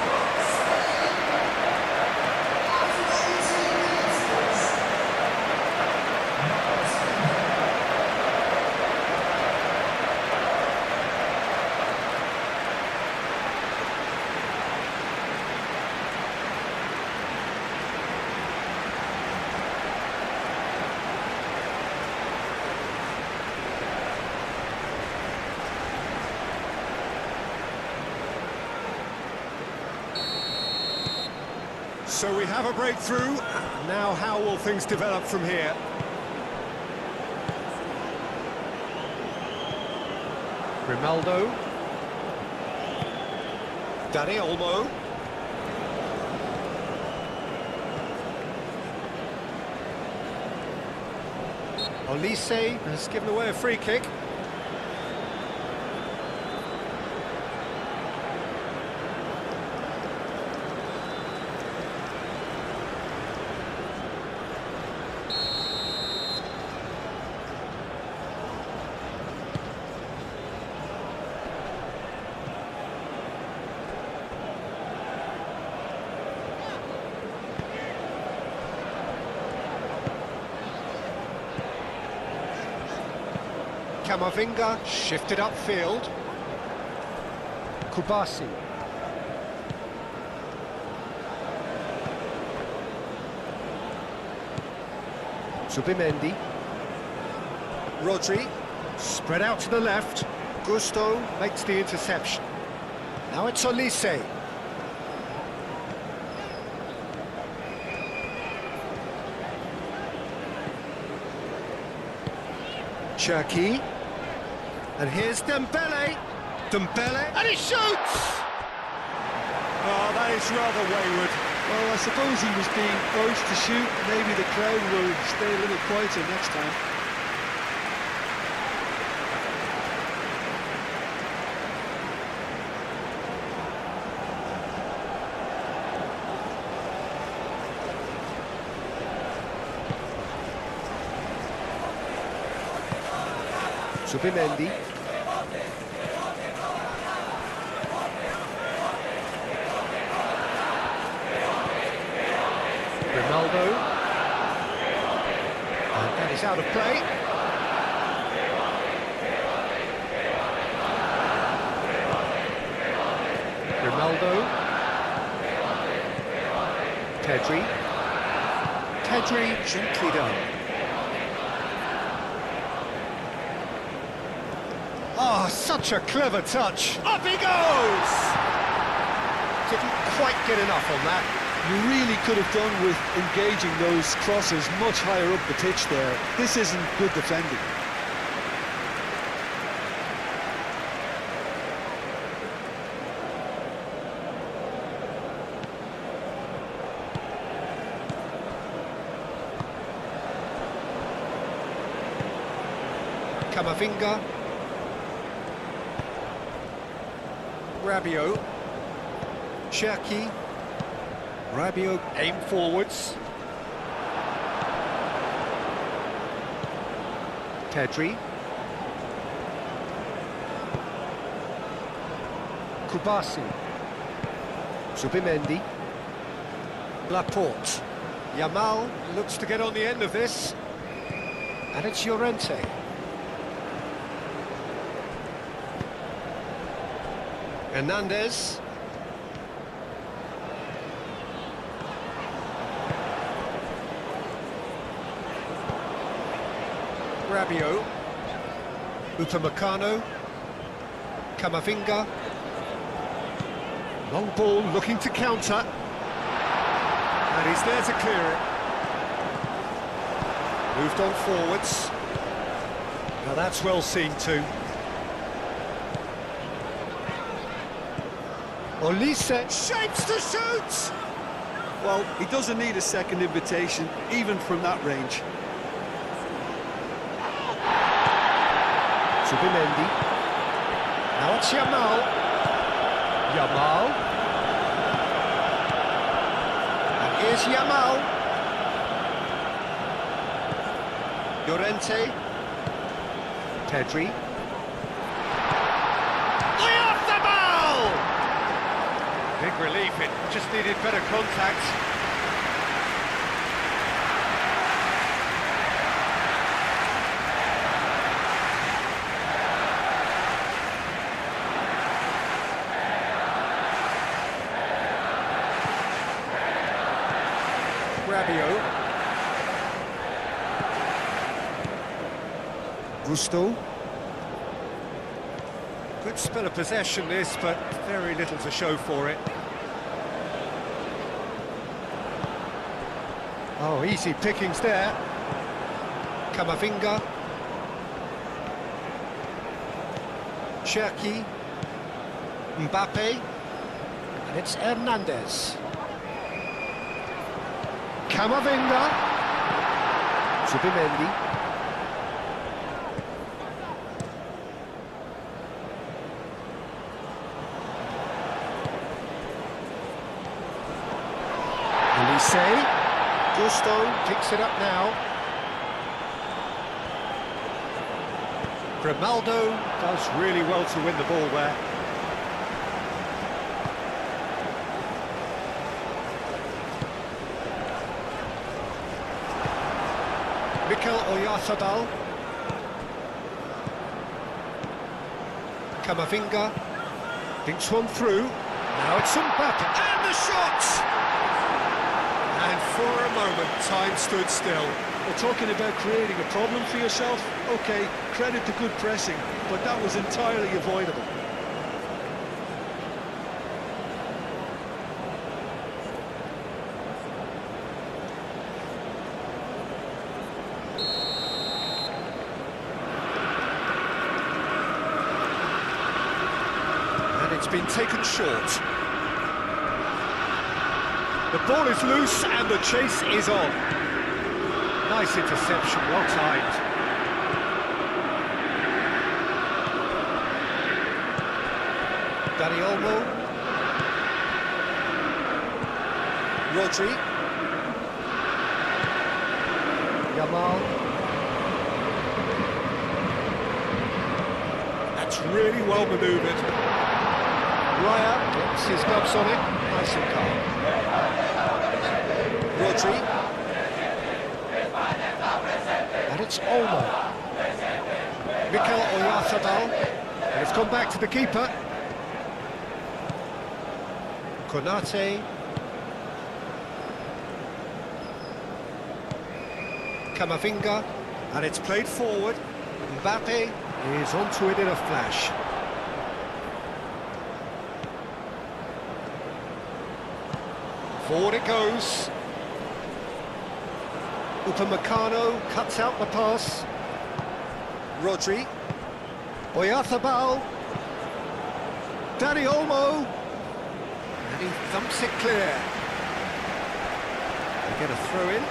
So we have a breakthrough. Now how will things develop from here? Grimaldo. Dani Olmo. Olise has given away a free kick. Camavinga shifted upfield. Kubasi. Zubimendi. Rodri. Spread out to the left. Gusto makes the interception. Now it's Olise. Cherki. And here's Dembele. Dembele, and he shoots! Oh, that is rather wayward. Well, I suppose he was being urged to shoot. Maybe the crowd will stay a little quieter next time. Zubimendi. Ronaldo. And that is out of play. Ronaldo. Pedri. Pedri gently done. Oh, such a clever touch. Up he goes! Didn't quite get enough on that. You really could have done with engaging those crosses much higher up the pitch there. This isn't good defending. Camavinga. Rabiot. Cherki. Rabiot aim forwards. Pedri. Kubasi. Zubimendi. Laporte. Yamal looks to get on the end of this. And it's Llorente. Hernandez. Rabiot. Upamecano. Camavinga. Long ball looking to counter. And he's there to clear it. Moved on forwards. Now that's well seen too. Olise shapes to shoot! Well, he doesn't need a second invitation, even from that range. Zubimendi. Now it's Yamal. Yamal. And here's Yamal. Llorente. Pedri. Way off the ball! Big relief, it just needed better contact. Rabiot. Gusto. Good spell of possession this, but very little to show for it. Oh, easy pickings there. Camavinga. Cherki. Mbappe. And it's Hernandez. Camavinga. Zubimendi. Olise. Gusto picks it up now. Ronaldo does really well to win the ball there. Mikel Oyarzabal. Camavinga thinks one through. Now it's Mbappe and the shot! And for a moment, time stood still. We're talking about creating a problem for yourself. OK, credit to good pressing, but that was entirely avoidable. it's been taken short. The ball is loose and the chase is on. Nice interception, well timed. Dani Olmo. Rodri. Yamal. That's really well manoeuvred. Raya gets his gloves on it, nice and calm. Rodri. And it's Olmo. Mikel Oyarzabal. And it's gone back to the keeper. Konate. Camavinga. And it's played forward. Mbappe is onto it in a flash. Forward it goes. Upamecano cuts out the pass. Rodri. Oyarzabal. Dani Olmo. And he thumps it clear. They get a throw in.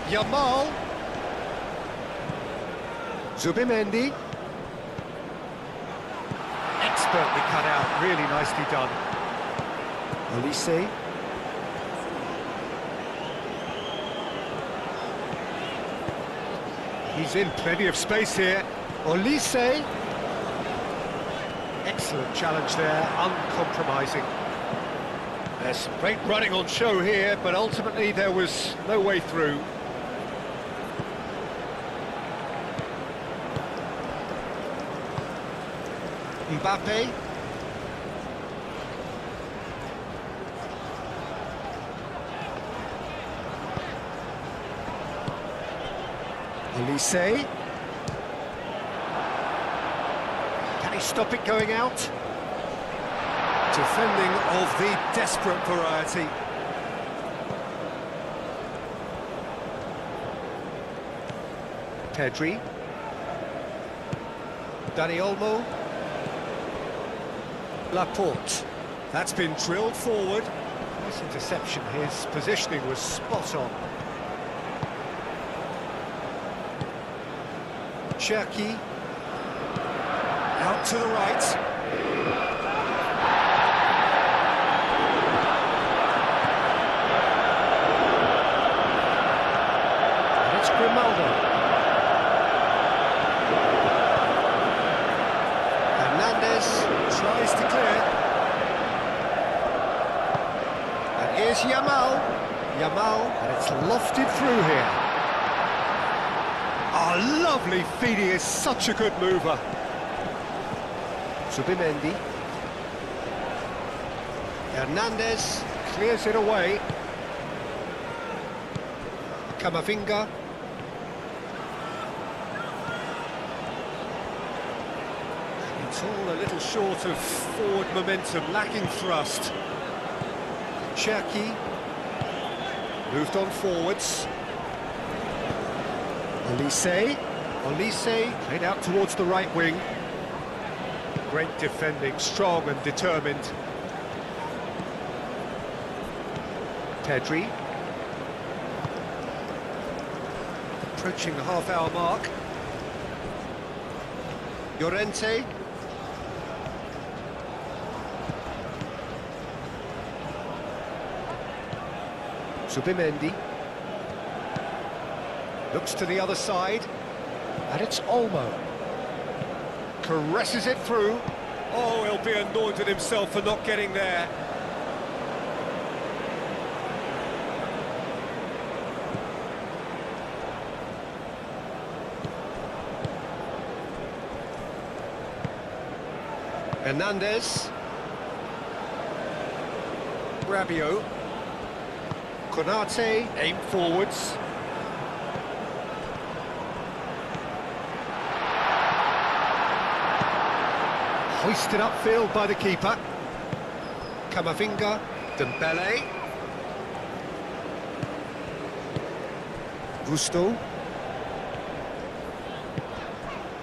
Yamal. Zubimendi. Expertly cut out, really nicely done. Olise. He's in plenty of space here. Olise. Excellent challenge there, uncompromising. There's some great running on show here, but ultimately there was no way through. Mbappe. Olise. Can he stop it going out? Defending of the desperate variety. Pedri. Dani Olmo. Laporte. That's been drilled forward. Nice interception. His positioning was spot on. Cherki. Out to the right. And it's Grimaldo. Hernandez tries to clear. And here's Yamal. And it's lofted through here. Oh, lovely feed, he is such a good mover. Zubimendi. Hernandez clears it away. Camavinga. It's all a little short of forward momentum, lacking thrust. Cherki moved on forwards. Olise played out towards the right wing. Great defending, strong and determined. Pedri. Approaching the half-hour mark. Llorente. Zubimendi. Looks to the other side. And it's Olmo. Caresses it through. Oh, he'll be annoyed at himself for not getting there. Hernandez. Rabiot. Konate, aim forwards. Hoisted upfield by the keeper. Camavinga, Dembele. Gusto.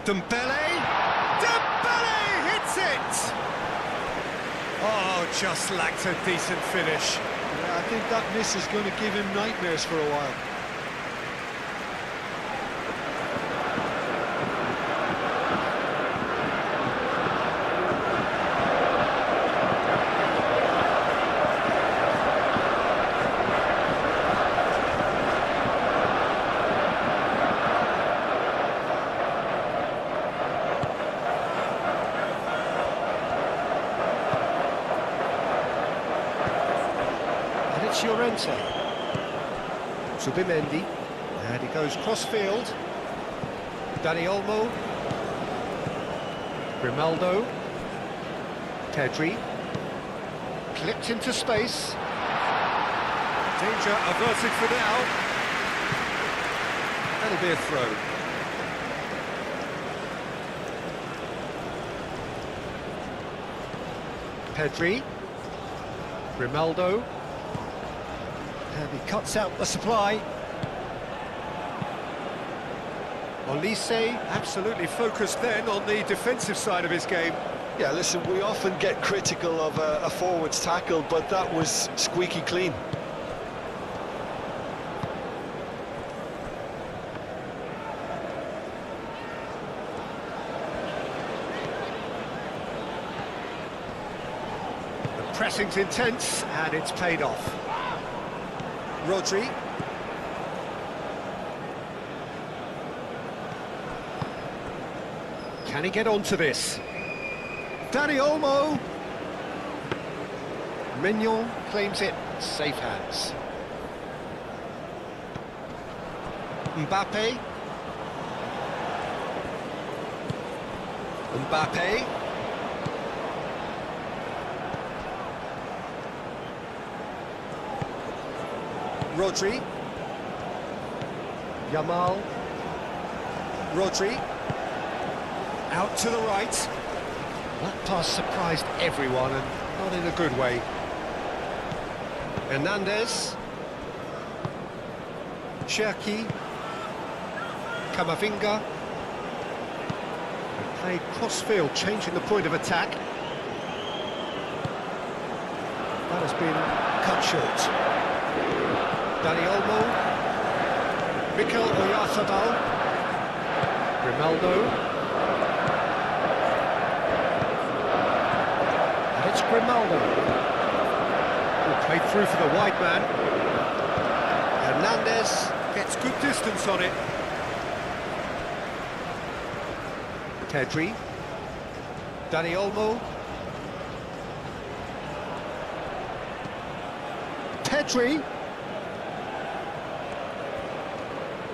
Dembele. it! Oh, just lacked a decent finish. Yeah, I think that miss is going to give him nightmares for a while. It's Llorente. Subimendi. And he goes cross-field. Dani Olmo. Grimaldo. Pedri. Clipped into space. Danger averted for now. That'll be a throw. Pedri. Grimaldo. And he cuts out the supply. Olise absolutely focused then on the defensive side of his game. Yeah, listen, we often get critical of a forward's tackle, but that was squeaky clean. The pressing's intense, and it's paid off. Rodri. Can he get onto this? Dani Olmo. Mignon claims it. Safe hands. Mbappe. Mbappe. Rodri. Yamal. Rodri. Out to the right. That pass surprised everyone, and not in a good way. Hernandez. Cherki. Camavinga. Played cross-field, changing the point of attack. That has been cut short. Dani Olmo. Mikel Oyarzabal. Grimaldo. And it's Grimaldo. Who played through for the wide man. Hernandez gets good distance on it. Pedri. Dani Olmo. Pedri.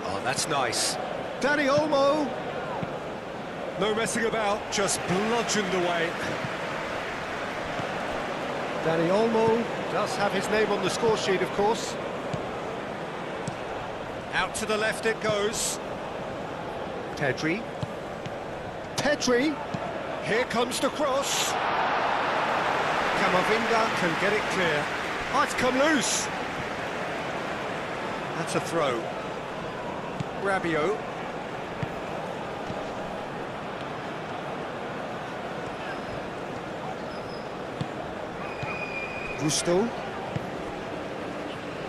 Oh, that's nice. Dani Olmo. No messing about, just bludgeoned away. Dani Olmo does have his name on the score sheet, of course. Out to the left it goes. Pedri. Pedri. Here comes the cross. Camavinga can get it clear. Oh, it's come loose. That's a throw. Rabiot. Gusto.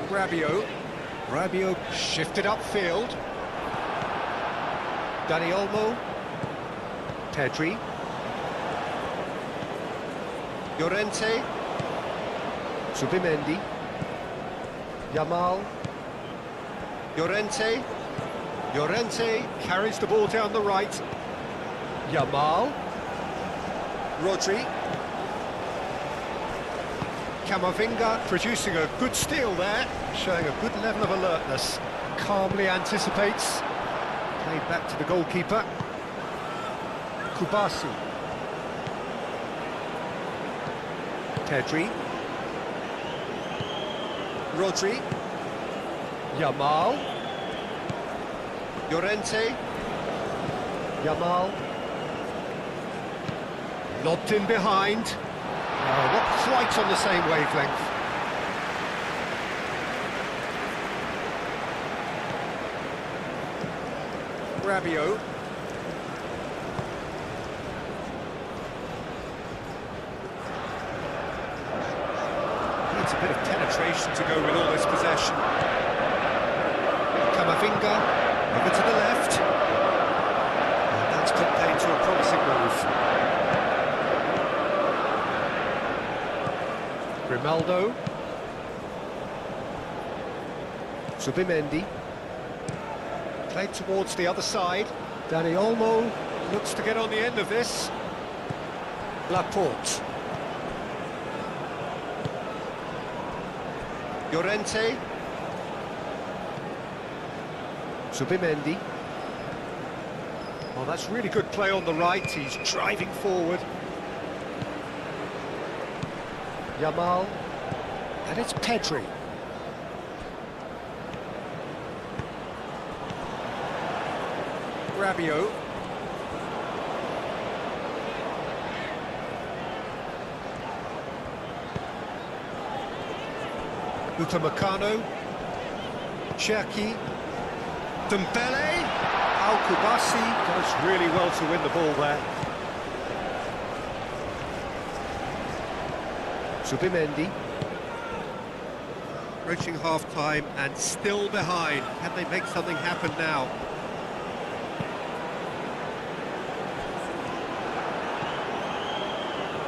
Rabiot. Rabiot shifted upfield. Dani Olmo. Pedri. Llorente. Subimendi. Yamal. Llorente. Llorente carries the ball down the right. Yamal. Rodri. Camavinga producing a good steal there, showing a good level of alertness. Calmly anticipates. Played back to the goalkeeper. Kubasi. Pedri. Rodri. Yamal. Llorente. Yamal. Lobbed in behind. Not quite on the same wavelength. Rabiot. bit of penetration to go with all this possession. Camavinga, over to the left. And that's put paid to a promising move. Grimaldo. Zubimendi. Played towards the other side. Dani Olmo looks to get on the end of this. Laporte. Llorente. Zubimendi. Oh, that's really good play on the right. He's driving forward. Yamal. And it's Pedri. Rabiot. Upamecano. Cherki. Dembele. Al-Kubasi does really well to win the ball there. Zubimendi. Approaching half-time and still behind. Can they make something happen now?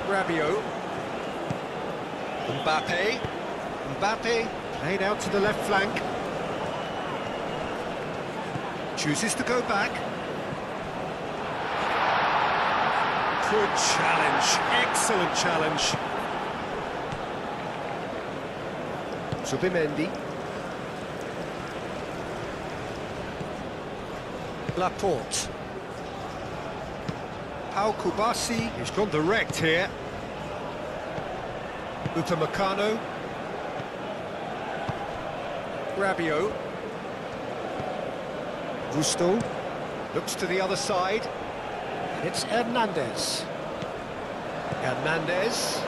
Rabiot. Mbappe played out to the left flank. Chooses to go back. Good challenge, excellent challenge. Zubimendi. Laporte. Al-Kubasi, he's gone direct here. Upamecano. Rabiot. Gusto. Looks to the other side. And it's Hernandez. Hernandez.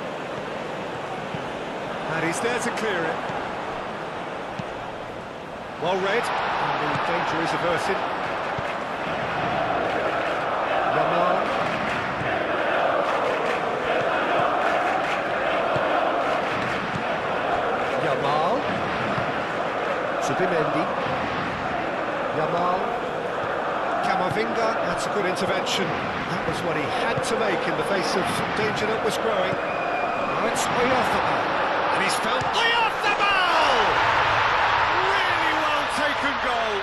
And he's there to clear it. Well read. And the danger is averted. Yamal. Zubimendi. Yamal. Camavinga, that's a good intervention. That was what he had to make in the face of danger that was growing. Now it's Oyarzabal. And he's found Oyarzabal! Really well taken goal.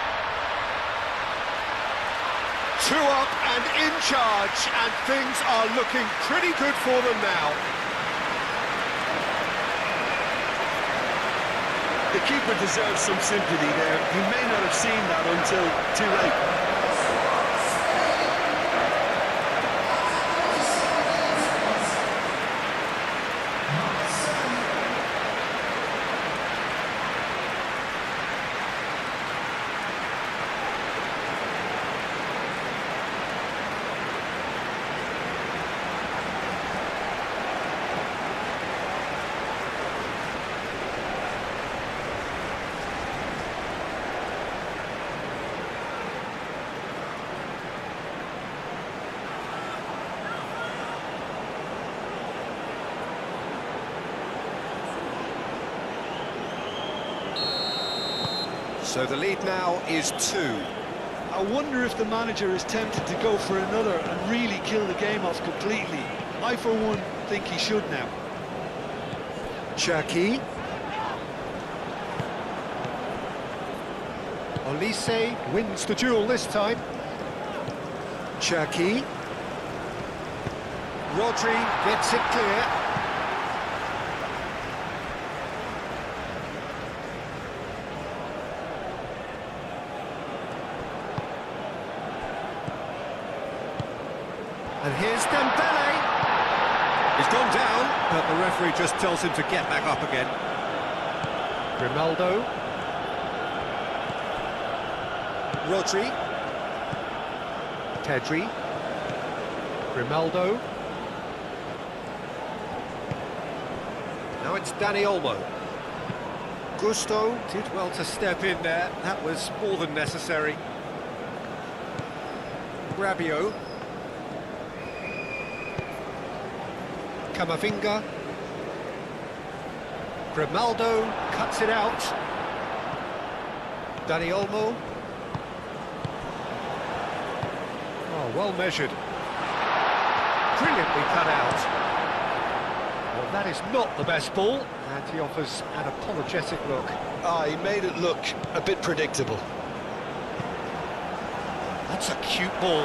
2 up and in charge, and things are looking pretty good for them now. The keeper deserves some sympathy there. He may not have seen that until too late. So the lead now is 2. I wonder if the manager is tempted to go for another and really kill the game off completely. I, for one, think he should now. Cherki. Olise wins the duel this time. Cherki. Rodri gets it clear. And here's Dembele. He's gone down, but the referee just tells him to get back up again. Grimaldo. Rodri. Pedri. Grimaldo. Now it's Dani Olmo. Gusto did well to step in there. That was more than necessary. Rabiot. Camavinga. Grimaldo cuts it out. Dani Olmo. Oh, well measured. Brilliantly cut out. Well, that is not the best ball, and he offers an apologetic look. He made it look a bit predictable. That's a cute ball.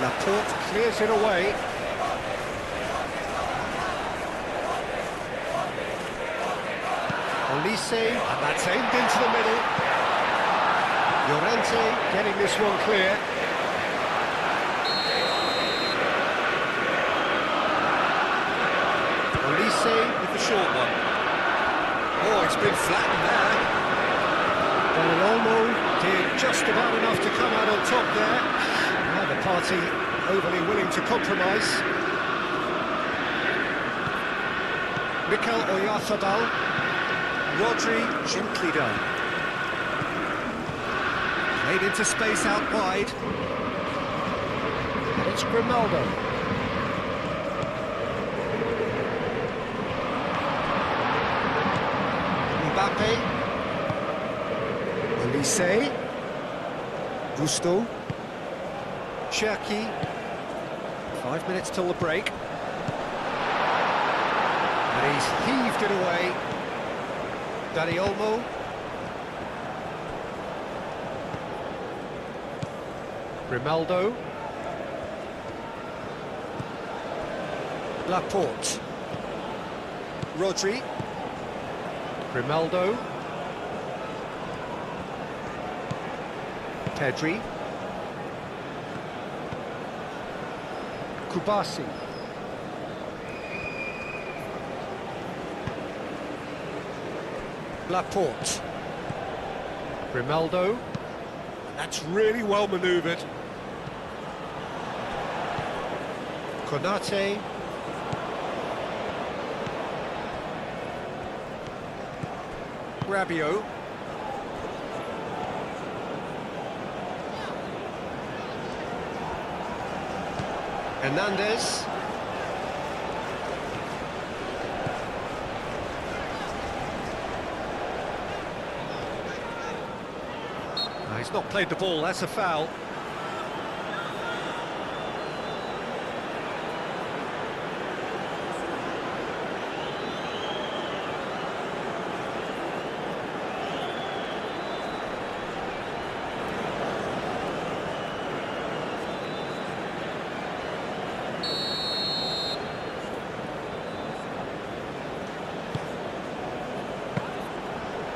Laporte clears it away. Olise, and that's aimed into the middle. Llorente getting this one clear. Olise with the short one. Oh, it's been flattened there. Dani Olmo did just about enough to come out on top there. Now the party overly willing to compromise. Mikel Oyarzabal. Rodri, gently done. Played into space out wide. And it's Grimaldo. Mbappe. Olise. Gusto. Cherki. 5 minutes till the break. And he's heaved it away. Dani Olmo. Grimaldo. Laporte. Rodri. Grimaldo. Pedri. Kubasi. Laporte. Grimaldo. That's really well manoeuvred. Konate. Rabiot. Hernandez. He's not played the ball, that's a foul.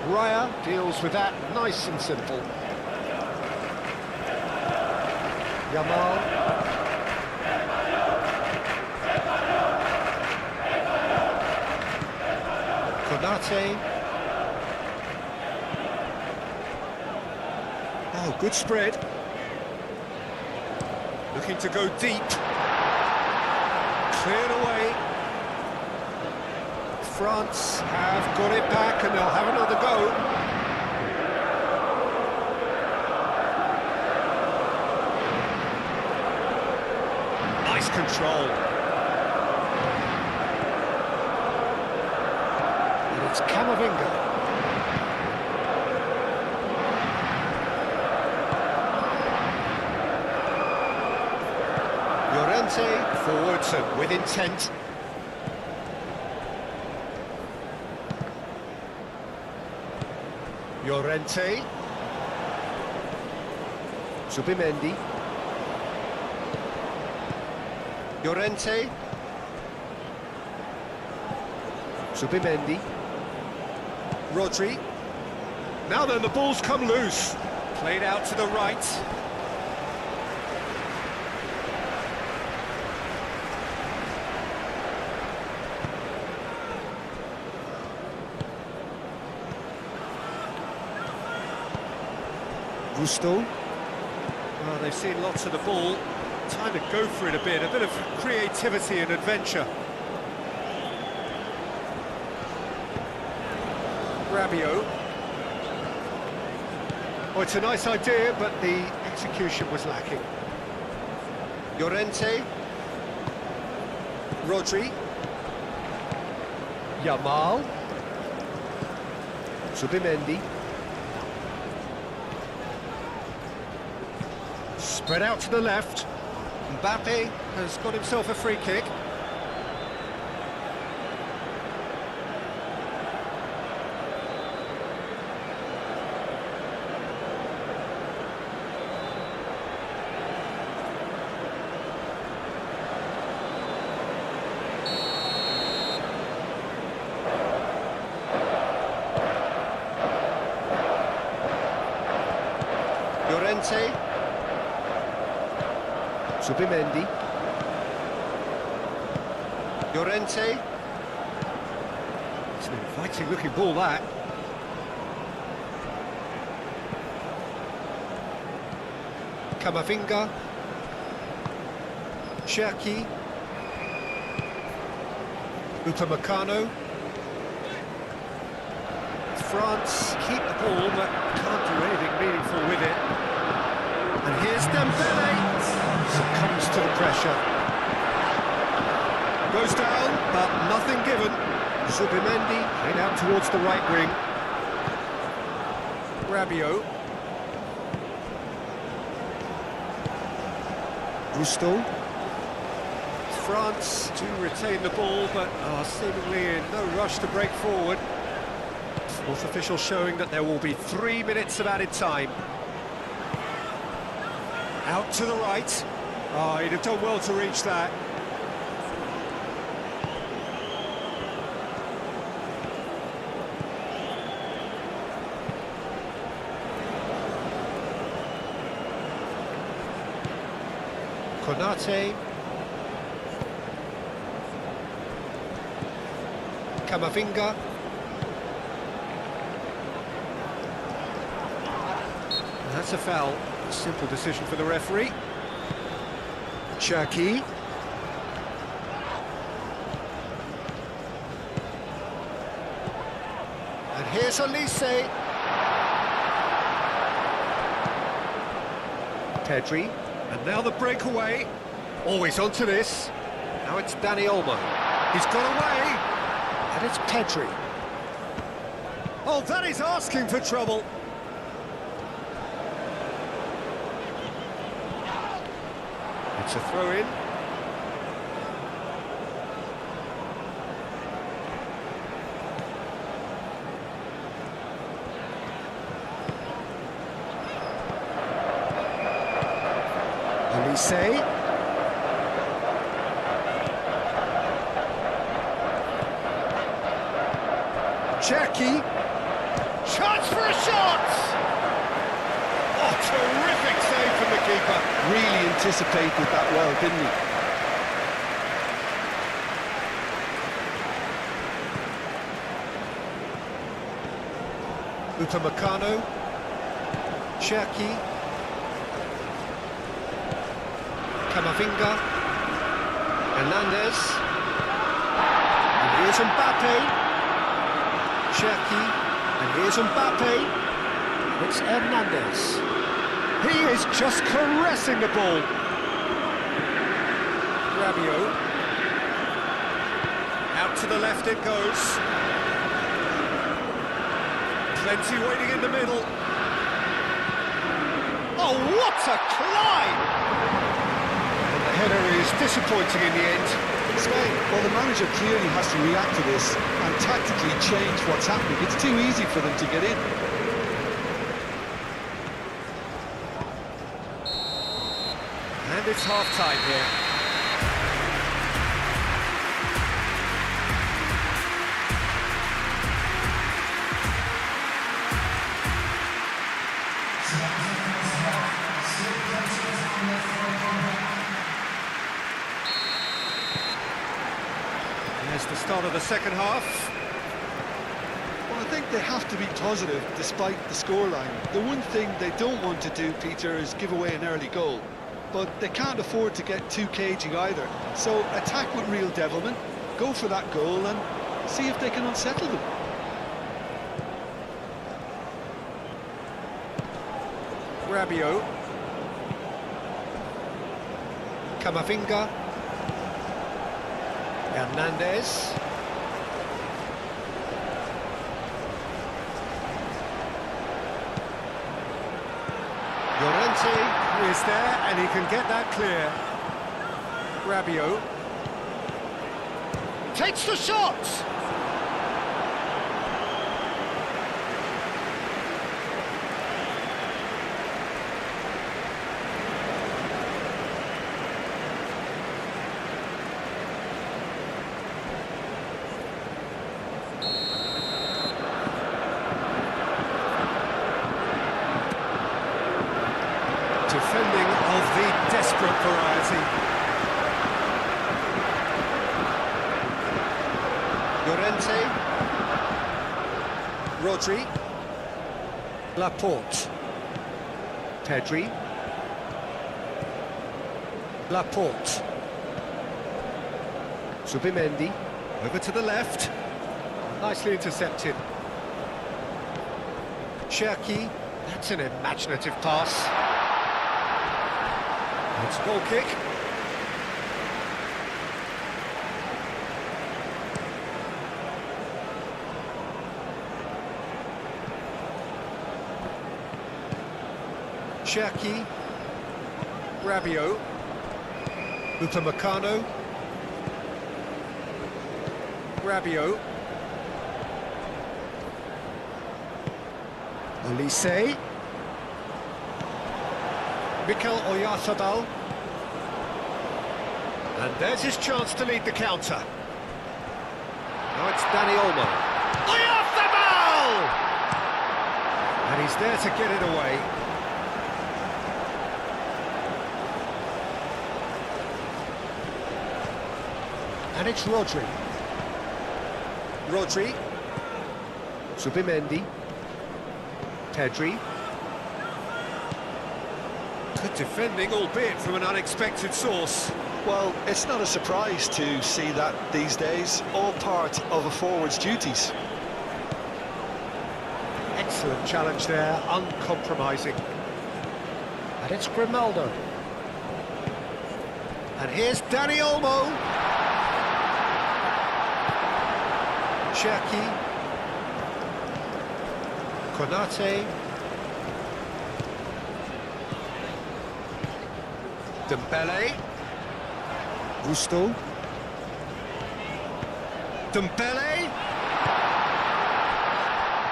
Raya deals with that nice and simple. Yamal. Konate. Oh, good spread. Looking to go deep. Cleared away. France have got it back and they'll have another go. Control. And it's Camavinga. Llorente forwards and with intent. Llorente. Zubimendi. Llorente. Zubimendi. Rodri. Now then, the ball's come loose. Played out to the right. Gusto. Well, they've seen lots of the ball. Time to go for it a bit of creativity and adventure. Rabiot. Oh, it's a nice idea, but the execution was lacking. Llorente. Rodri. Yamal. Subimendi. Spread out to the left. Mbappe has got himself a free kick. Llorente. Subimendi. Llorente. It's an inviting looking ball, that. Camavinga. Cherki. Upamecano. France keep the ball but can't do anything meaningful with it. And here's Dembele. Succumbs to the pressure. Goes down, but nothing given. Subimendi played out towards the right wing. Rabiot. Gusto. France do retain the ball, but are seemingly in no rush to break forward. Fourth official showing that there will be 3 minutes of added time. Out to the right. Oh, he'd have done well to reach that. Konate. Camavinga. That's a foul. A simple decision for the referee. Cherki. And here's Olise. Pedri. And now the breakaway. Always onto this. Now it's Dani Olmo. He's got away. And it's Pedri. Oh, that is asking for trouble. It's a throw-in. Olise. Cherki. Chance for a shot! Oh, terrific save from the keeper. Really anticipated that well, didn't he? Upamecano. Cherki. Camavinga. Hernandez. And here's Mbappe. Cherki. And here's Mbappe. It's Hernandez. He is just caressing the ball. Rabiot. Out to the left it goes. Plenty waiting in the middle. Oh, what a climb! And the header is disappointing in the end. Spain, well, the manager clearly has to react to this and tactically change what's happening. It's too easy for them to get in. And it's half-time here. There's the start of the second half. Well, I think they have to be positive despite the scoreline. The one thing they don't want to do, Peter, is give away an early goal. But they can't afford to get too cagey either. So attack with real devilment, go for that goal and see if they can unsettle them. Rabiot. Camavinga. Hernandez. Llorente is there, and he can get that clear. Rabiot takes the shot! Defending of the desperate variety. Llorente, Rodri, Laporte, Pedri, Laporte, Zubimendi, over to the left, nicely intercepted. Cherki, that's an imaginative pass. It's a goal kick. Cherki, Rabiot, Upamecano, Rabiot, Olise, Mikel Oyarzabal, and there's his chance to lead the counter. Now it's Dani Olmo. Oyarzabal! And he's there to get it away. And it's Rodri. Rodri. Zubimendi. Pedri. Good defending, albeit from an unexpected source. Well, it's not a surprise to see that these days, all part of a forward's duties. Excellent challenge there, uncompromising. And it's Grimaldo. And here's Dani Olmo. Cherki, Konate, Dembele, Gusto, Dembele,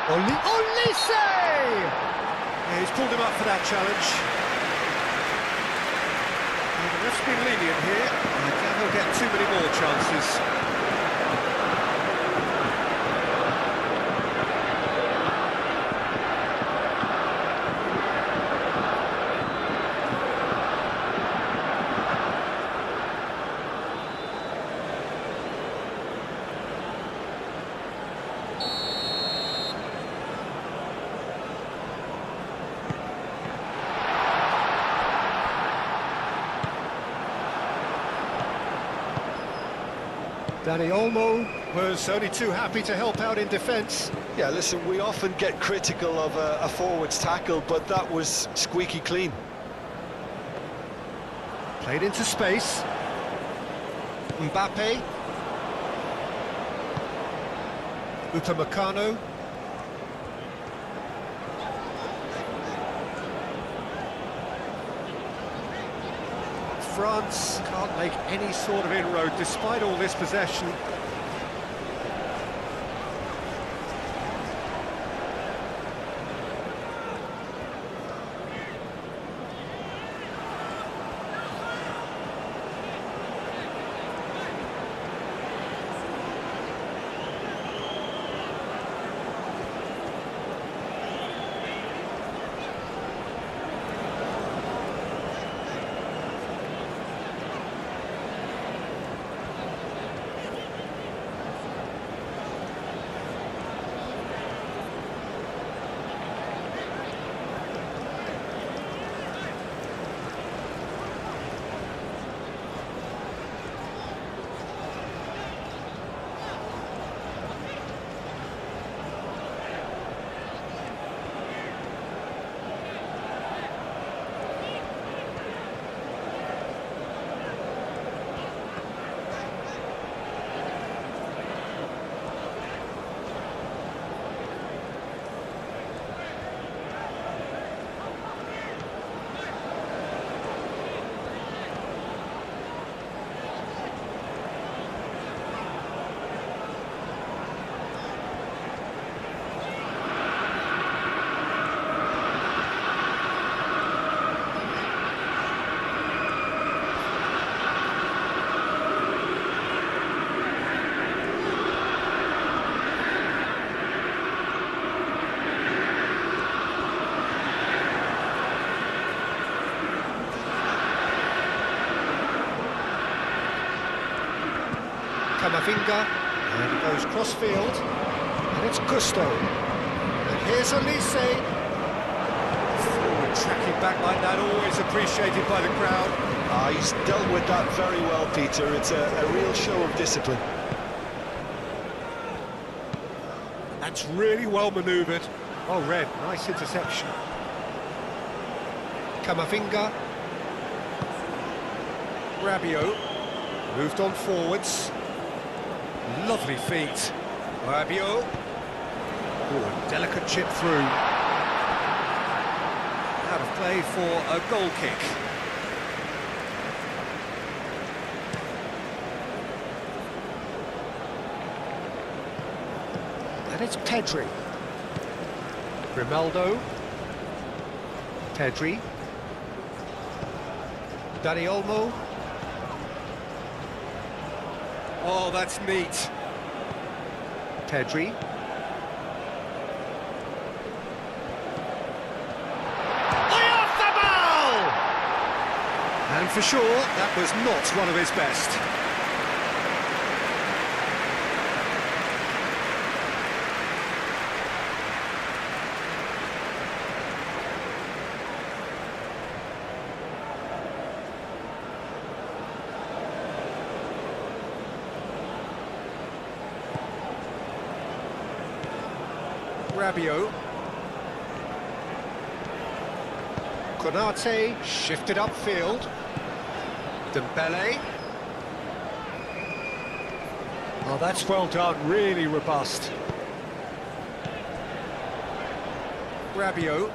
Olise! Yeah, he's pulled him up for that challenge. Yeah, the ref's been lenient here. I doubt he'll get too many more chances. Dani Olmo was only too happy to help out in defence. Yeah, listen, we often get critical of a forward's tackle, but that was squeaky clean. Played into space. Mbappe. Upamecano. France can't make any sort of inroad despite all this possession. Camavinga, and he goes cross-field, and it's Gusto. And here's Elise. Forward tracking back like that, always appreciated by the crowd. He's dealt with that very well, Peter. It's a real show of discipline. That's really well manoeuvred. Oh, Red, nice interception. Camavinga. Rabiot. Moved on forwards. Lovely feet. Rabiot. Oh, a delicate chip through. Out of play for a goal kick. And it's Pedri. Grimaldo. Pedri. Dani Olmo. Oh, that's neat. Pedri. And for sure, that was not one of his best. Rabiot. Konate shifted upfield. Dembele. Oh, that's well done, really robust. Rabiot.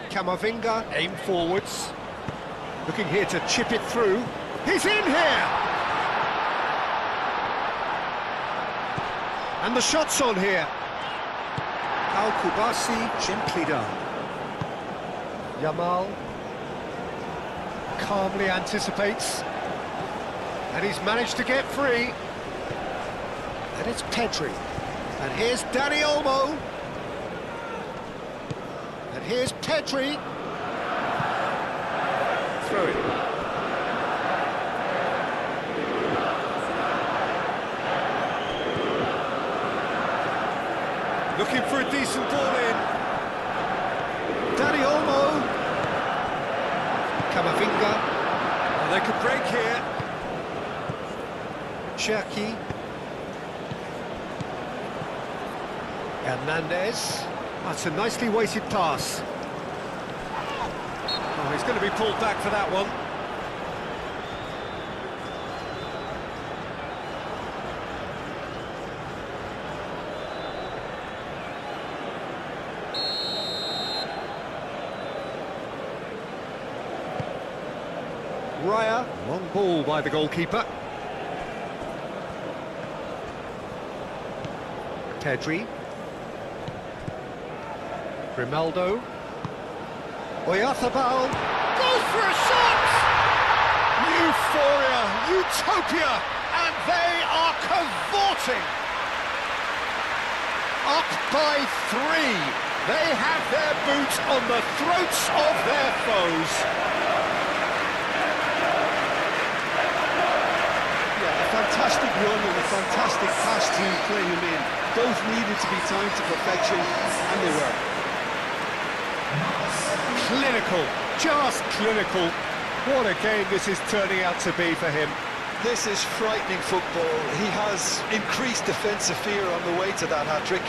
Camavinga, aim forwards. Looking here to chip it through. He's in here! And the shot's on here. Al-Kubasi, gently done. Yamal calmly anticipates, and he's managed to get free. And it's Pedri, and here's Dani Olmo, and here's Pedri. Throw it. Looking for a decent ball in. Dani Olmo. Camavinga. Oh, they could break here. Cherki. Hernandez. That's a nicely weighted pass. Oh, he's going to be pulled back for that one. Raya, long ball by the goalkeeper. Pedri. Grimaldo. Oyarzabal goes for a shot! Euphoria, utopia, and they are cavorting! Up by 3. They have their boots on the throats of their foes. Fantastic run and a fantastic pass to play him in. Both needed to be timed to perfection, and they were. Clinical, just clinical. What a game this is turning out to be for him. This is frightening football. He has increased defensive fear on the way to that hat-trick.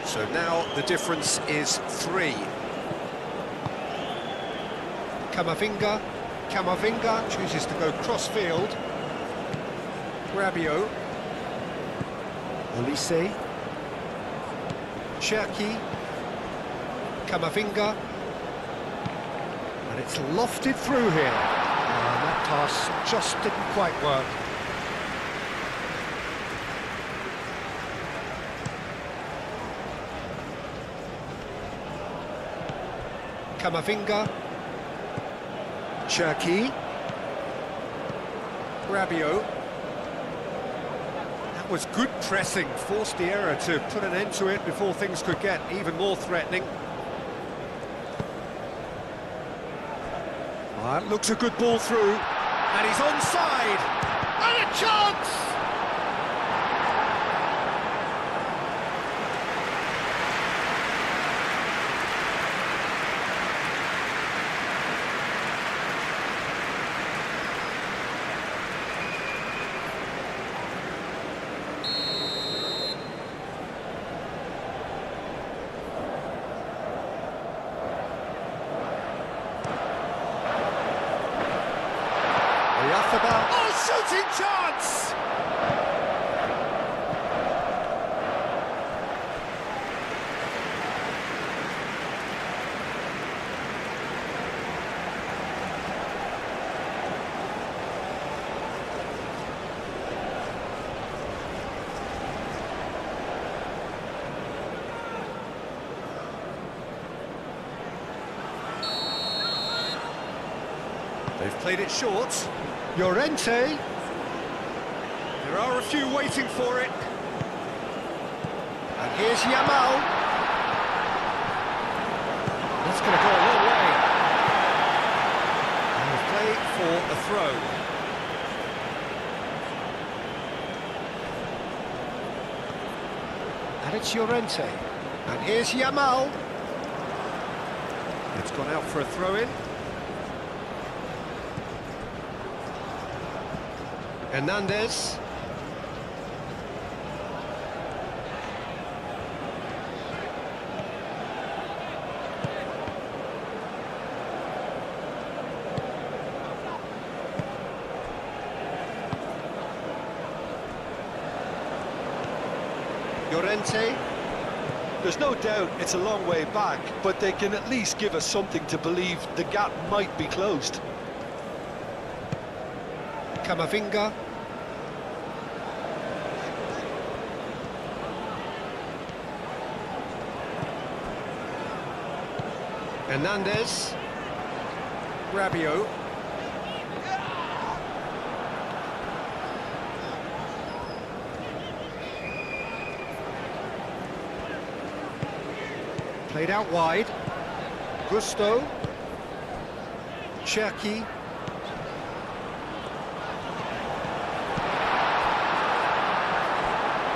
So now the difference is 3. Camavinga. Camavinga chooses to go cross-field. Rabiot. Olise. Cherki. Camavinga. And it's lofted through here. And that pass just didn't quite work. Camavinga. Cherki. Rabiot. That was good pressing, forced the error to put an end to it before things could get even more threatening. That looks a good ball through, and he's onside, and a chance! Oh, shooting chance! They've played it short. Llorente. There are a few waiting for it. And here's Yamal. That's going to go a long way. And we'll play for a throw. And it's Llorente. And here's Yamal. It's gone out for a throw-in. Hernandez. Llorente. There's no doubt it's a long way back, but they can at least give us something to believe the gap might be closed. Camavinga. Hernandez. Rabiot. Played out wide. Gusto. Cherki.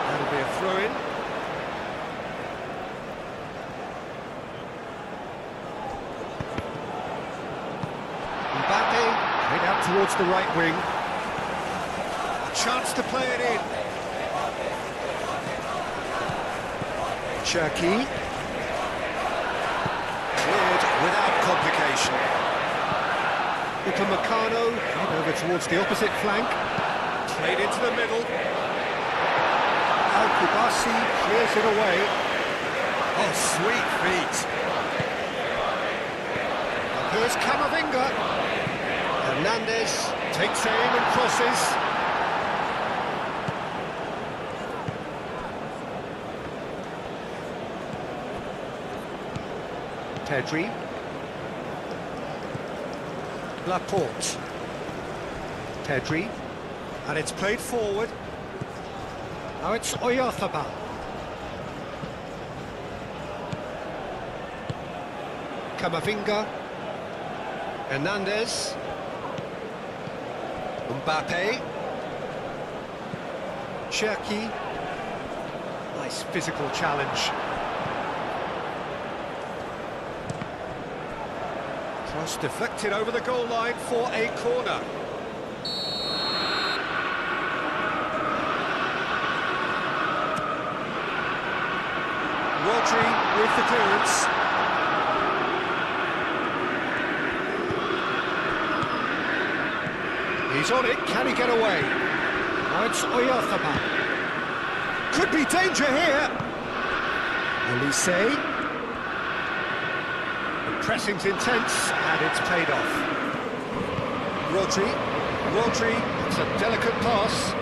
That'll be a throw-in. Mbappe played out towards the right wing. A chance to play it in. Cherki. Cleared without complication. Upamecano over towards the opposite flank. Played into the middle. Al-Kubasi clears it away. Oh, sweet feet. And here's Camavinga. Hernandez takes aim and crosses. Pedri. Laporte. Pedri. And it's played forward. Now it's Oyarzabal. Camavinga. Hernandez. Mbappe. Cherki. Nice physical challenge. Cross deflected over the goal line for a corner. Rodri with the clearance. He's on it, can he get away? Now it's Oyarzabal. Could be danger here. Olise. The pressing's intense, and it's paid off. Rodri, it's a delicate pass.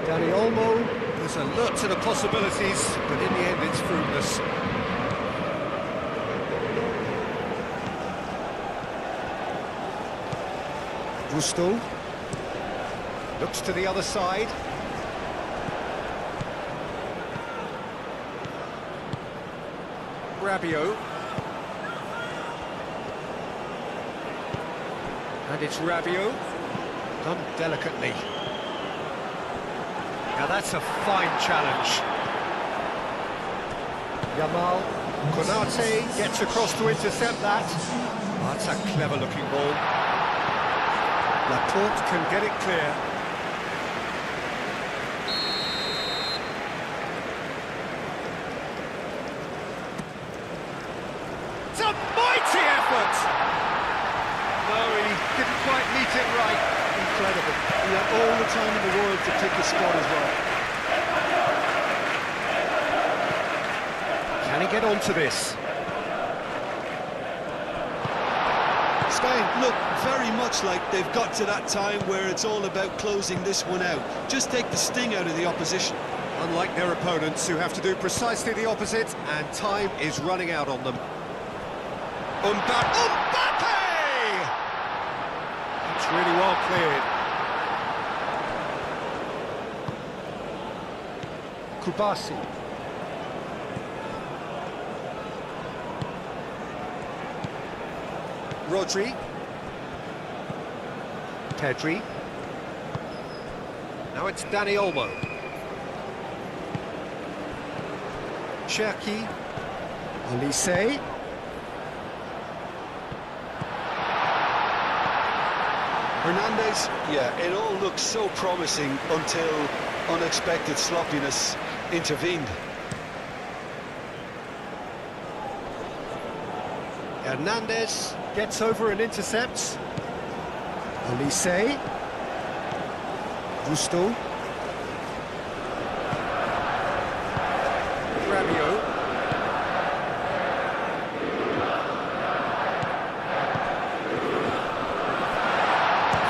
Dani Olmo. There's a lot to the possibilities, but in the end it's fruitless. Gusto. Looks to the other side. Rabiot. And it's Rabiot. Done delicately. Now that's a fine challenge. Yamal. Konate gets across to intercept that. Oh, that's a clever-looking ball. Laporte can get it clear. It's a mighty effort! No, he didn't quite meet it right. Incredible. He had all the time in the world to pick his spot as well. Can he get onto this? Spain look very much like they've got to that time where it's all about closing this one out. Just take the sting out of the opposition. Unlike their opponents, who have to do precisely the opposite, and time is running out on them. Mbappe! It's really well cleared. Kubasi. Rodri. Pedri. Now it's Dani Olmo. Cherki. Olise. Hernandez, yeah, it all looked so promising until unexpected sloppiness intervened. Hernandez gets over and intercepts. Olise. Gusto. Rabiot.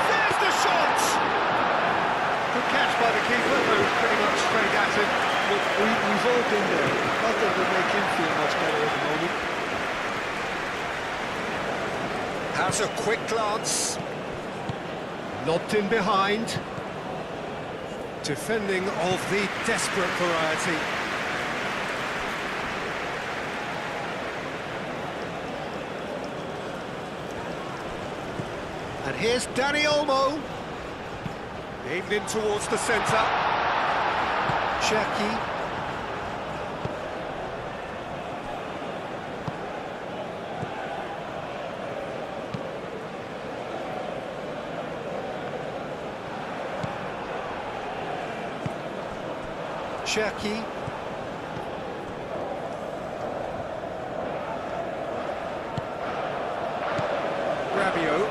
There's the shot! Good catch by the keeper, who pretty much straight at him. Look, we've all been there. Not that it would make him feel much better at the moment. Has a quick glance. Lobbed in behind. Defending of the desperate variety. And here's Dani Olmo. Aimed in towards the centre. Cherki. Cherki. Rabiot.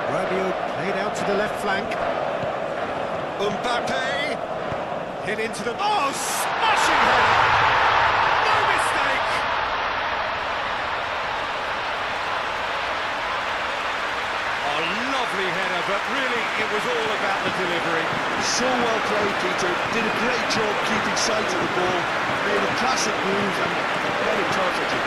Rabiot played out to the left flank. Mbappe. Hit into the... Oh, smashing header! No mistake! A lovely header, but really it was all about the delivery. So well played, Peter. Did a great job keeping sight of the ball. Made a classic move and got it perfectly.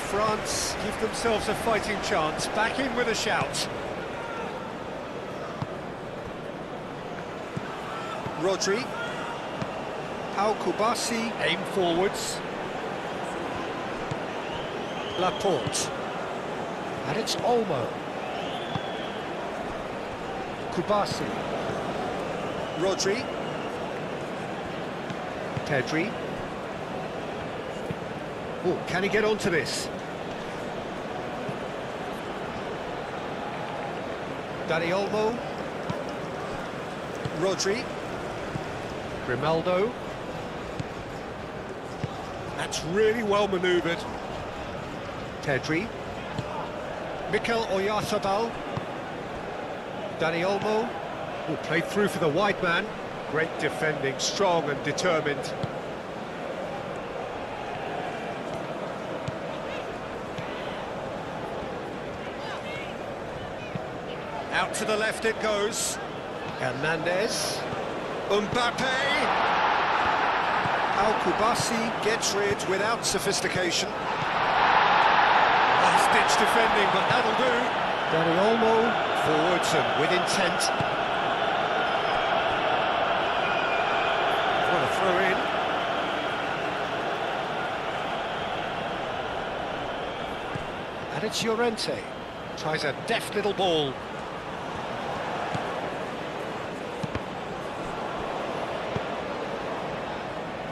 France give themselves a fighting chance, back in with a shout. Rodri. Pau Kubasi, aim forwards. Laporte. And it's Olmo. Kubasi. Rodri. Pedri. Oh, can he get onto this? Dani Olmo. Rodri. Grimaldo. That's really well manoeuvred. Pedri. Mikel Oyarzabal. Dani Olmo. Oh, played through for the wide man. Great defending, strong and determined. Out to the left it goes. Hernandez. Mbappe. Al-Kubasi gets rid without sophistication. Last-ditch defending, but that'll do. Dani Olmo forwards and with intent. What a throw in. And it's Llorente. Tries a deft little ball.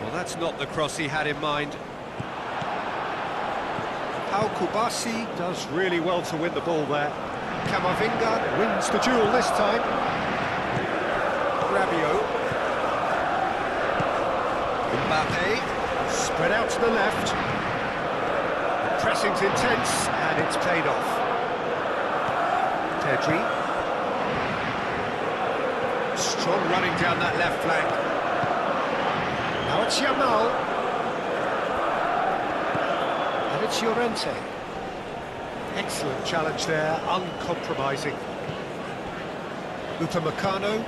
Well, that's not the cross he had in mind. Al-Kubasi does really well to win the ball there. Camavinga wins the duel this time. Rabiot. Mbappe, spread out to the left. The pressing's intense, and it's paid off. Pedri. Strong running down that left flank. Now it's Yamal. And it's Llorente. Excellent challenge there, uncompromising. Upamecano.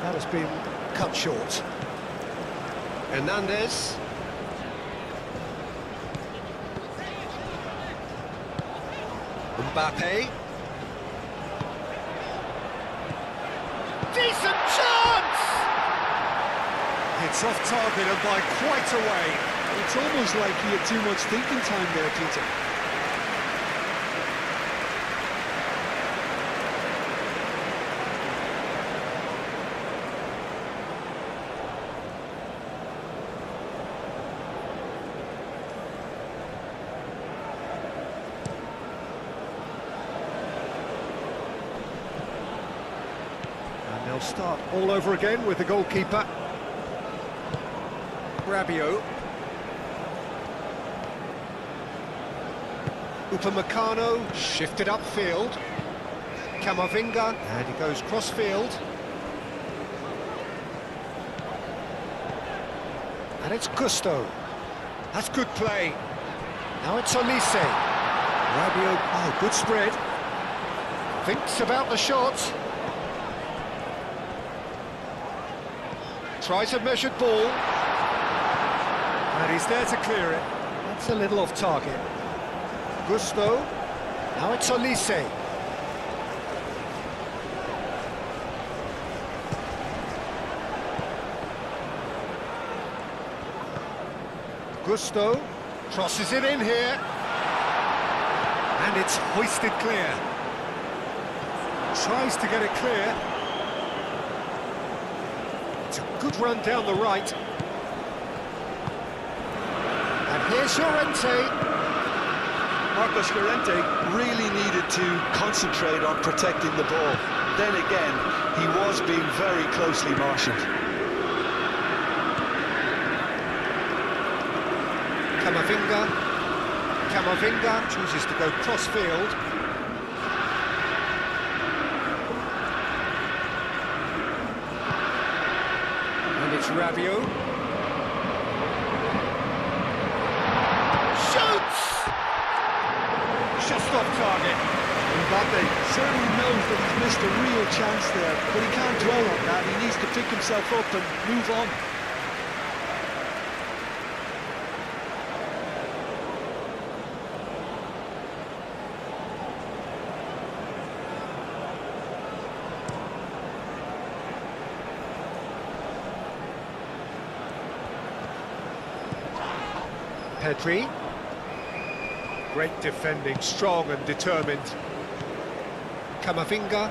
That has been cut short. Hernandez. Mbappe. Decent chance! It's off target and by quite a way. It's almost like he had too much thinking time there, Peter. And they'll start all over again with the goalkeeper. Rabiot. Upamecano shifted upfield. Camavinga, and he goes cross-field. And it's Gusto. That's good play. Now it's Olise. Rabiot, oh, good spread. Thinks about the shot. Tries a measured ball. And he's there to clear it. That's a little off target. Gusto. Now it's Olise. Gusto crosses it in here. And it's hoisted clear. Tries to get it clear. It's a good run down the right. And here's Llorente. Marcos Llorente really needed to concentrate on protecting the ball. Then again, he was being very closely marshalled. Camavinga chooses to go cross-field. And it's Rabiot. Shoots! Just off target. Mbappe certainly knows that he's missed a real chance there, but he can't dwell on that. He needs to pick himself up and move on. Pedri. Great defending, strong and determined. Camavinga.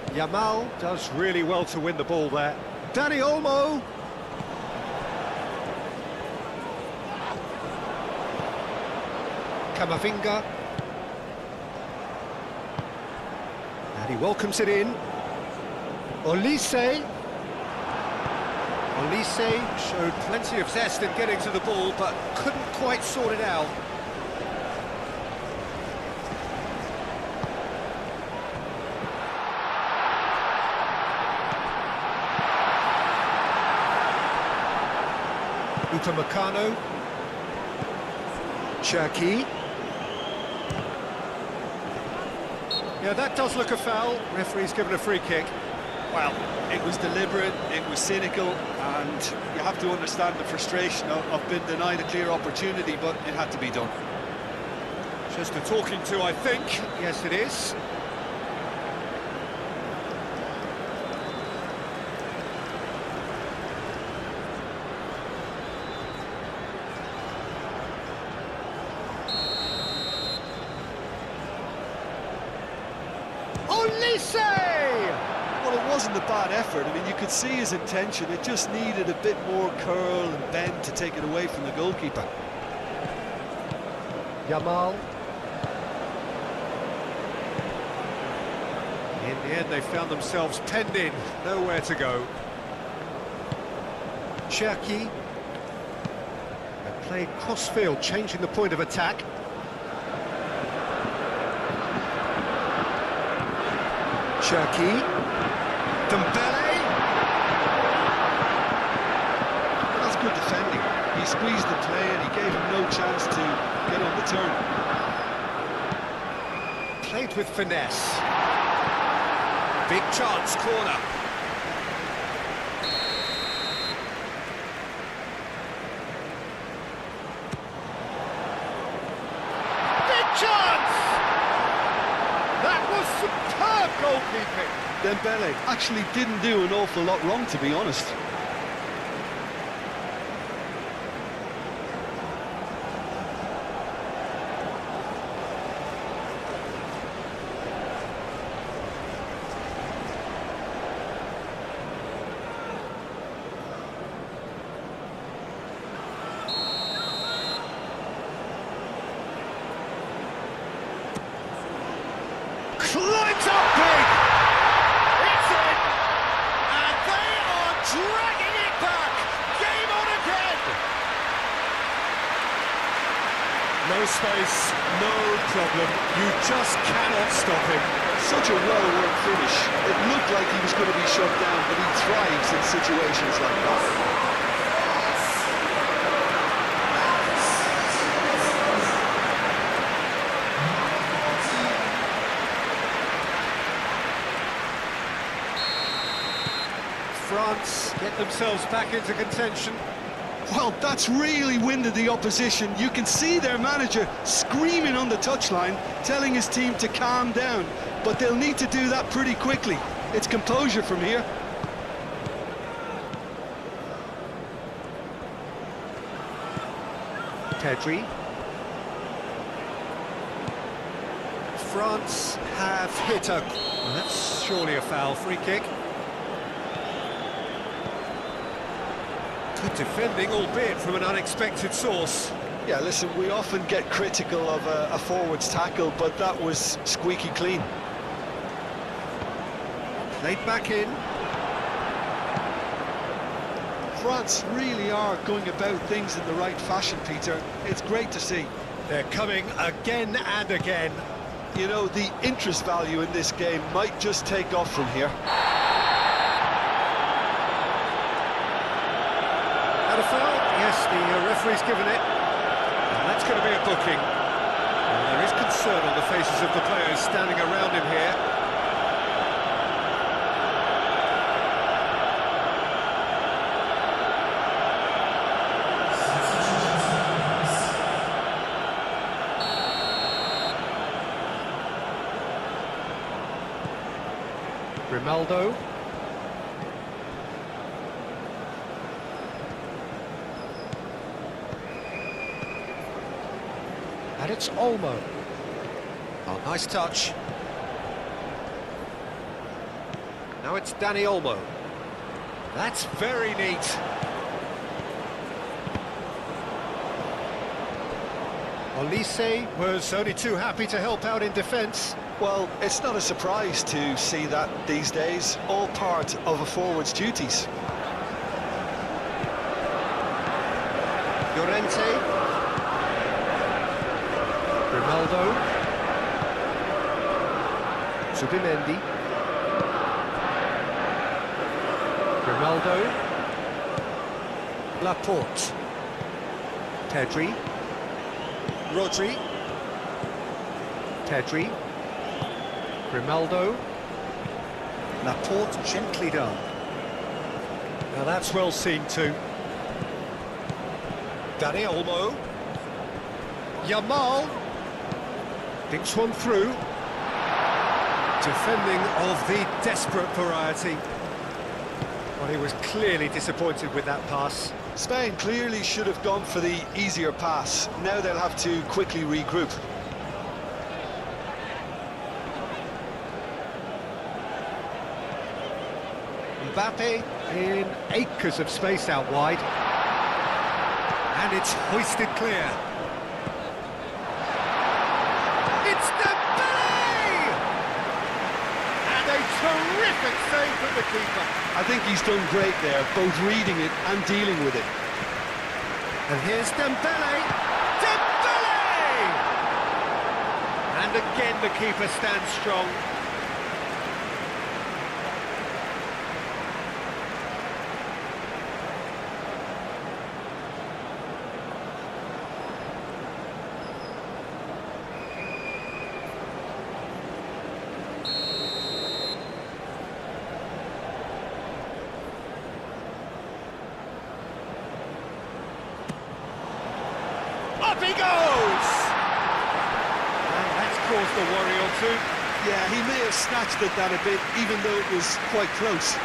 Yamal does really well to win the ball there. Dani Olmo. Camavinga. And he welcomes it in. Olise. Olise showed plenty of zest in getting to the ball, but couldn't quite sort it out. Upamecano. Cherki. Yeah, that does look a foul. Referee's given a free kick. Well, it was deliberate, it was cynical, and you have to understand the frustration of being denied a clear opportunity, but it had to be done. Just a talking to, I think. Yes, it is. Olise! Well, it wasn't a bad effort. I mean, you could see his intention. It just needed a bit more curl and bend to take it away from the goalkeeper. Yamal. In the end, they found themselves penned in. Nowhere to go. Cherki. They played cross-field, changing the point of attack. Cherki. Dembele. That's good defending. He squeezed the play and he gave him no chance to get on the turn. Played with finesse. Big chance, corner. Big chance! That was superb goalkeeping. Dembele actually didn't do an awful lot wrong, to be honest. Climbs up big! It's in! And they are dragging it back! Game on again! No space, no problem. You just cannot stop him. Such a well-worked finish. It looked like he was going to be shut down, but he thrives in situations like that. France get themselves back into contention. Well, that's really winded the opposition. You can see their manager screaming on the touchline, telling his team to calm down. But they'll need to do that pretty quickly. It's composure from here. Pedri. France have hit a... Well, that's surely a foul. Free kick. Good defending, albeit from an unexpected source. Yeah, listen, we often get critical of a forward's tackle, but that was squeaky clean. Played back in. France really are going about things in the right fashion, Peter. It's great to see. They're coming again and again. You know, the interest value in this game might just take off from here. Had a foul? Yes, the referee's given it. And that's going to be a booking. And there is concern on the faces of the players standing around him here. Ronaldo. And it's Olmo. Oh, nice touch. Now it's Dani Olmo. That's very neat. Olise was only too happy to help out in defence. Well, it's not a surprise to see that these days, all part of a forward's duties. Llorente. Ronaldo. Subimendi. Ronaldo. Laporte. Pedri. Rodri. Pedri. Grimaldo. Laporte, gently done. Now that's well seen too. Dani Olmo. Yamal. Thinks one through. Defending of the desperate variety. Well, he was clearly disappointed with that pass. Spain clearly should have gone for the easier pass. Now they'll have to quickly regroup. Mbappe in acres of space out wide. And it's hoisted clear. It's Dembele! And a terrific save from the keeper. I think he's done great there, both reading it and dealing with it. And here's Dembele! Dembele! And again the keeper stands strong. Up he goes! And that's caused a worry or two. Yeah, he may have snatched at that a bit, even though it was quite close.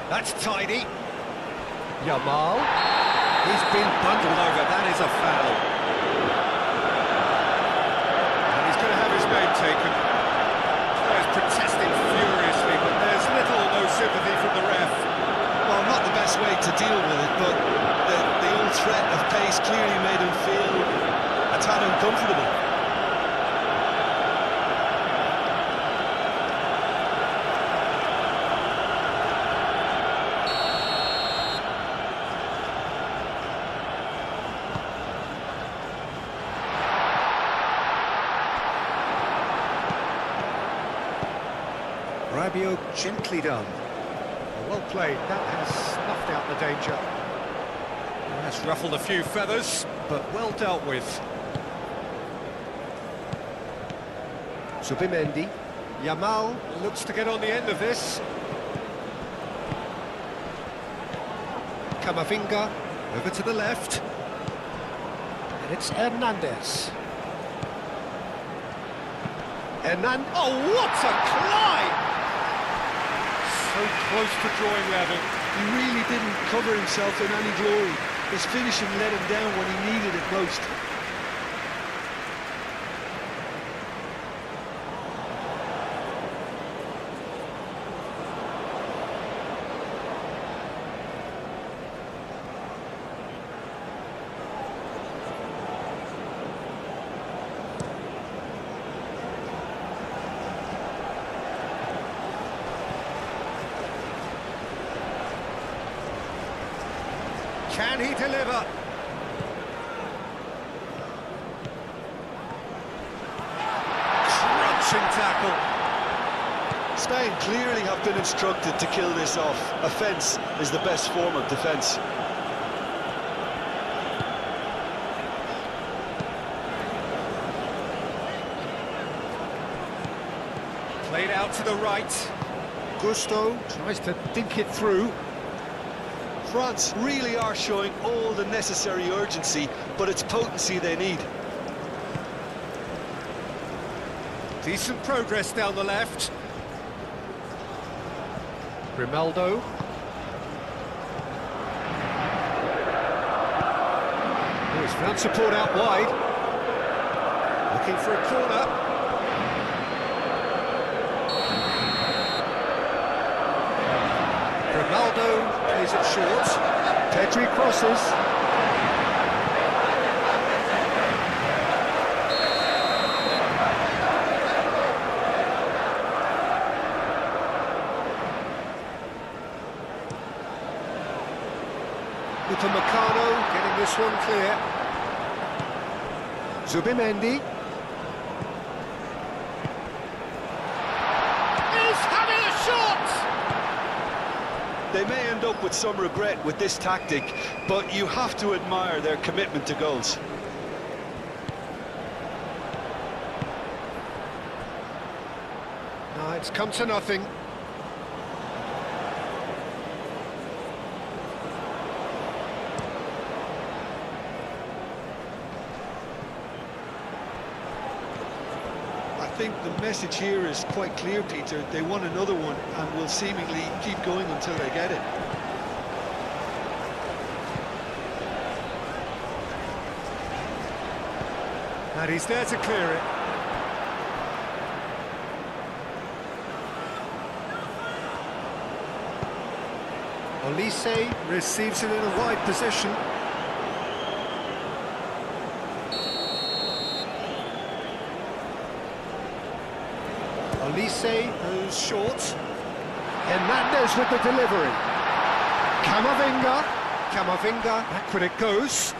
That's tidy. Yamal. He's been bundled over. That is a foul. And he's going to have his name taken. Players protesting furiously, but there's little or no sympathy from the ref. Well, not the best way to deal with it, but the old threat of pace clearly made him feel a tad uncomfortable. Rabiot gently done. Well played, that has snuffed out the danger. That's ruffled a few feathers, but well dealt with. Zubimendi. Yamal looks to get on the end of this. Camavinga over to the left. And it's Hernandez. Oh, what a climb! So close to drawing level. He really didn't cover himself in any glory. His finishing let him down when he needed it most. Can he deliver? Crunching tackle. Spain clearly have been instructed to kill this off. Offence is the best form of defence. Played out to the right. Gusto tries to dink it through. France really are showing all the necessary urgency, but it's potency they need. Decent progress down the left. Grimaldo. Oh, he's found support out wide. Looking for a corner. Grimaldo plays it short. Pedri crosses. Upamecano getting this one clear. Zubimendi. He's having a shot! They may end up with some regret with this tactic, but you have to admire their commitment to goals. No, it's come to nothing. I think the message here is quite clear, Peter. They want another one and will seemingly keep going until they get it. And he's there to clear it. Olise receives it in a wide position. Olise goes short. Hernandez with the delivery. Camavinga, backward it goes.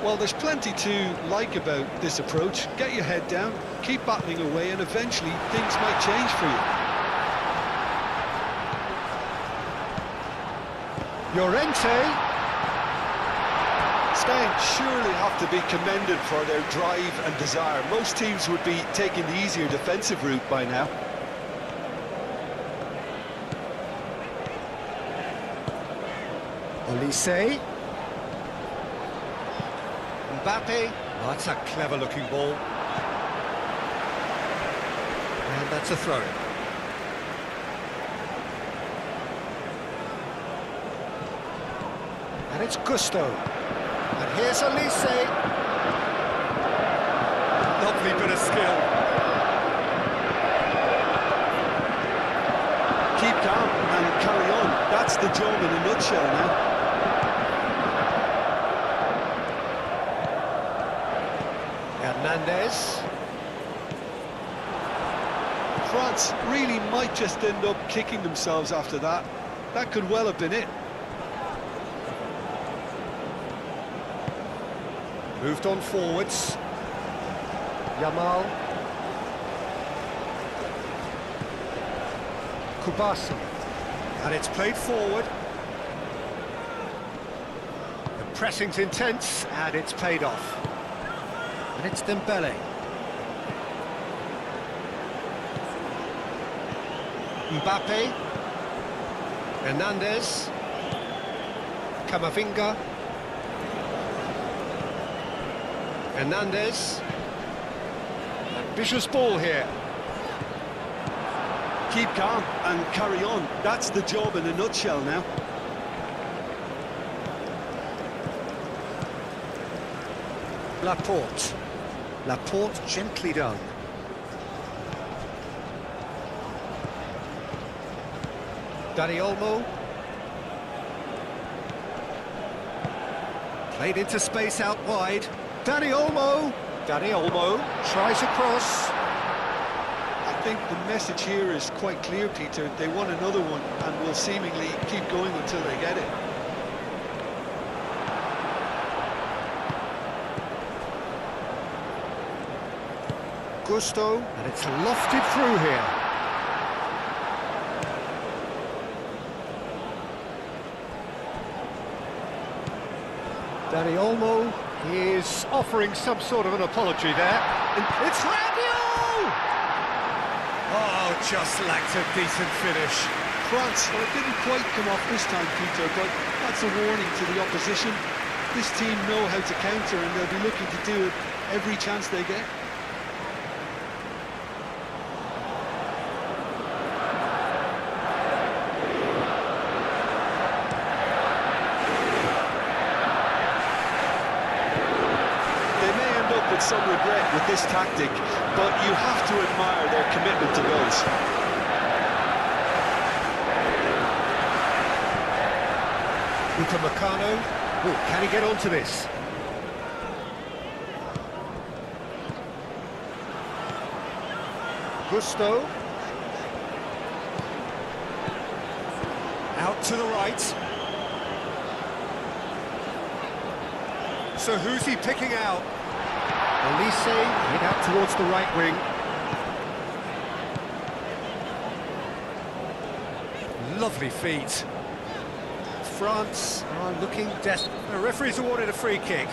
Well, there's plenty to like about this approach. Get your head down, keep battling away, and eventually things might change for you. Llorente. Spain surely have to be commended for their drive and desire. Most teams would be taking the easier defensive route by now. Olise. Mbappe. Oh, that's a clever-looking ball. And that's a throw-in. And it's Gusto. And here's Olise. Lovely bit of skill. Keep calm and carry on. That's the job in a nutshell now. Hernandez. France really might just end up kicking themselves after that. That could well have been it. Moved on forwards. Yamal. Kubasi. And it's played forward. The pressing's intense, and it's paid off. And it's Dembele. Mbappe. Hernandez. Camavinga. Hernandez. Ambitious ball here. Keep calm and carry on. That's the job in a nutshell now. Laporte. Laporte gently done. Dani Olmo. Played into space out wide. Dani Olmo. Dani Olmo tries across. I think the message here is quite clear, Peter. They want another one and will seemingly keep going until they get it. Gusto, and it's lofted through here. Dani Olmo is offering some sort of an apology there. And it's Rabiot! Oh, just lacked a decent finish. France, well, it didn't quite come off this time, Peter, but that's a warning to the opposition. This team know how to counter, and they'll be looking to do it every chance they get. With some regret with this tactic, but you have to admire their commitment to goals. Upamecano. Oh, can he get onto this? Gusto. Out to the right. So who's he picking out? Elise hit out towards the right wing. Lovely feet. France are looking desperate. The referee's awarded a free kick.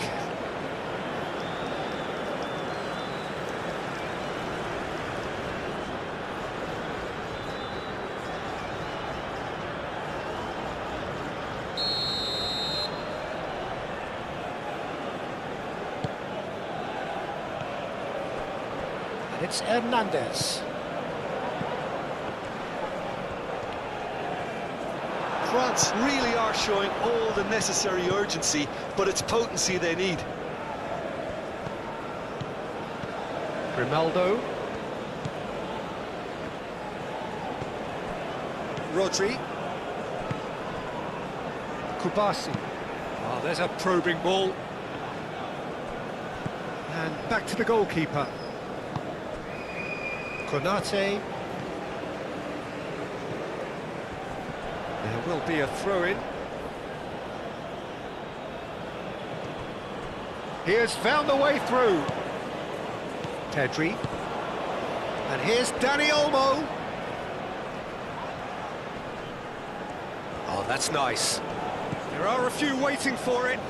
And it's Hernandez. France really are showing all the necessary urgency, but it's potency they need. Grimaldo. Rodri. Kubasi. Oh, there's a probing ball. And back to the goalkeeper. Konate. There will be a throw-in. He has found the way through. Pedri. And here's Dani Olmo. Oh, that's nice. There are a few waiting for it.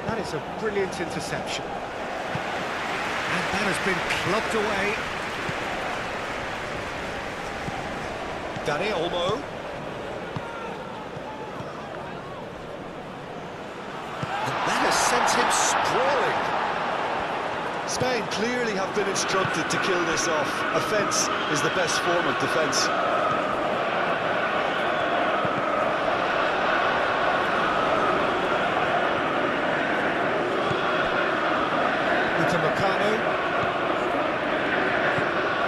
That is a brilliant interception. And that has been clubbed away. Dani Olmo. That has sent him sprawling. Spain clearly have been instructed to kill this off. Offence is the best form of defence.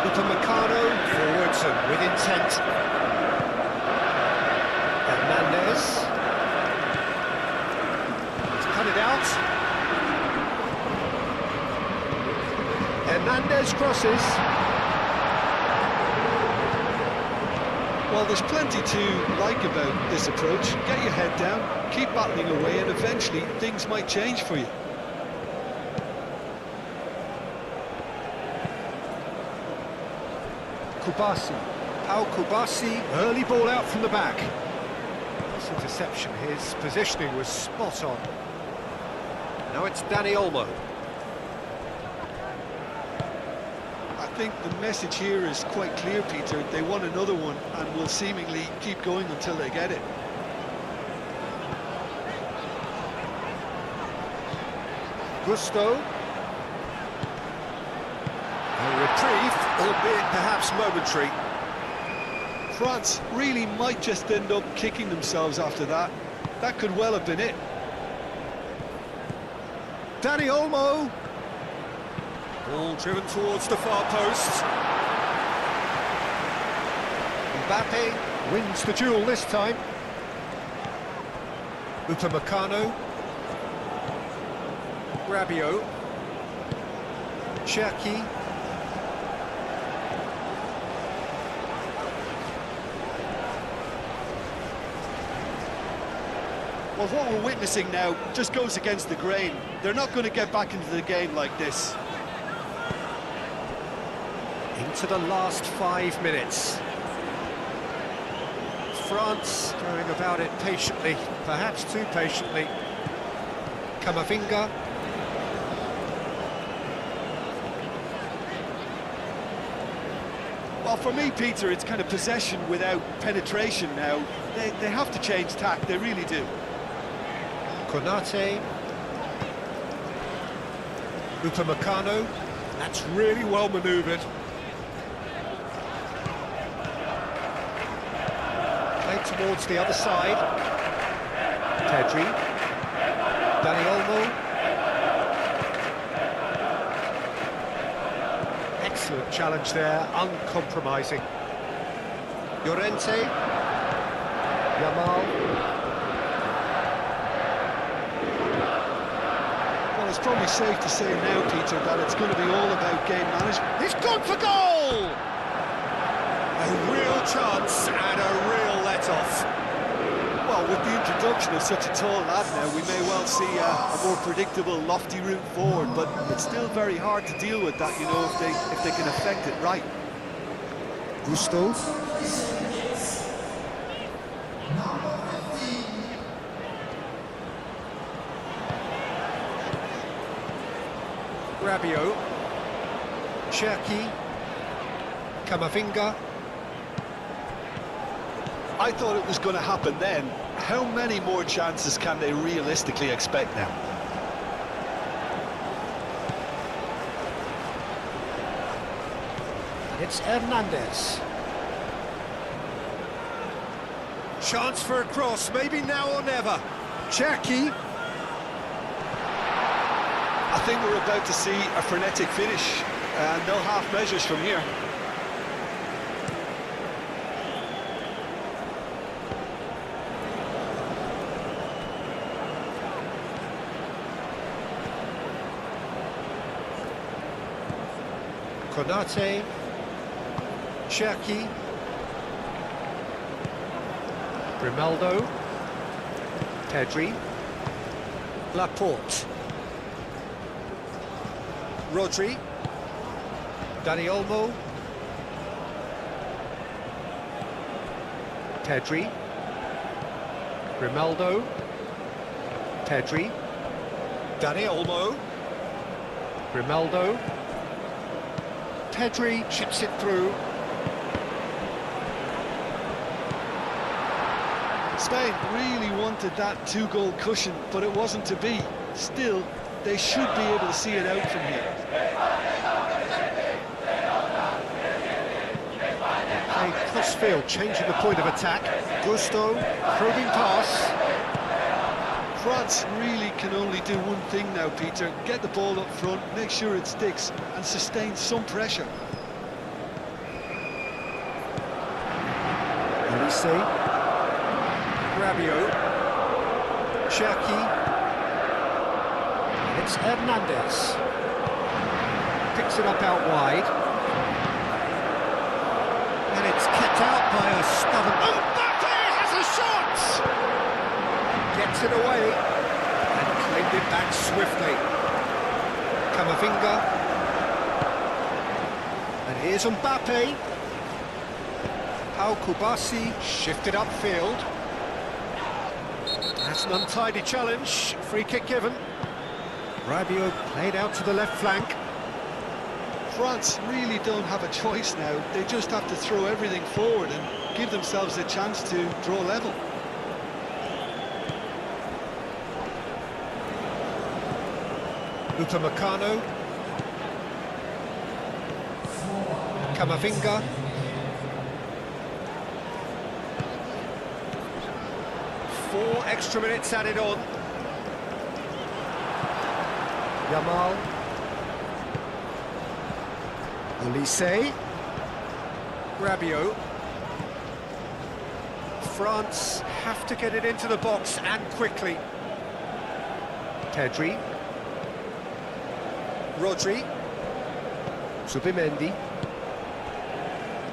Upamecano forwards and with intent. Hernandez. He's cut it out. Hernandez crosses. Well, there's plenty to like about this approach. Get your head down, keep battling away, and eventually things might change for you. Kubasi. Pau Kubasi, early ball out from the back. This interception, his positioning was spot on. Now it's Dani Olmo. I think the message here is quite clear, Peter. They want another one and will seemingly keep going until they get it. Gusto. A reprieve, albeit perhaps momentary. France really might just end up kicking themselves after that. That could well have been it. Dani Olmo. Ball driven towards the far post. Mbappe wins the duel this time. Upamecano. Rabiot. Cherki. Well, what we're witnessing now just goes against the grain. They're not going to get back into the game like this. Into the last 5 minutes. France going about it patiently, perhaps too patiently. Camavinga. Well, for me, Peter, it's kind of possession without penetration now. They have to change tack, they really do. Konate. Upamecano. That's really well manoeuvred. Played towards the other side. Pedri. Dani Olmo. Excellent challenge there, uncompromising. Llorente. Yamal. Well, it's probably safe to say now, Peter, that it's going to be all about game management. He's gone for goal! A real chance and a real let-off. Well, Well, with the introduction of such a tall lad now, we may well see a more predictable, lofty route forward, but it's still very hard to deal with that, you know, if they can affect it right. Gusto. Rabiot. Cherki. Camavinga. I thought it was going to happen then. How many more chances can they realistically expect now? It's Hernandez. Chance for a cross, maybe now or never. Cherki. I think we're about to see a frenetic finish, and no half measures from here. Konate. Cherki. Grimaldo. Pedri. Laporte. Rodri. Dani Olmo. Pedri. Grimaldo. Pedri. Dani Olmo. Grimaldo. Pedri chips it through. Spain really wanted that two-goal cushion, but it wasn't to be. Still, they should be able to see it out from here. Play cross-field, changing the point of attack. Gusto, probing pass. France really can only do one thing now, Peter. Get the ball up front, make sure it sticks, and sustain some pressure. Elise. Rabiot. Cherki. It's Hernandez. Picks it up out wide. And it's kept out by a stubborn... Oh, Mbappe has a shot! Gets it away and claimed it back swiftly. Camavinga. And here's Mbappe. Pau Kubasi shifted upfield. That's an untidy challenge. Free kick given. Rabiot played out to the left flank. France really don't have a choice now. They just have to throw everything forward and give themselves a chance to draw level. Upamecano. Camavinga. Four extra minutes added on. Yamal. Elise. Rabiot. France have to get it into the box and quickly. Pedri. Rodri. Zubimendi.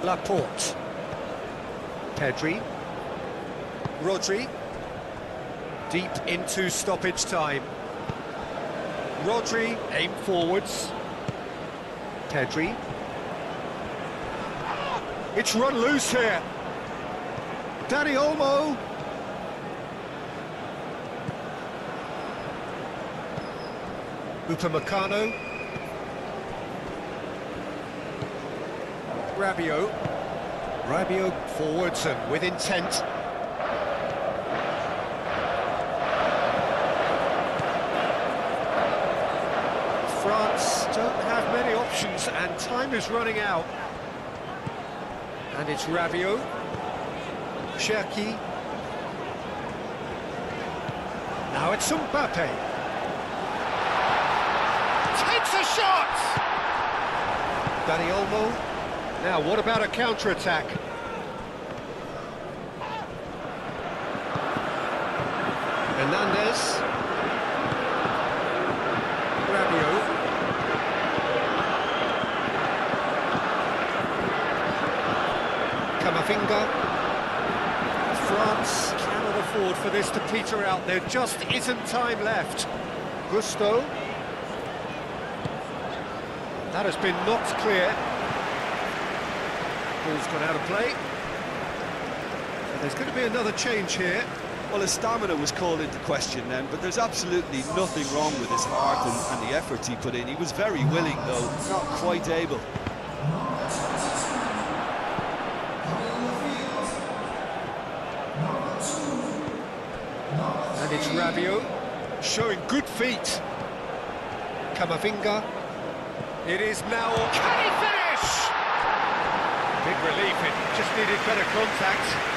Laporte. Pedri. Rodri. Deep into stoppage time. Rodri, aim forwards. Pedri. It's run loose here. Dani Olmo. Upamecano. Rabiot. Rabiot forwards and with intent. France don't have many options and time is running out. And it's Rabiot. Cherki. Now it's Mbappe. Takes a shot! Dani Olmo. Now what about a counter-attack? Hernandez. Rabiot. Camavinga. France cannot afford afford for this to peter out. There just isn't time left. Gusto. That has been knocked clear. Ball's gone out of play. And there's going to be another change here. Well, his stamina was called into question then, but there's absolutely nothing wrong with his heart and the efforts he put in. He was very willing, though, not quite able. And it's Rabiot, showing good feet. Camavinga. It is now... Can he finish? Big relief, it just needed better contact.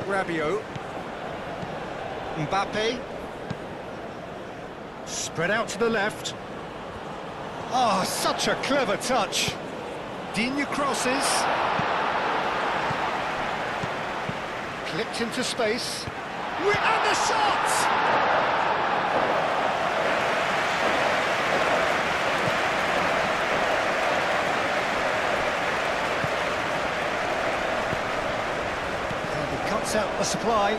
Rabiot. Mbappe. Spread out to the left. Oh, such a clever touch. Digne crosses. Clipped into space. And the shot! Cuts out the supply.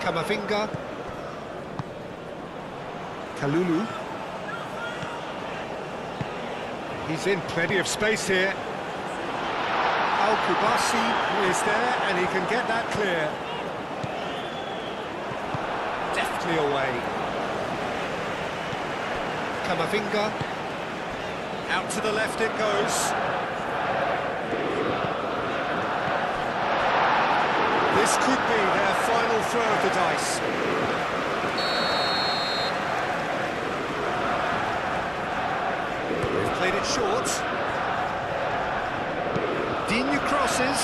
Camavinga. Kalulu. He's in plenty of space here. Al-Kubasi is there and he can get that clear. Deftly away. Camavinga. Out to the left it goes. This could be their final throw of the dice. They've played it short. Digne crosses.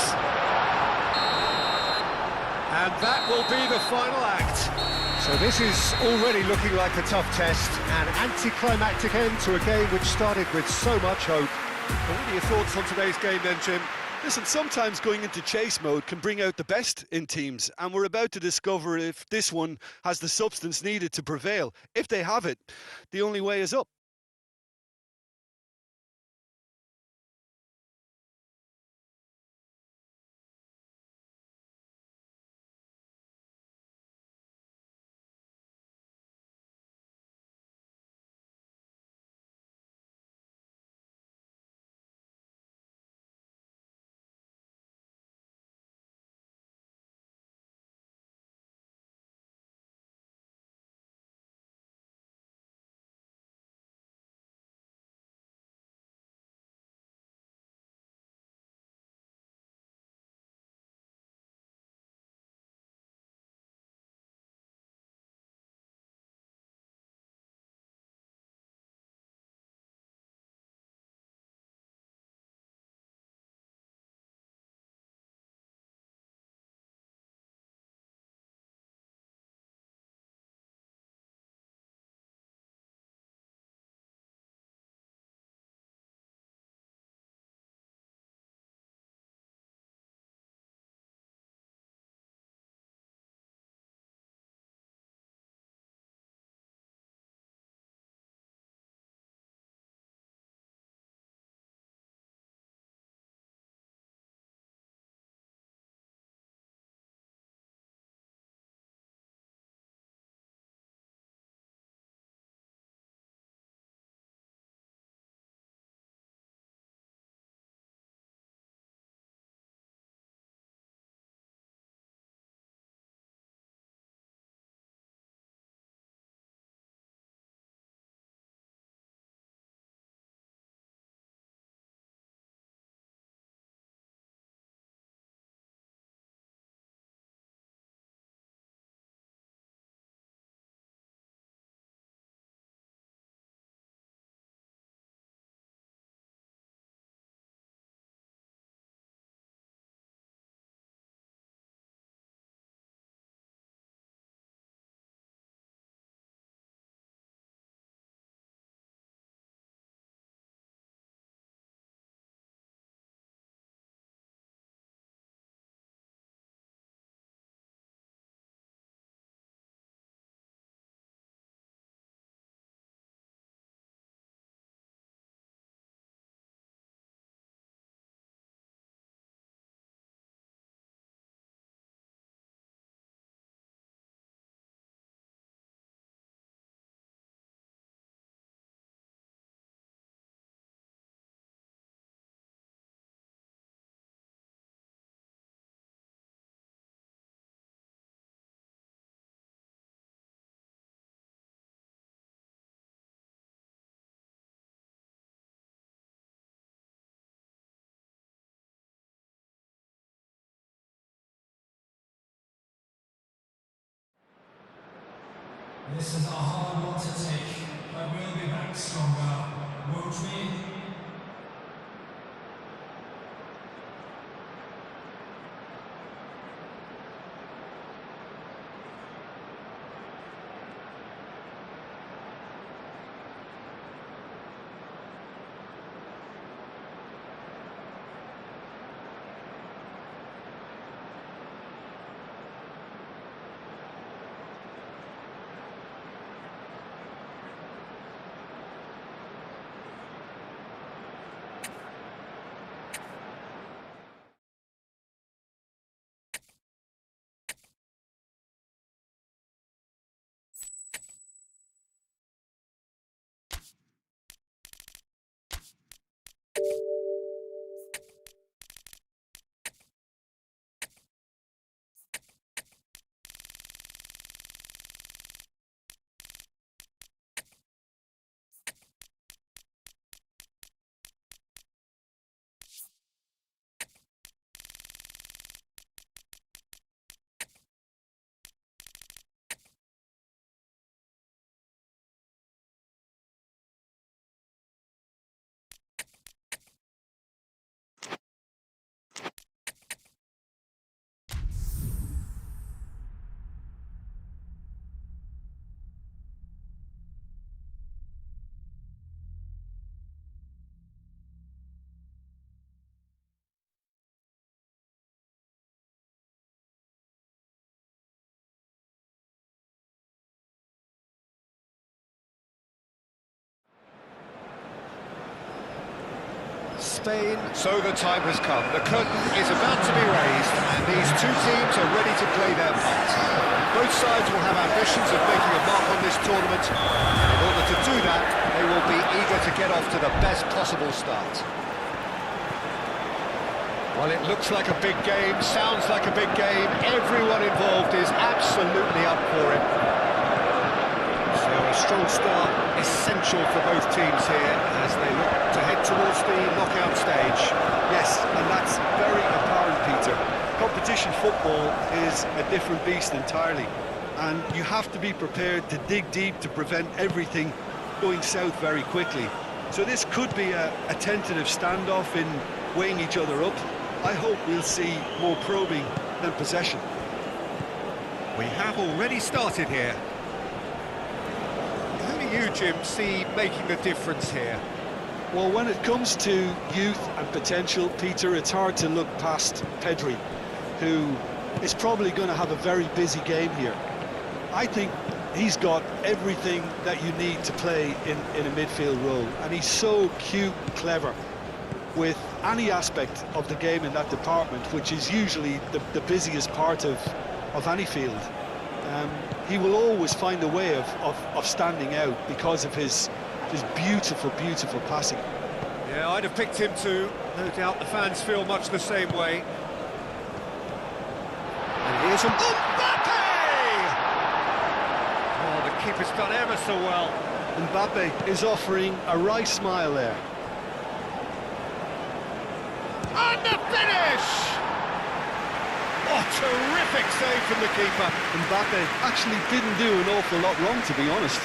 And that will be the final act. So this is already looking like a tough test. An anticlimactic end to a game which started with so much hope. What are your thoughts on today's game then, Jim? Listen, sometimes going into chase mode can bring out the best in teams, and we're about to discover if this one has the substance needed to prevail. If they have it, the only way is up. This is a hard one to take, but we'll be back stronger, won't we? Spain. So the time has come. The curtain is about to be raised, and these two teams are ready to play their part. Both sides will have ambitions of making a mark on this tournament, and in order to do that, they will be eager to get off to the best possible start. Well, it looks like a big game, sounds like a big game. Everyone involved is absolutely up for it. So a strong start, essential for both teams here as they look to head towards the knockout stage. Yes, and that's very apparent, Peter. Competition football is a different beast entirely, and you have to be prepared to dig deep to prevent everything going south very quickly. So this could be a tentative standoff in weighing each other up. I hope we'll see more probing than possession. We have already started here. Who do you, Jim, see making the difference here? Well, when it comes to youth and potential, Peter, it's hard to look past Pedri, who is probably going to have a very busy game here. I think he's got everything that you need to play in a midfield role, and he's so cute and clever with any aspect of the game in that department, which is usually the busiest part of any field. He will always find a way of standing out because of his beautiful, beautiful passing. Yeah, I'd have picked him too. No doubt the fans feel much the same way. And here's Mbappe! Oh, the keeper's done ever so well. Mbappe is offering a wry smile there. And the finish! Oh, terrific save from the keeper. Mbappe actually didn't do an awful lot wrong, to be honest.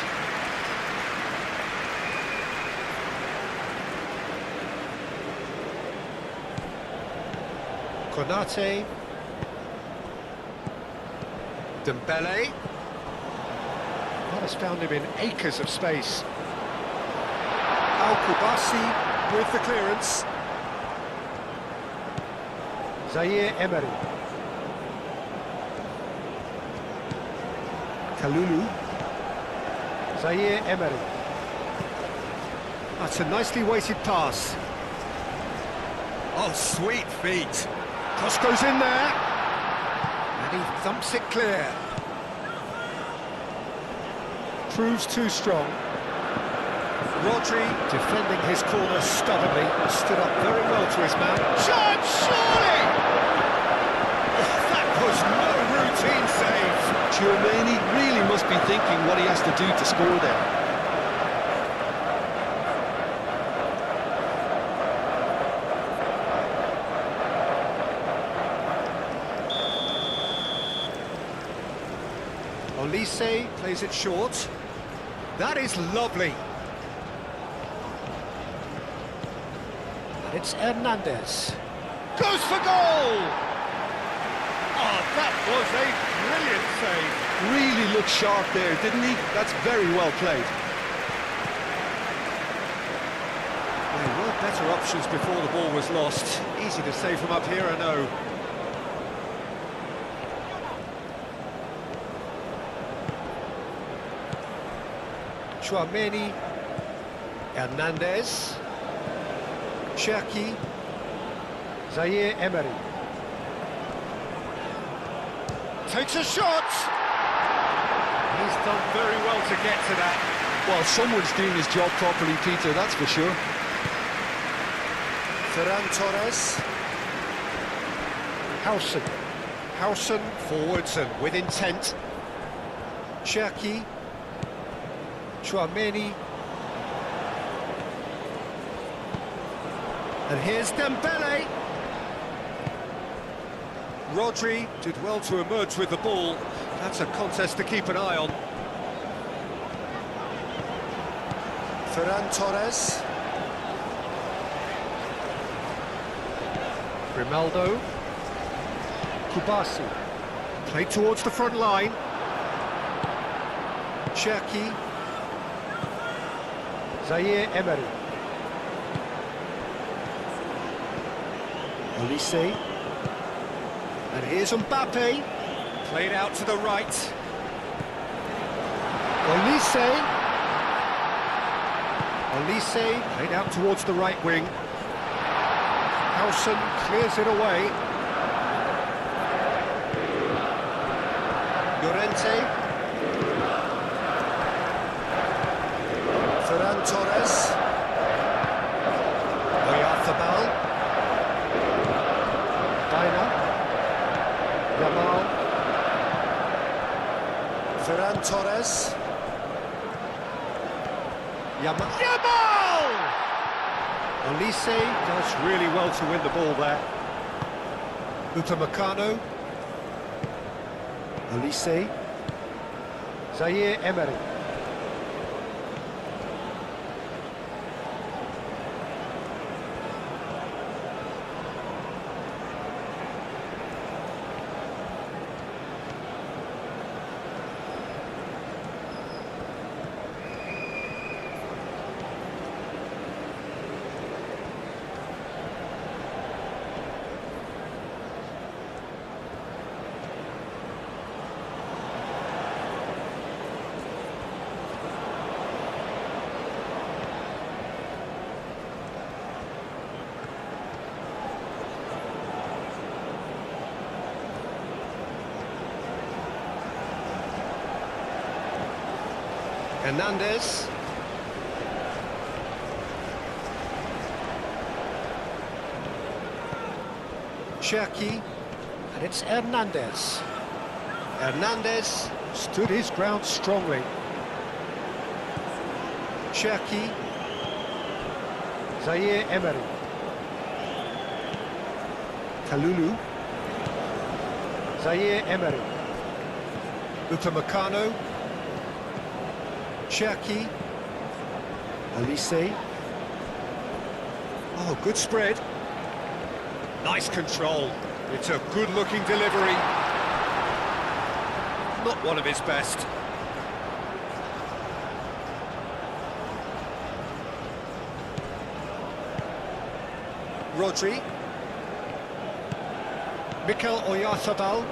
Konate. Dembele. That has found him in acres of space. Al-Kubasi with the clearance. Zaire Emery. Kalulu. Zaire Emery. That's a nicely weighted pass. Oh, sweet feet. Cross goes in there. And he thumps it clear. Proves too strong. Rodri, defending his corner stubbornly, stood up very well to his man. Shot, surely! Oh, that was no routine save. Tchouaméni really must be thinking what he has to do to score there. Olise plays it short. That is lovely. And it's Hernandez. Goes for goal! Oh, that was a brilliant save. Really looked sharp there, didn't he? That's very well played. There were better options before the ball was lost. Easy to save from up here, I know. Chouameni, Hernandez, Cherki, Zaire Emery. Takes a shot! He's done very well to get to that. Well, someone's doing his job properly, Peter, that's for sure. Ferran Torres. Howson forwards and with intent. Cherki. Chouameni. And here's Dembele. Rodri did well to emerge with the ball. That's a contest to keep an eye on. Ferran Torres. Grimaldo. Kubasi. Played towards the front line. Cherki. Zaire Emery. Olise. And here's Mbappe. Played out to the right. Olise. Olise played out towards the right wing. Howson clears it away. Llorente. Ferran Torres. Oyarzabal. Baina. Yamal. Ferran Torres. Yamal! Olise does really well to win the ball there. Upamecano. Olise. Zaire Emery. Hernandez. Cherki. And it's Hernandez. Hernandez stood his ground strongly. Cherki. Zaire Emery. Kalulu. Zaire Emery. Upamecano. Cherki. Olise. Oh, good spread. Nice control. It's a good-looking delivery. Not one of his best. Rodri. Mikel Oyarzabal.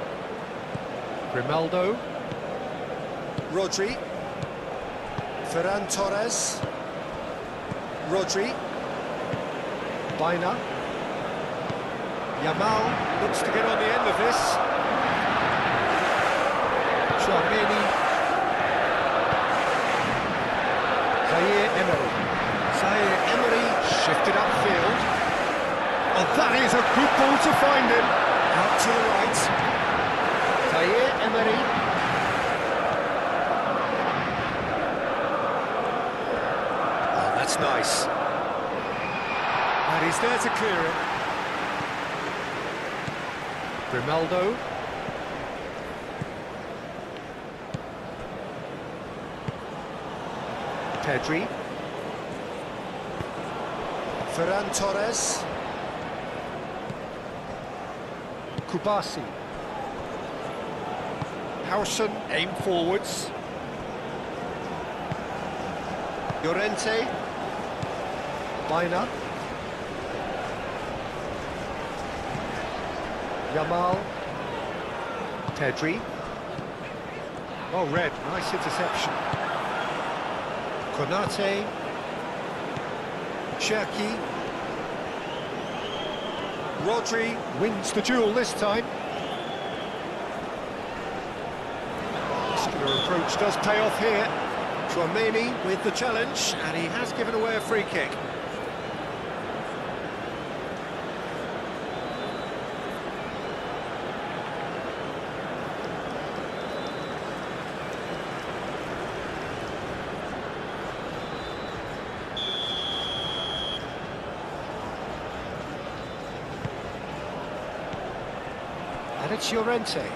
Grimaldo. Rodri. Ferran Torres. Rodri. Baina. Yamal looks to get on the end of this. Chouameni. Zaire Emery. Zaire Emery shifted upfield. Oh, that is a good ball to find him. Out to the right. Zaire Emery. Oh, that's nice. And he's there to clear it. Grimaldo. Pedri. Ferran Torres. Kubasi. Howson, aim forwards. Llorente. Baina. Yamal. Pedri. Oh, red, nice interception. Konate. Cherki. Rodri wins the duel this time. Muscular approach does pay off here. Chouameni with the challenge, and he has given away a free kick. And it's Llorente.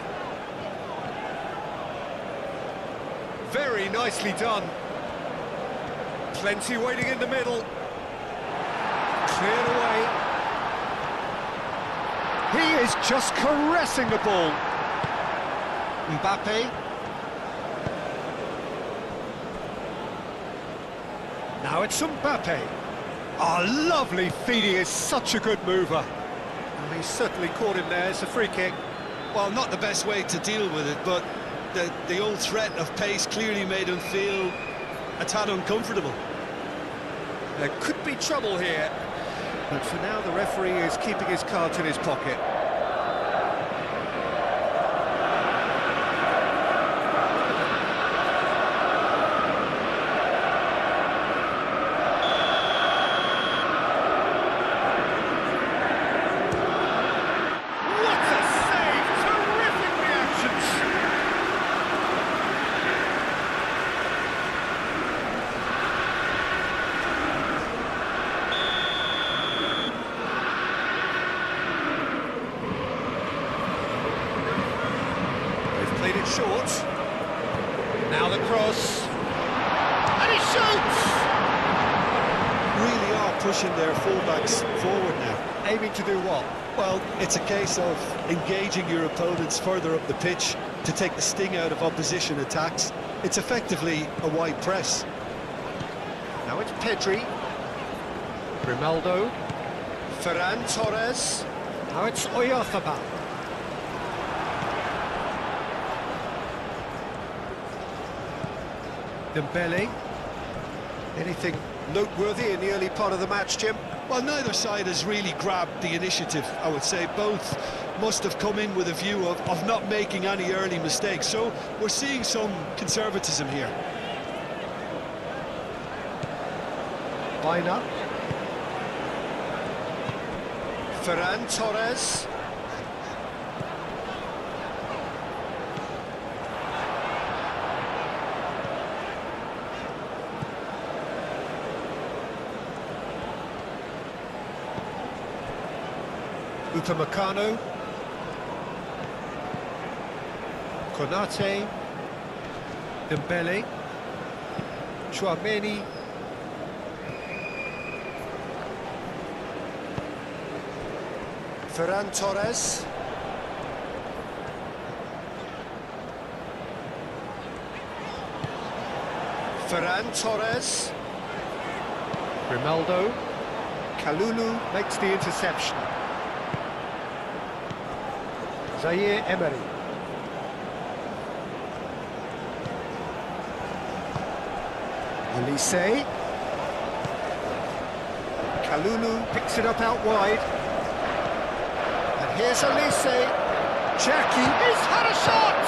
Very nicely done. Plenty waiting in the middle. Cleared away. He is just caressing the ball. Mbappe. Now it's Mbappe. Oh, lovely feed. He is such a good mover. And he certainly caught him there. It's a free kick. Well, not the best way to deal with it, but the old threat of pace clearly made him feel a tad uncomfortable. There could be trouble here, but for now the referee is keeping his cards in his pocket. Played it short. Now the cross. And he shoots! Really are pushing their fullbacks forward now. Aiming to do what? Well, it's a case of engaging your opponents further up the pitch to take the sting out of opposition attacks. It's effectively a wide press. Now it's Pedri. Grimaldo. Ferran Torres. Now it's Oyarzabal. Dembele. Anything noteworthy in the early part of the match, Jim? Well, neither side has really grabbed the initiative, I would say. Both must have come in with a view of not making any early mistakes. So we're seeing some conservatism here. Baina. Ferran Torres. Upamecano. Konate. Dembele. Chouameni. Ferran Torres. Ferran Torres. Grimaldo. Kalulu makes the interception. Zaire Emery. Elise. Kalulu picks it up out wide. And here's Elise. Jackie, he's had a shot!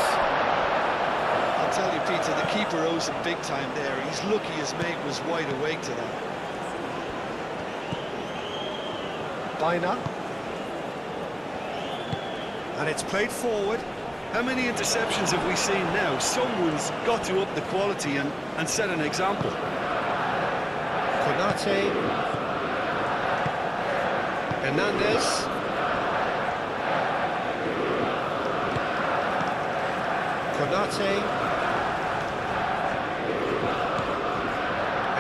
I'll tell you, Peter, the keeper owes him big time there. He's lucky his mate was wide awake to that. Baina. And it's played forward. How many interceptions have we seen now? Someone's got to up the quality and set an example. Konate. Hernandez. Konate.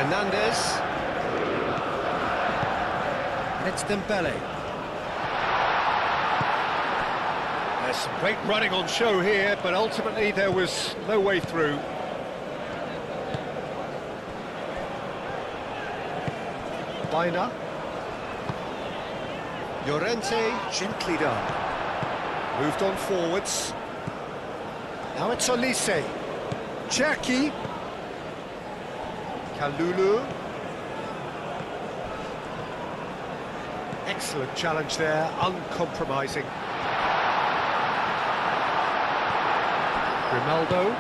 Hernandez. And it's Dembele. There's some great running on show here, but ultimately there was no way through. Baina. Llorente, gently done. Moved on forwards. Now it's Olise. Cherki. Kalulu. Excellent challenge there, uncompromising. Grimaldo.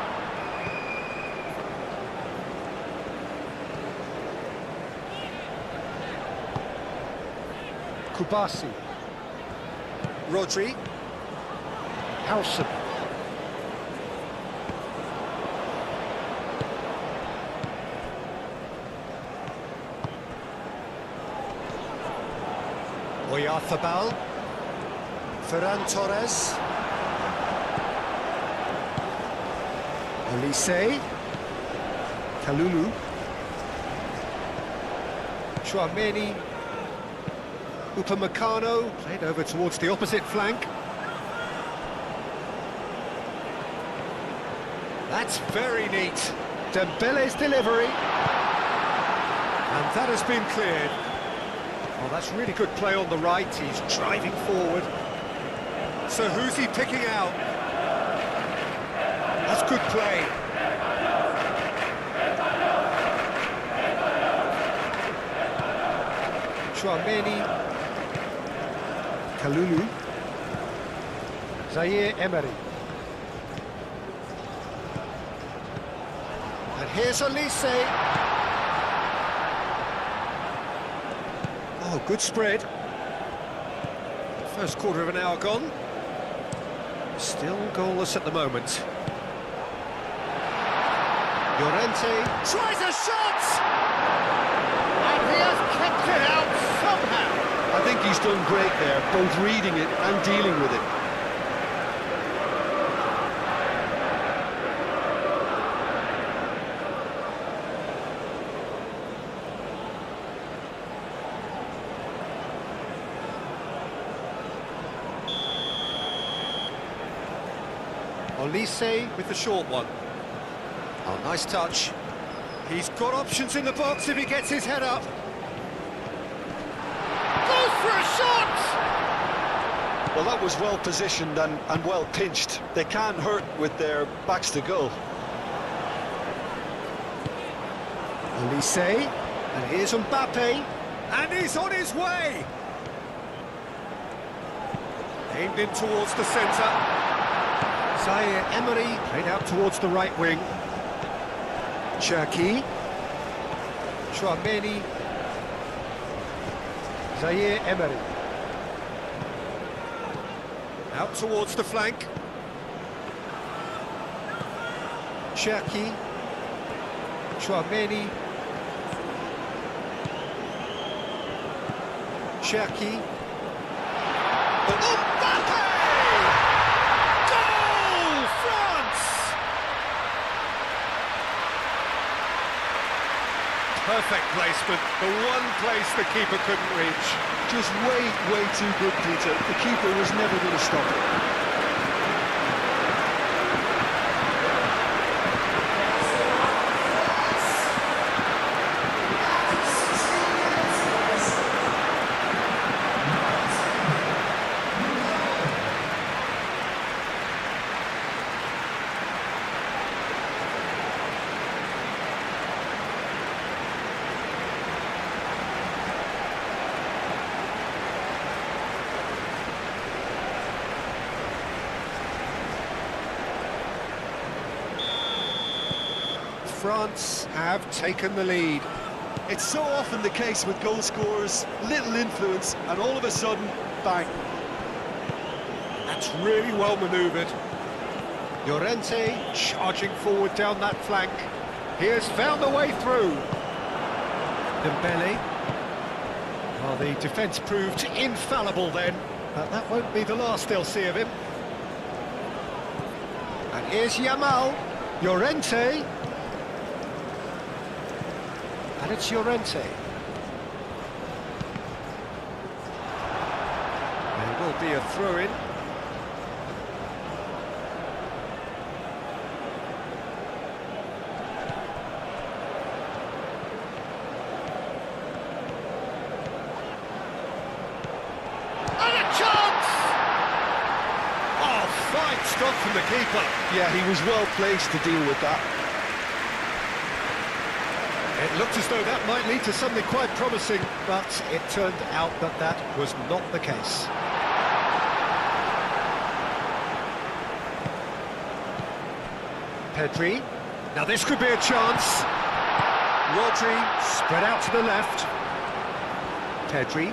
Kubasi. Rodri. Howson. Oyarzabal. Ferran Torres. Olise. Kalulu. Chouameni. Upamecano played over towards the opposite flank. That's very neat. Dembele's delivery. And that has been cleared. Well, that's really good play on the right. He's driving forward. So who's he picking out? That's good play. Chouameni. Kalulu. Zaire Emery. And here's Olise. Oh, good spread. First quarter of an hour gone. Still goalless at the moment. Llorente tries a shot! And he has kept it out somehow. I think he's done great there, both reading it and dealing with it. Olise with the short one. Oh, nice touch. He's got options in the box if he gets his head up. Goes for a shot! Well, that was well positioned and well pinched. They can't hurt with their backs to goal. Olise, and here's Mbappe, and he's on his way! Aimed in towards the centre. Zaire Emery played out towards the right wing. Cherki. Chouameni. Zaire Emery. Out towards the flank. Cherki. Chouameni. Cherki. Mbappe! Goal! France! Perfect placement, the one place the keeper couldn't reach. Just way too good, Peter. The keeper was never going to stop it. France have taken the lead. It's so often the case with goal scorers, little influence, and all of a sudden, bang. That's really well manoeuvred. Llorente charging forward down that flank. He has found a way through. Dembele. Well, the defence proved infallible then, but that won't be the last they'll see of him. And here's Yamal. Llorente. And it's Llorente. There will be a throw-in. And a chance! Oh, fine stop from the keeper. Yeah, he was well placed to deal with that. It looked as though that might lead to something quite promising, but it turned out that that was not the case. Pedri. Now this could be a chance. Rodri spread out to the left. Pedri.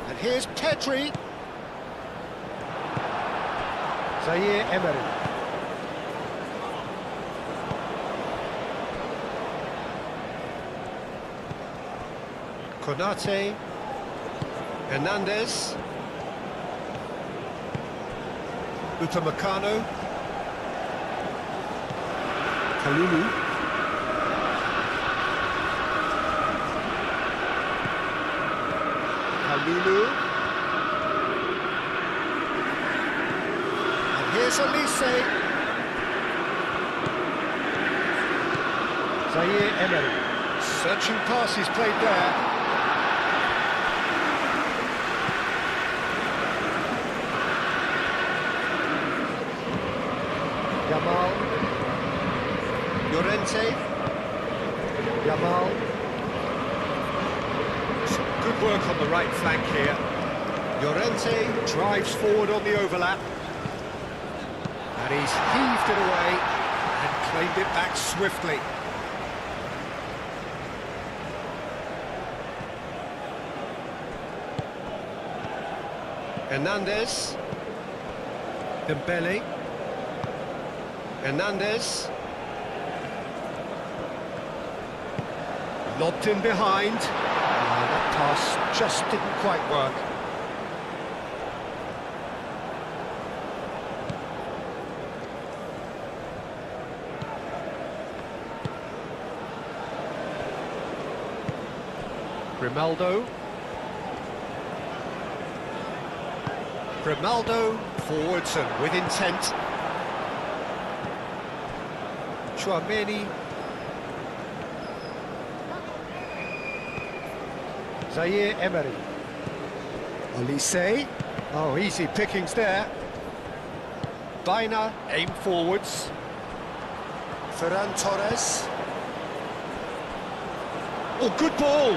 And here's Pedri. Zaire Emery. Konate, Hernandez, Upamecano, Kalulu, and here's Elise, Zaire Emery, searching passes played there. Yamal, Llorente, Yamal. Some good work on the right flank here. Llorente drives forward on the overlap. And he's heaved it away and claimed it back swiftly. Hernandez, Dembele. Hernandez. Lobbed in behind. That pass just didn't quite work. Grimaldo. Grimaldo forwards and with intent. Chouameni, Zaire Emery, Olise, oh easy pickings there. Baina, aim forwards. Ferran Torres. Oh, good ball!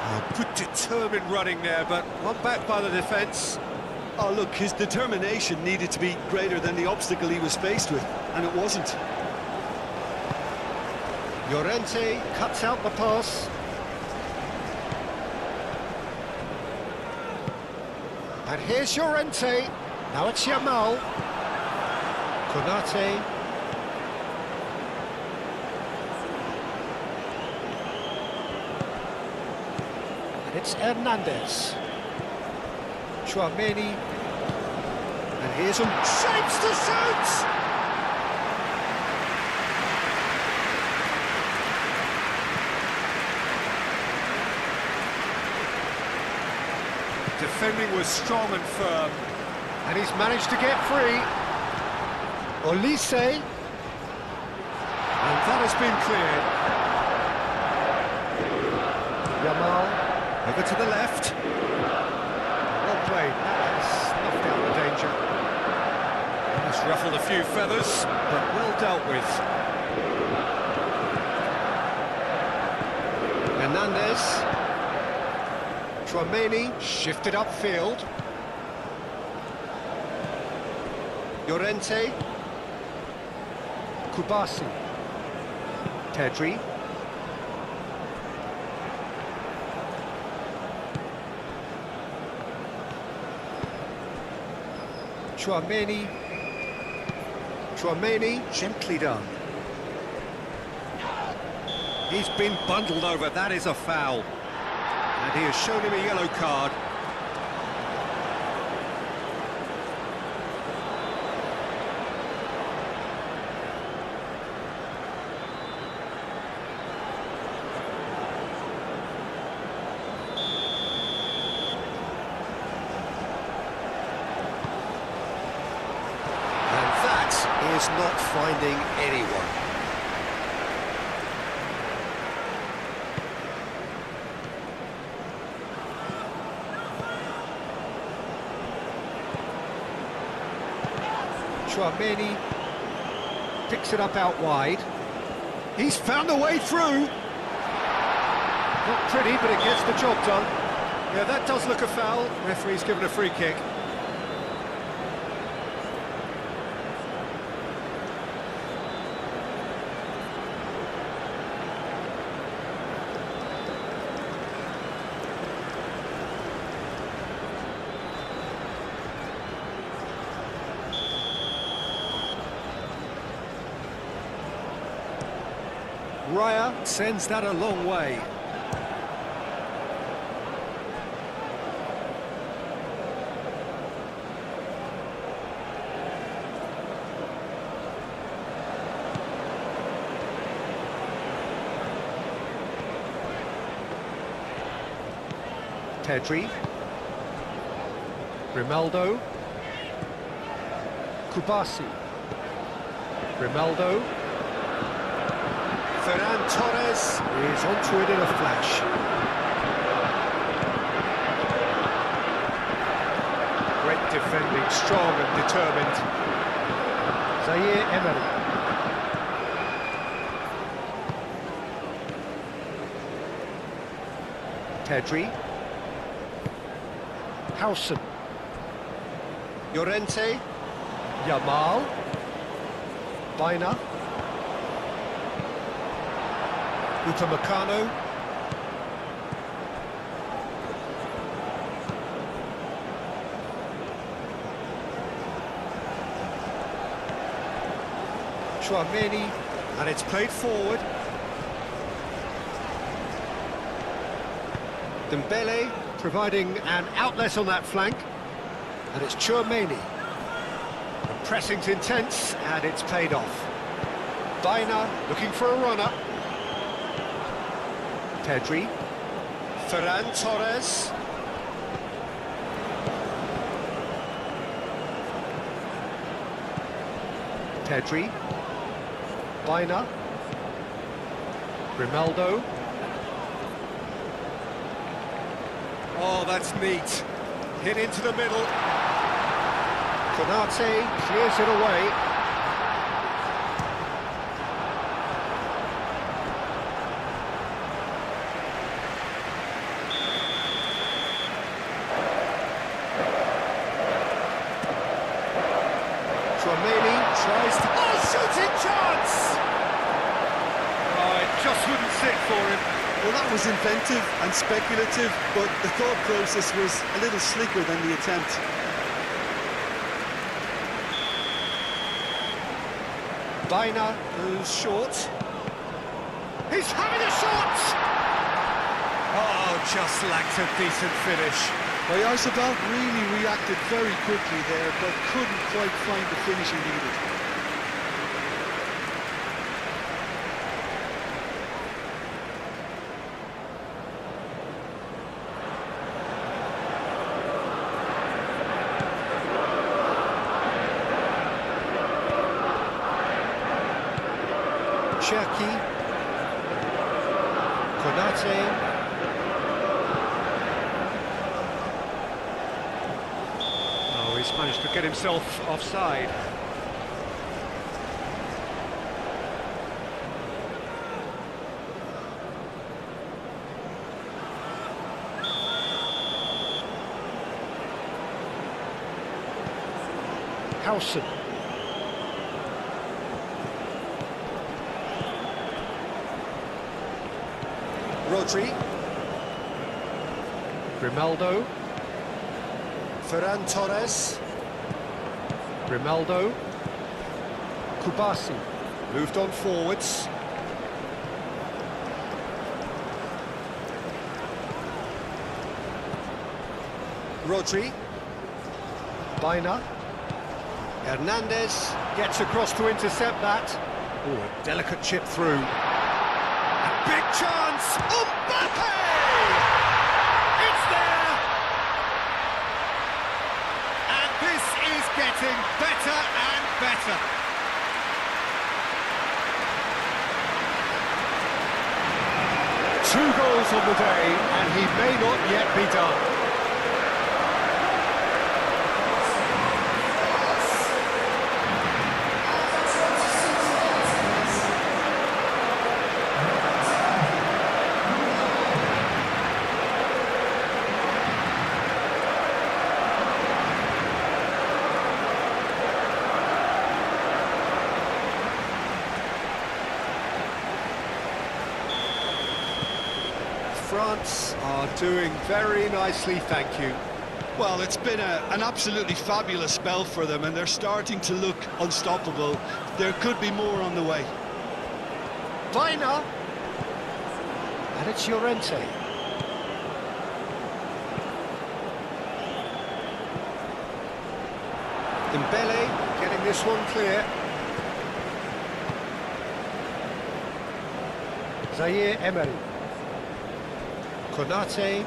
Oh, good determined running there, but one back by the defence. Oh, look, his determination needed to be greater than the obstacle he was faced with, and it wasn't. Llorente cuts out the pass. And here's Llorente. Now it's Yamal. Konate. And it's Hernandez. Chouameni, and here's him, shapes to shoot! Defending was strong and firm, and he's managed to get free. Olise, and that has been cleared. Yamal, over to the left. Well played, that has snuffed out the danger. Has ruffled a few feathers, but well dealt with. Hernandez. Chouameni shifted upfield. Llorente. Kubasi. Pedri. Chouameni. Chouameni, gently done. He's been bundled over, that is a foul. And he has shown him a yellow card. is not finding anyone. Chouameni picks it up out wide. He's found a way through. Not pretty, but it gets the job done. Yeah, that does look a foul. Referee's given a free kick. Raya sends that a long way. Pedri, Rimaldo, Kubasi, Rimaldo, Ferran Torres is onto it in a flash. Great defending, strong and determined. Zaire Emery. Pedri. Howson. Llorente. Yamal. Baina. Upamecano. Chouameni, and it's played forward. Dembele providing an outlet on that flank, and it's Chouameni. The pressing's intense, and it's paid off. Baina looking for a runner. Pedri, Ferran Torres, Pedri, Baina, Rimaldo. Oh, that's neat. Hit into the middle. Konate clears it away. Chouameni tries to... Oh, shooting chance! Oh, it just wouldn't sit for him. Well, that was inventive and speculative, but the thought process was a little slicker than the attempt. Baina goes short. He's having a shot! Oh, just lacked a decent finish. Oyarzabal really reacted very quickly there, but couldn't quite find the finish he needed. Cherki, Konate. Oh, he's managed to get himself offside. Howson. Rodri, Rimaldo, Ferran Torres, Rimaldo, Kubasi, moved on forwards. Rodri, Baina, Hernandez gets across to intercept that. Oh, a delicate chip through. Big chance! Mbappe! It's there! And this is getting better and better. 2 goals on the day, and he may not yet be done. France are doing very nicely, thank you. Well, it's been an absolutely fabulous spell for them, and they're starting to look unstoppable. There could be more on the way. Vina. And it's Llorente. Dembele getting this one clear. Zaire Emery. Konate.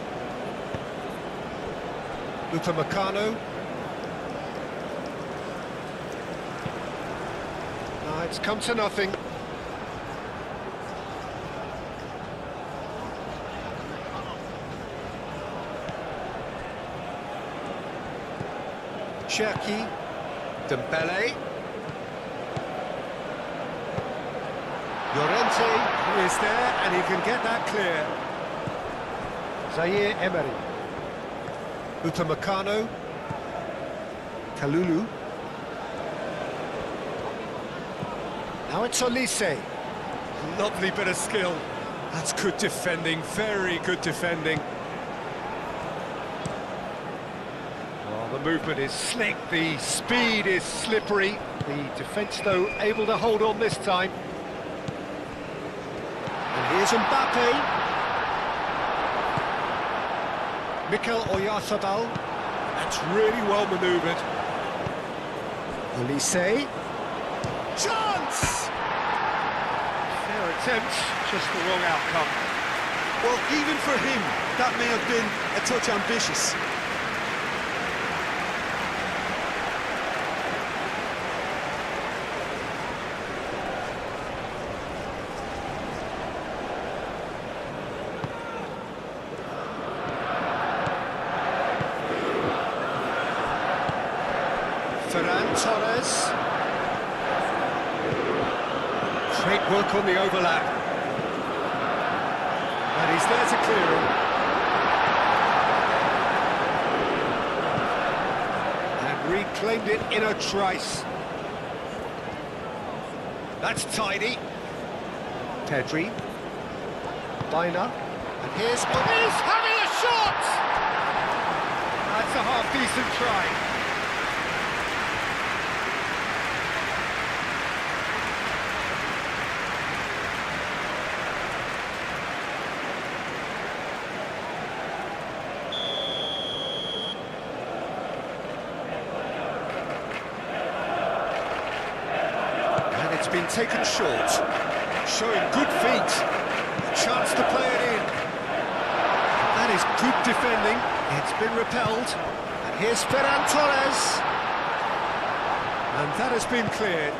Upamecano. It's come to nothing. Cherki. Dembele. Llorente is there, and he can get that clear. Zaire Emery. Upamecano. Kalulu. Now it's Olise. Lovely bit of skill. That's good defending, very good defending. Well, the movement is slick, the speed is slippery. The defence, though, able to hold on this time. And here's Mbappe. Mikel Oyarzabal. That's really well manoeuvred. Olise. Chance! Fair attempt, just the wrong outcome. Well, even for him, that may have been a touch ambitious. Ferran Torres. Great work on the overlap. And he's there to clear him. And reclaimed it in a trice. That's tidy. Pedri. Vina. And here's... He's having a shot! That's a half-decent try. It's been taken short, showing good feet, a chance to play it in. That is good defending, it's been repelled, and here's Ferran Torres. And that has been cleared.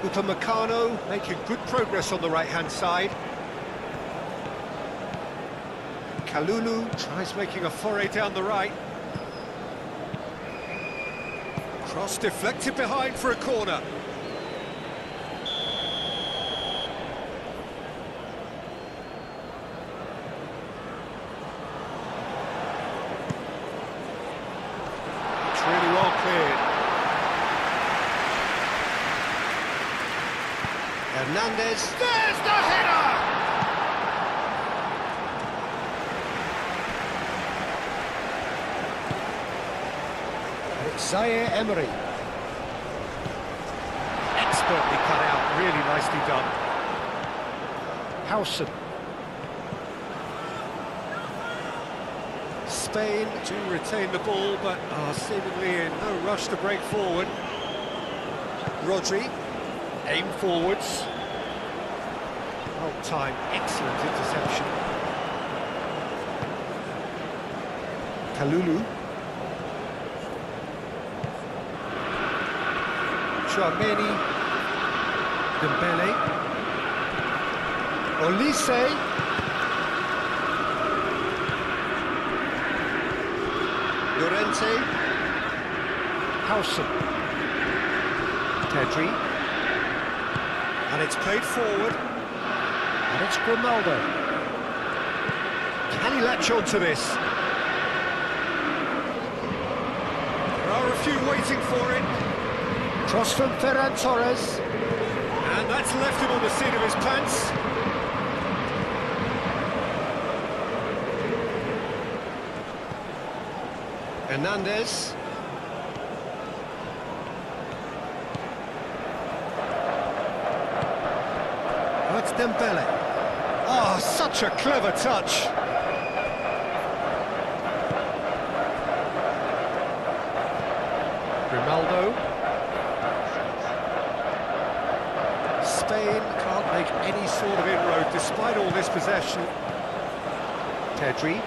Upamecano making good progress on the right-hand side. Kalulu tries making a foray down the right. Cross deflected behind for a corner. It's really well cleared. Hernandez, there's the header! Zaire Emery. Expertly cut out, really nicely done. Howson. Spain do retain the ball, but are seemingly in no rush to break forward. Rodri, aim forwards. Well timed, excellent interception. Kalulu. Chouameni, Dembele, Olise, Llorente, Howson, Pedri, and it's played forward, and it's Grimaldo. Can he latch on to this? There are a few waiting for it. Cross from Ferran Torres. And that's left him on the seat of his pants. Hernandez. Oh, it's Dembele. Oh, such a clever touch. Grimaldo. Spain can't make any sort of inroad despite all this possession. Pedri.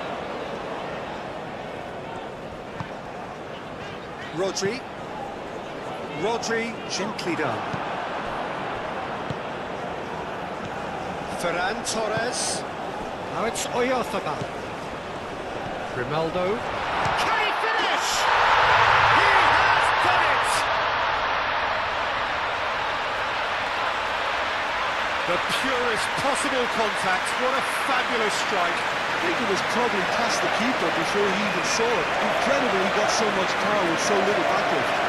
Rodri. Gently done. Ferran Torres. Now it's Oyarzabal. Grimaldo. Can he finish? He has done it! The purest possible contact. What a fabulous strike. I think it was probably past the keeper before he even saw it. Incredible he got so much power with so little backlift.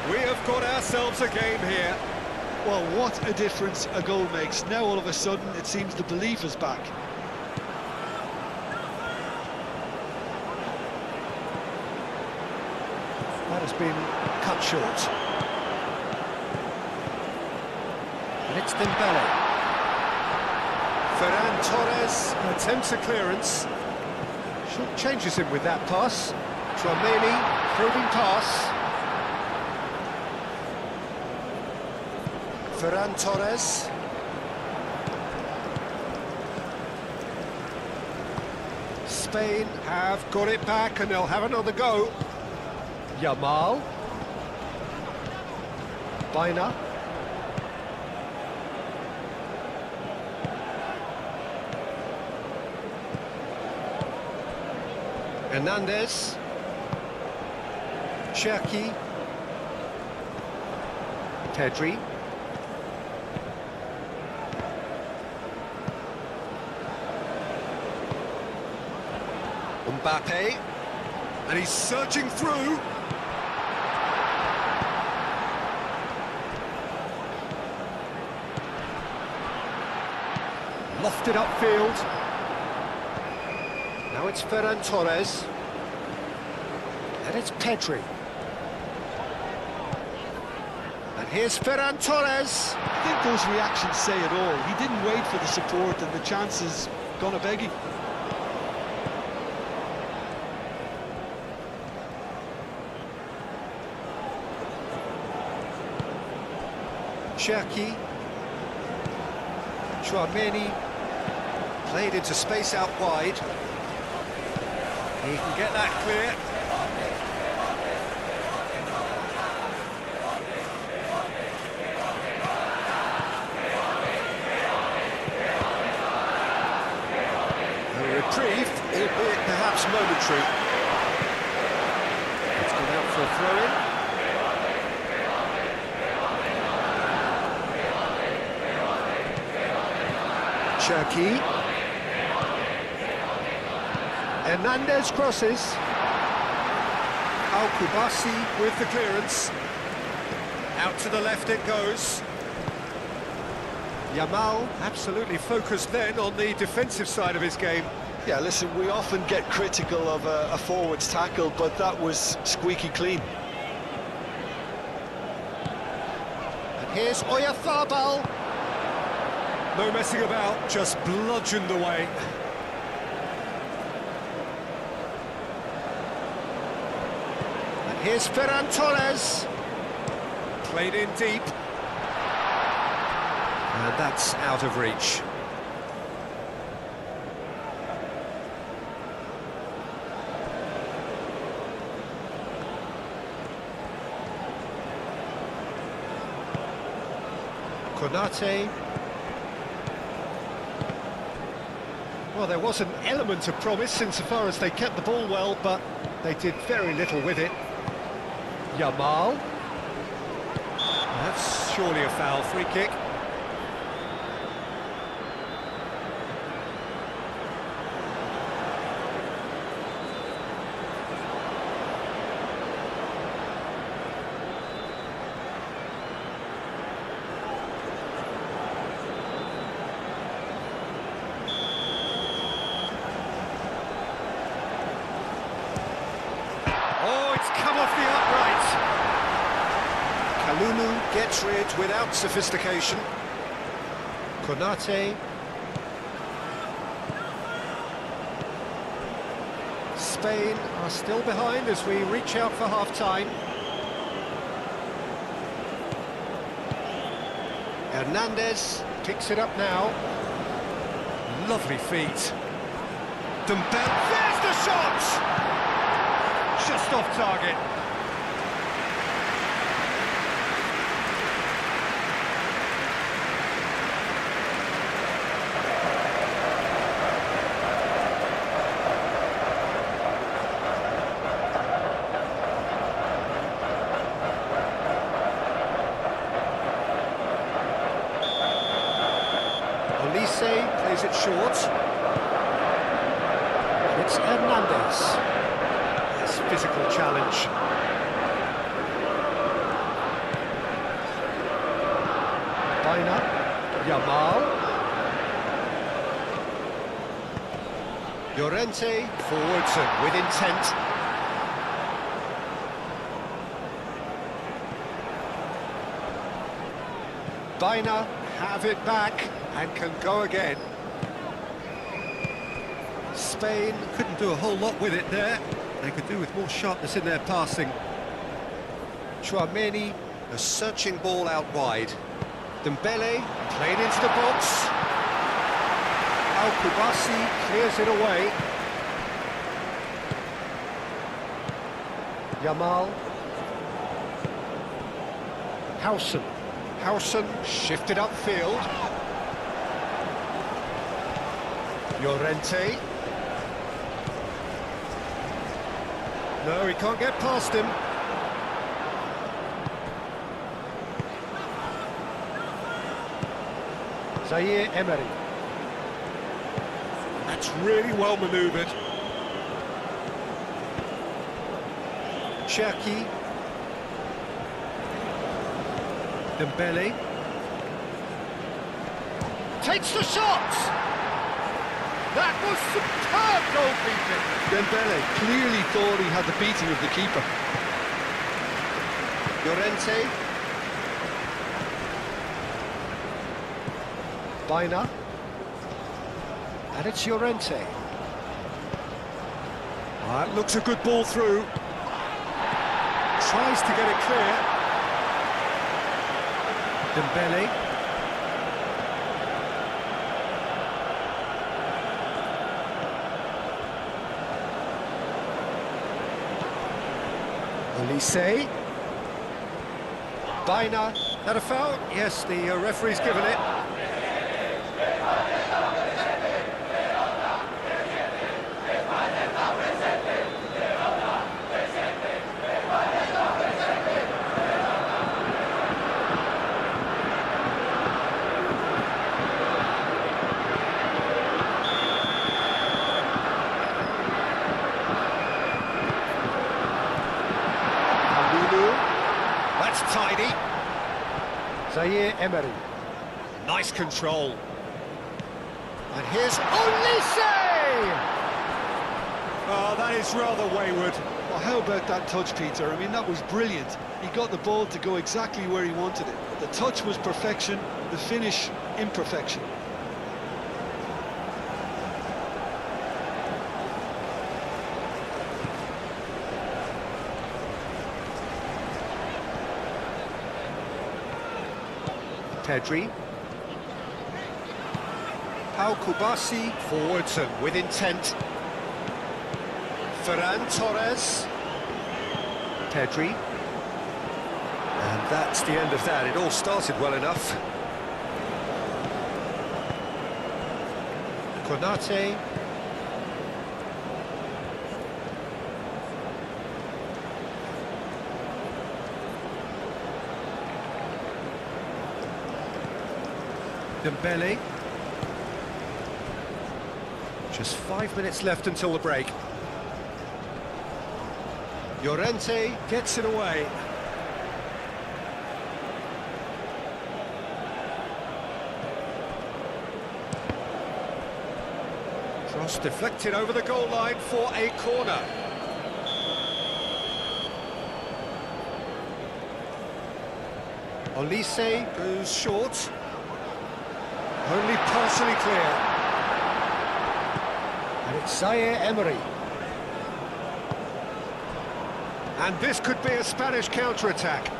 We have got ourselves a game here. Well, what a difference a goal makes. Now all of a sudden it seems the belief is back. That has been cut short. And it's Dembele. Ferran Torres attempts a clearance. Short changes him with that pass. Chouameni, probing pass. Ferran Torres. Spain have got it back and they'll have another go. Yamal. Baina. Hernandez. Cherki. Pedri. Mbappe, and he's surging through. Lofted upfield. Now it's Ferran Torres. And it's Pedri. And here's Ferran Torres. I think those reactions say it all. He didn't wait for the support and the chances gone a-begging. Cherki, Chouameni, played into space out wide. He can get that clear. A reprieve, albeit perhaps momentary. It's gone out for a throw-in. Cherki. Hernandez crosses. Al-Kubasi with the clearance. Out to the left it goes. Yamal absolutely focused then on the defensive side of his game. Yeah, listen, we often get critical of a forward's tackle, but that was squeaky clean. And here's Oyarzabal. No messing about, just bludgeoned away. And here's Ferran Torres. Played in deep. And that's out of reach. Konate. Well, there was an element of promise insofar as they kept the ball well, but they did very little with it. Yamal. That's surely a foul, free kick. Come off the upright. Kalulu gets rid without sophistication. Konate. Spain are still behind as we reach out for half-time. Hernandez picks it up now. Lovely feet. Dembele, there's the shot! Just off target. Olise plays it short. And it's Hernandez. Physical challenge. Baina, Yamal. Llorente forwards and with intent. Baina have it back and can go again. Spain couldn't do a whole lot with it there. They could do with more sharpness in their passing. Chouameni, a searching ball out wide. Dembele, played into the box. Al-Kubasi clears it away. Yamal. Howson shifted upfield. Llorente. No, he can't get past him. Zaire Emery. That's really well manoeuvred. Cherki. Dembele. Takes the shot! That was superb goalkeeping! Dembele clearly thought he had the beating of the keeper. Llorente. Baina. And it's Llorente. That looks a good ball through. Tries to get it clear. Dembele. Olise. Baina. That a foul? Yes, the referee's given it. That's tidy. Zaire Emery. Nice control. And here's Olise! Oh, that is rather wayward. Well, how about that touch, Peter? I mean, that was brilliant. He got the ball to go exactly where he wanted it. The touch was perfection, the finish imperfection. Pedri. Pau Kubasi, forwards and with intent. Ferran Torres. Pedri. And that's the end of that. It all started well enough. Konate. Dembele. Just 5 minutes left until the break. Llorente gets it away. Cross deflected over the goal line for a corner. Olise goes short. Only partially clear. And it's Zaire Emery. And this could be a Spanish counter-attack.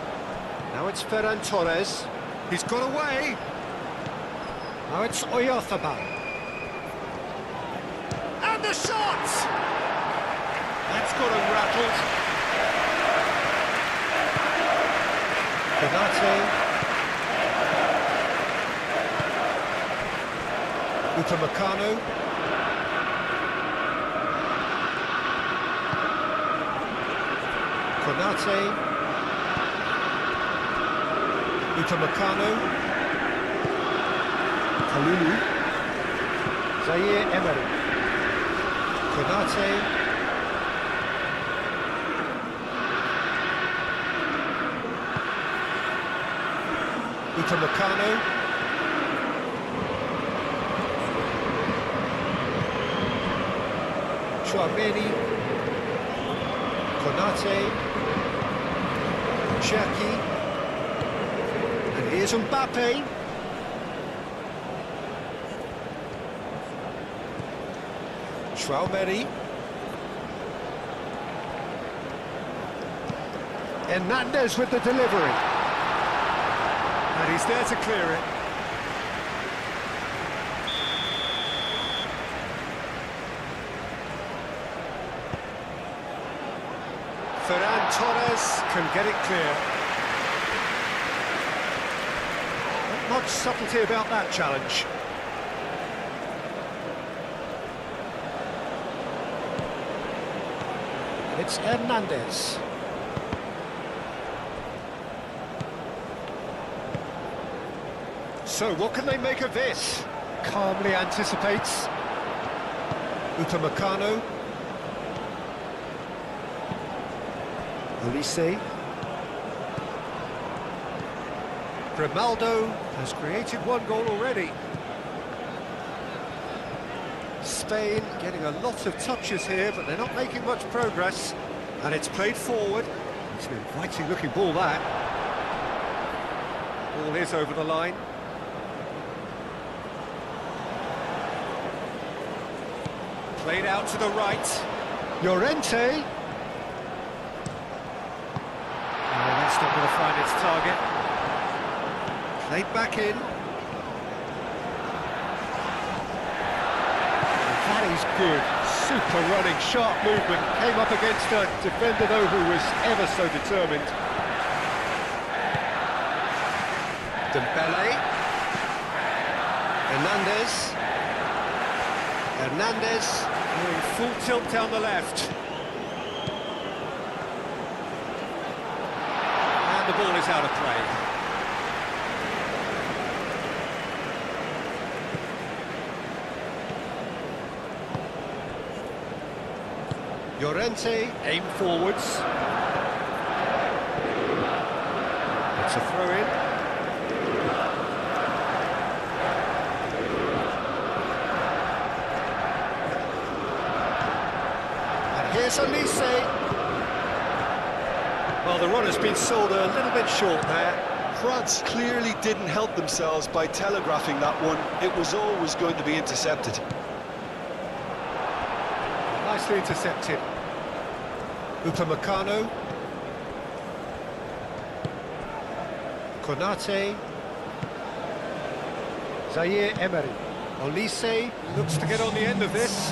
Now it's Ferran Torres. He's got away. Now it's Oyarzabal. And the shot! That's got him rattled. Konate. Upamecano. Konate. Upamecano. Kalulu. Zaire Emery. Konate. Upamecano. Chouameni, Konate, Cherki, and here's Mbappe. Chouameni. Hernandez with the delivery. And he's there to clear it. Ferran Torres can get it clear. Not much subtlety about that challenge. It's Hernandez. So what can they make of this? Calmly anticipates. Upamecano. Olise. Grimaldo has created one goal already. Spain getting a lot of touches here, but they're not making much progress. And it's played forward. It's an inviting looking ball, that. Ball is over the line. Played out to the right. Llorente. Not going to find its target. Played back in. And that is good. Super running, sharp movement. Came up against a defender, though, who was ever so determined. Dembele. Hernandez. Hernandez going full tilt down the left. The ball is out of play. Llorente aim forwards. It's a throw in. And here's Olise. Well, the run has been sold a little bit short there. France clearly didn't help themselves by telegraphing that one. It was always going to be intercepted. Nicely intercepted. Upamecano. Konate. Zaire Emery. Olise looks to get on the end of this.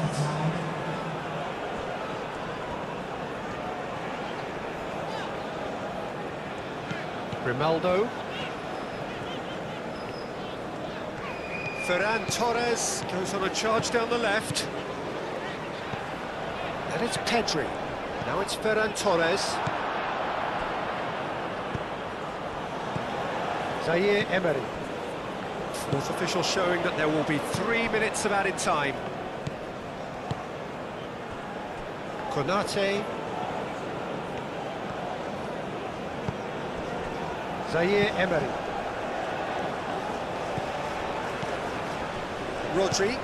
Grimaldo. Ferran Torres goes on a charge down the left. And it's Pedri. Now it's Ferran Torres. Zaire Emery. Fourth official showing that there will be 3 minutes of added time. Konate. Zaire Emery. Rodri.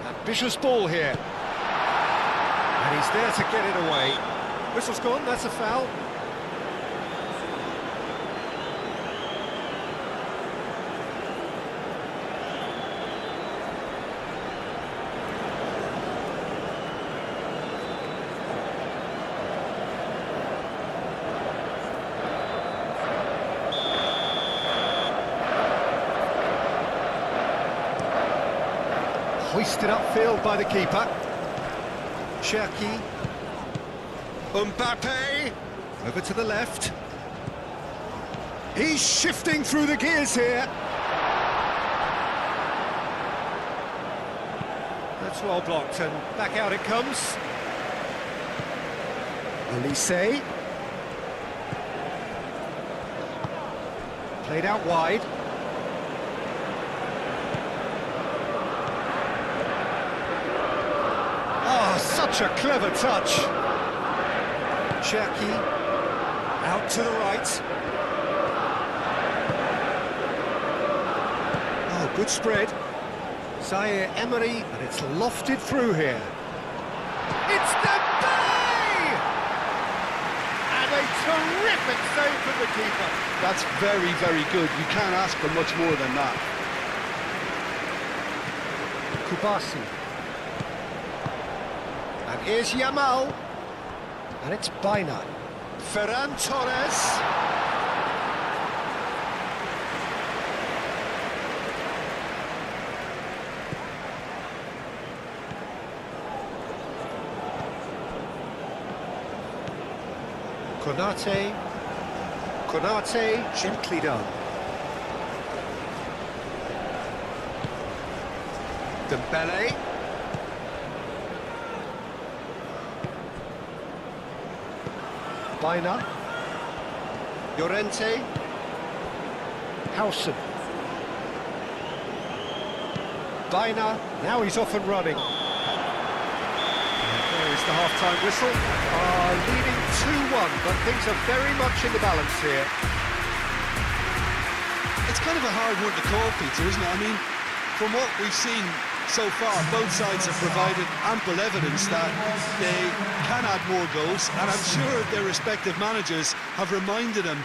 Ambitious ball here. And he's there to get it away. Whistle's gone, that's a foul. Hoisted upfield by the keeper. Cherki. Mbappe. Over to the left. He's shifting through the gears here. That's well blocked, and back out it comes. Olise. Played out wide. Such a clever touch. Cherki out to the right. Oh, good spread. Zaire Emery, and it's lofted through here. It's Dembele! And a terrific save from the keeper. That's very, very good. You can't ask for much more than that. Kubasi. And here's Yamal. And it's Baina. Ferran Torres. Konate, gently done. Dembele. Baina. Llorente. Howson. Baina, now he's off and running. There is the half-time whistle. Leading 2-1, but things are very much in the balance here. It's kind of a hard one to call, Peter, isn't it? I mean, from what we've seen so far, both sides have provided ample evidence that they can add more goals, and I'm sure their respective managers have reminded them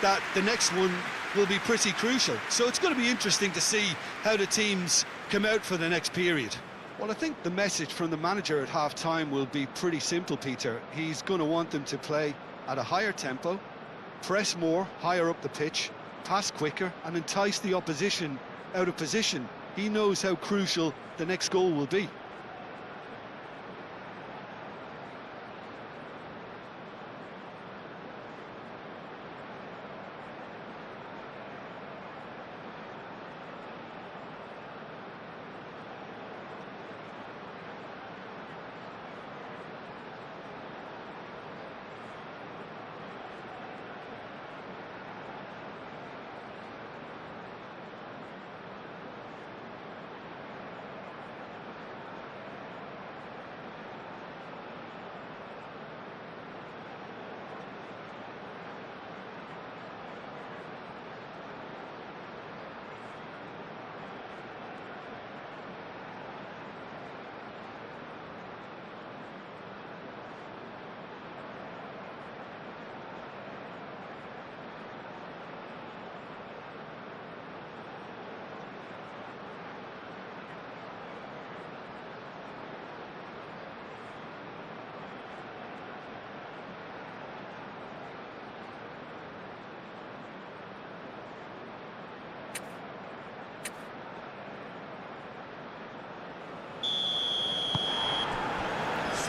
that the next one will be pretty crucial. So it's going to be interesting to see how the teams come out for the next period. Well, I think the message from the manager at half-time will be pretty simple, Peter. He's going to want them to play at a higher tempo, press more, higher up the pitch, pass quicker, and entice the opposition out of position. He knows how crucial the next goal will be.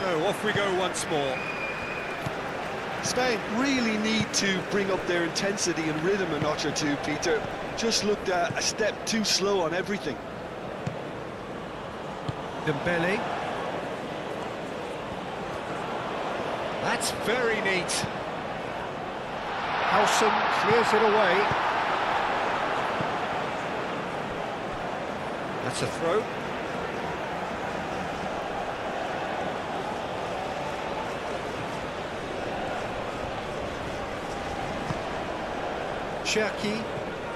So off we go once more. Spain really need to bring up their intensity and rhythm a notch or two, Peter. Just looked a step too slow on everything. Dembele. That's very neat. Howson clears it away. That's a throw. Cherki,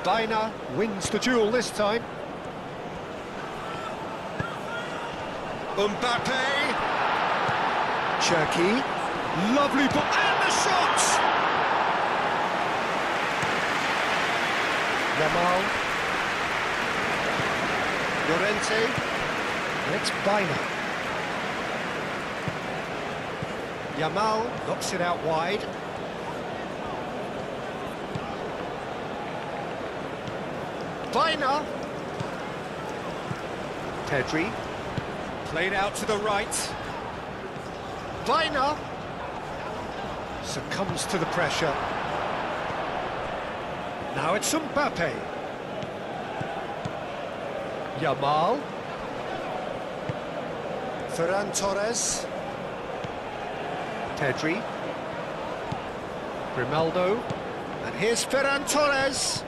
Baina wins the duel this time. Mbappe. Cherki, lovely ball, and the shot! Yamal. Llorente. And it's Baina. Yamal knocks it out wide. Baina. Pedri. Played out to the right. Baina succumbs to the pressure. Now it's Mbappe. Yamal. Ferran Torres. Pedri. Grimaldo. And here's Ferran Torres.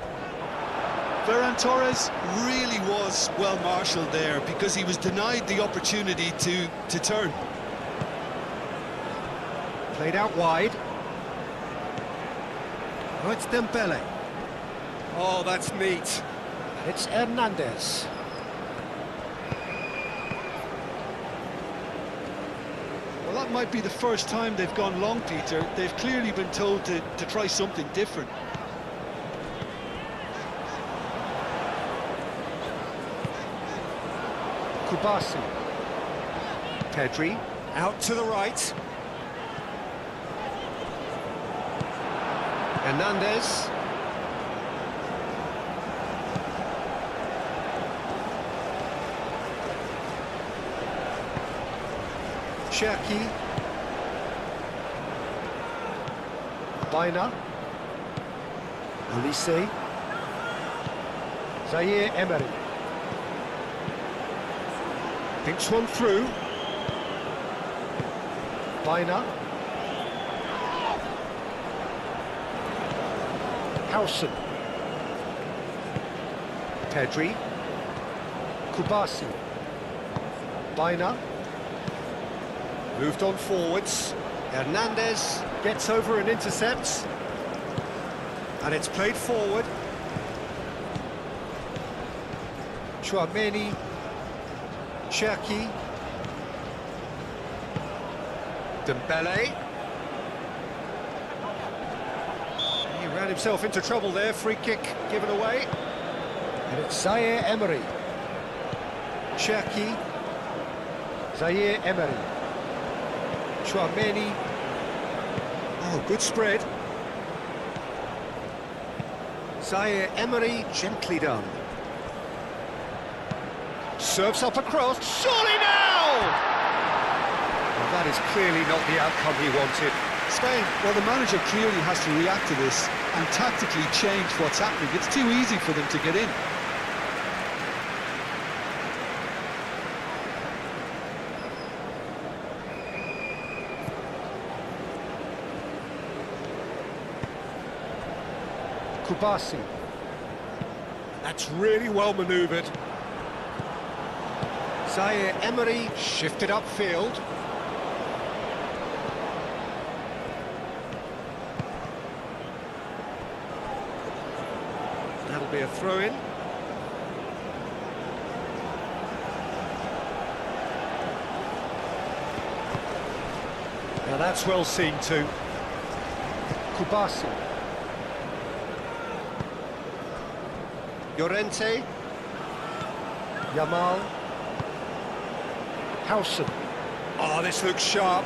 Ferran Torres really was well marshalled there because he was denied the opportunity to turn. Played out wide. Oh, it's Dembele. Oh, that's neat. And it's Hernandez. Well, that might be the first time they've gone long, Peter. They've clearly been told to try something different. Kubasi. Pedri, out to the right. Hernandez. Cherki. Baina. Olise. Zaire Emery. Thinks one through. Baina. Howson. Pedri. Kubasi. Baina. Moved on forwards. Hernandez gets over and intercepts. And it's played forward. Chouameni. Cherki. Dembele. He ran himself into trouble there, free kick given away. And it's Zaire Emery. Cherki. Zaire Emery. Chouameni. Oh, good spread. Zaire Emery, gently done. Serves up across, surely now! Well, that is clearly not the outcome he wanted. Spain, well, the manager clearly has to react to this and tactically change what's happening. It's too easy for them to get in. Kubasi. That's really well manoeuvred. Zaire Emery shifted upfield. That'll be a throw-in. Now that's well seen too. Kubasi. Llorente. Yamal. Howson. Oh, this looks sharp.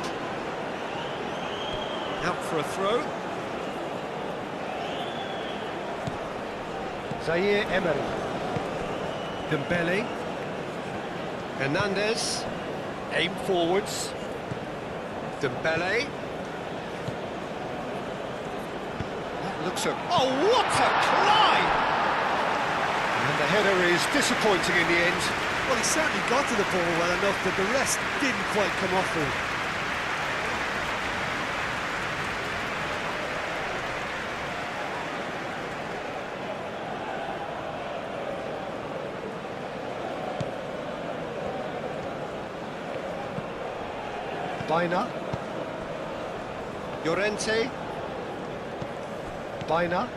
Out for a throw. Zaire Emery. Dembele. Hernandez. Aim forwards. Dembele. That looks a... Oh, what a climb! And the header is disappointing in the end. Well, he certainly got to the ball well enough, but the rest didn't quite come off for him. Baina. Llorente. Baina.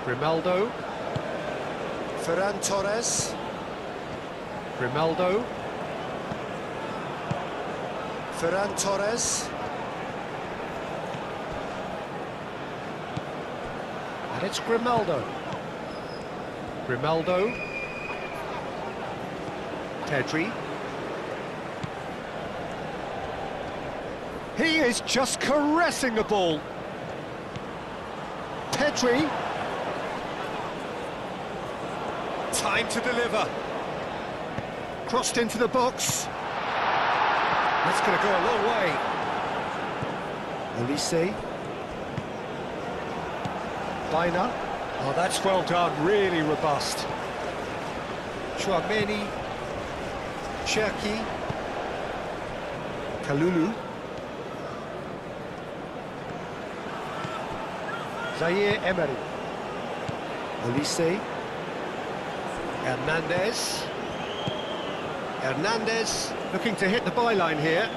Grimaldo. Ferran Torres. Grimaldo. Ferran Torres. And it's Grimaldo. Grimaldo. Pedri. He is just caressing the ball. Pedri. Time to deliver. Crossed into the box. That's going to go a long way. Olise. Baina. Oh, that's well done. Really robust. Chouameni. Cherki. Kalulu. Zaire Emery. Olise. Hernandez. Hernandez looking to hit the byline here.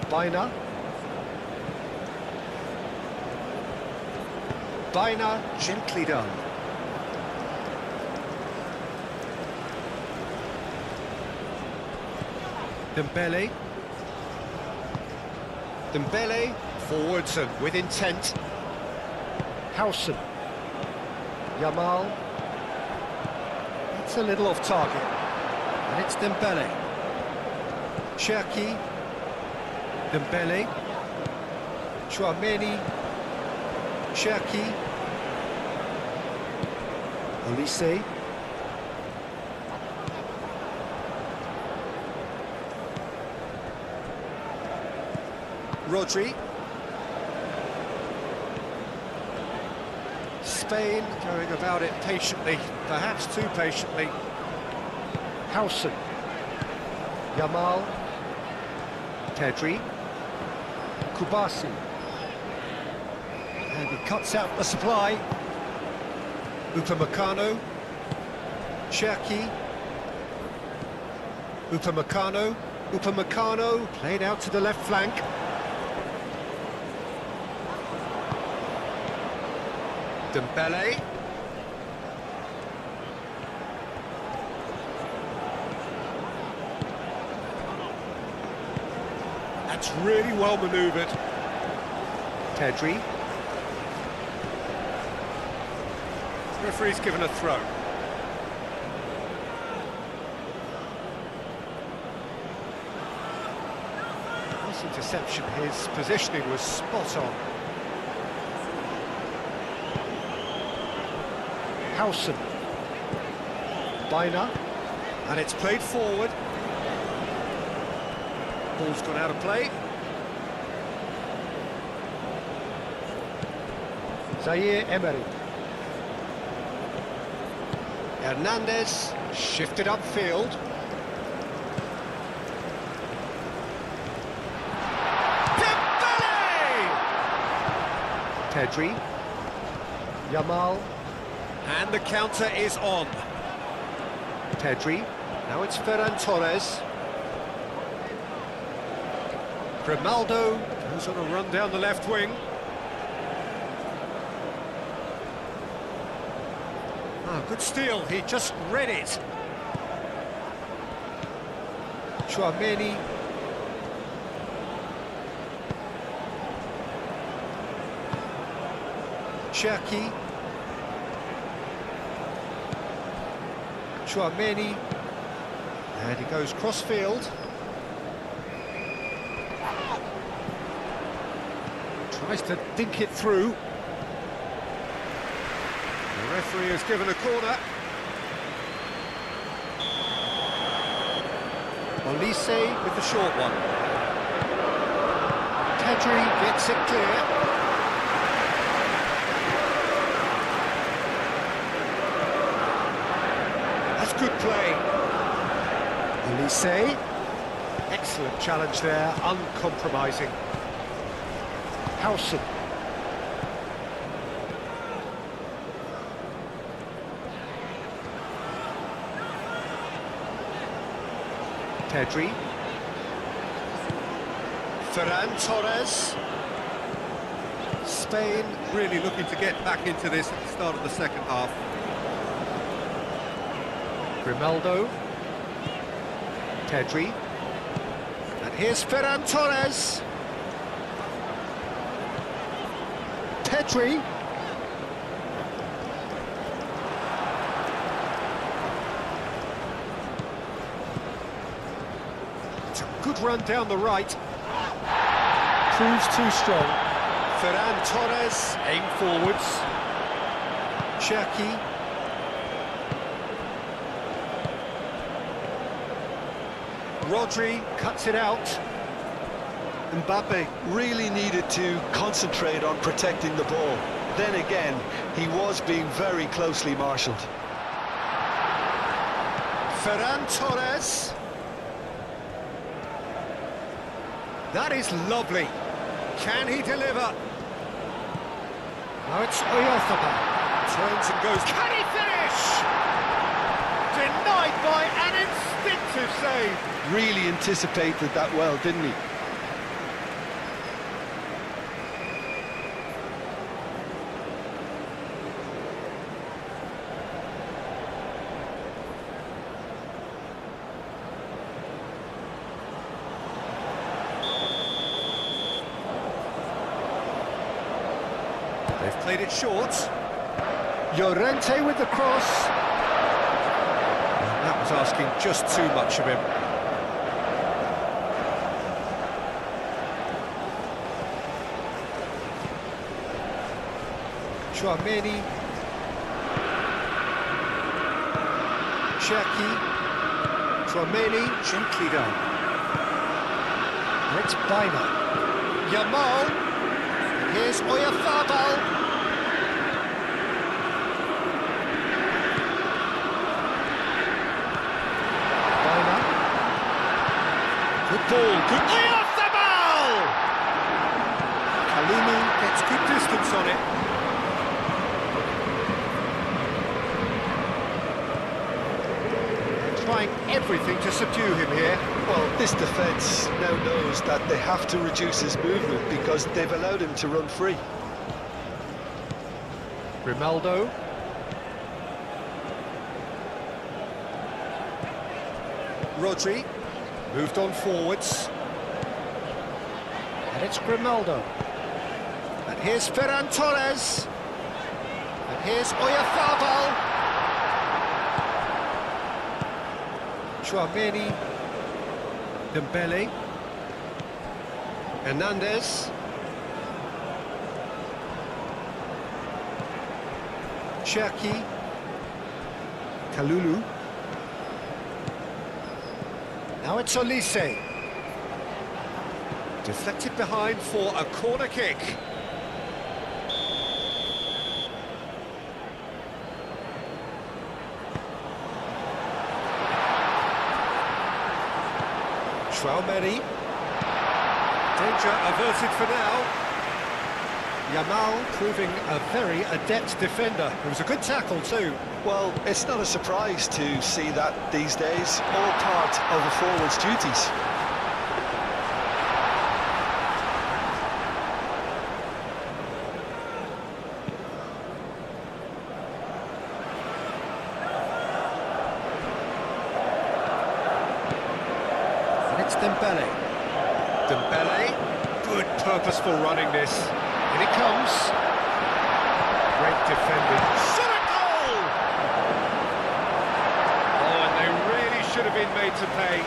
Baina. Baina, gently done. Dembele. Dembele, forwards and with intent. Howson. Yamal. It's a little off target. And it's Dembele. Cherki. Dembele. Chouameni. Cherki. Olise. Rodri. Spain going about it patiently, perhaps too patiently. Howson. Yamal. Pedri. Kubasi. And he cuts out the supply. Upamecano. Cherki. Upamecano. Upamecano played out to the left flank. Dembele. That's really well manoeuvred. Pedri. Referee's given a throw. This interception, his positioning was spot on. Howson. Baina. And it's played forward. Ball's gone out of play. Zaire Emery. Hernandez shifted upfield. Dembele! Pedri. Yamal. And the counter is on. Pedri. Now it's Ferran Torres. Grimaldo goes on a run down the left wing. Ah, good steal, he just read it. Chouameni. Cherki. Chouameni. And he goes cross-field. Tries to dink it through. The referee has given a corner. Olise with the short one. Pedri gets it clear. That's good play. Olise. Excellent challenge there, uncompromising. Howson. Pedri. Ferran Torres. Spain really looking to get back into this at the start of the second half. Grimaldo. Pedri. And here's Ferran Torres. Pedri. It's a good run down the right. Proves too strong. Ferran Torres, aim forwards. Cherki. Rodri cuts it out. Mbappe really needed to concentrate on protecting the ball. Then again, he was being very closely marshalled. Ferran Torres. That is lovely. Can he deliver? Now it's Oyarzábal. Turns and goes. Can he finish? Denied by an instinctive save. Really anticipated that well, didn't he? They've played it short. Llorente with the cross. That was asking just too much of him. Chouameni. Cherki. Chouameni, gently done. It's Baina. Yamal. Here's Oyarzábal. Baina. Good ball, good... Oyarzábal! Kalulu gets good distance on it. Trying everything to subdue him here. Well, this defence now knows that they have to reduce his movement because they've allowed him to run free. Grimaldo. Rodri. Moved on forwards. And it's Grimaldo. And here's Ferran Torres. And here's Oyarzábal. Chouameni. Dembele. Hernandez. Cherki. Kalulu. Now it's Olise. Deflected behind for a corner kick. Chouameni. Danger averted for now. Yamal proving a very adept defender. It was a good tackle too. Well, it's not a surprise to see that these days, all part of a forward's duties. And it's Dembele. Dembele, good purposeful running this. In it comes. Great defending. Shot a goal! Oh, and they really should have been made to pay.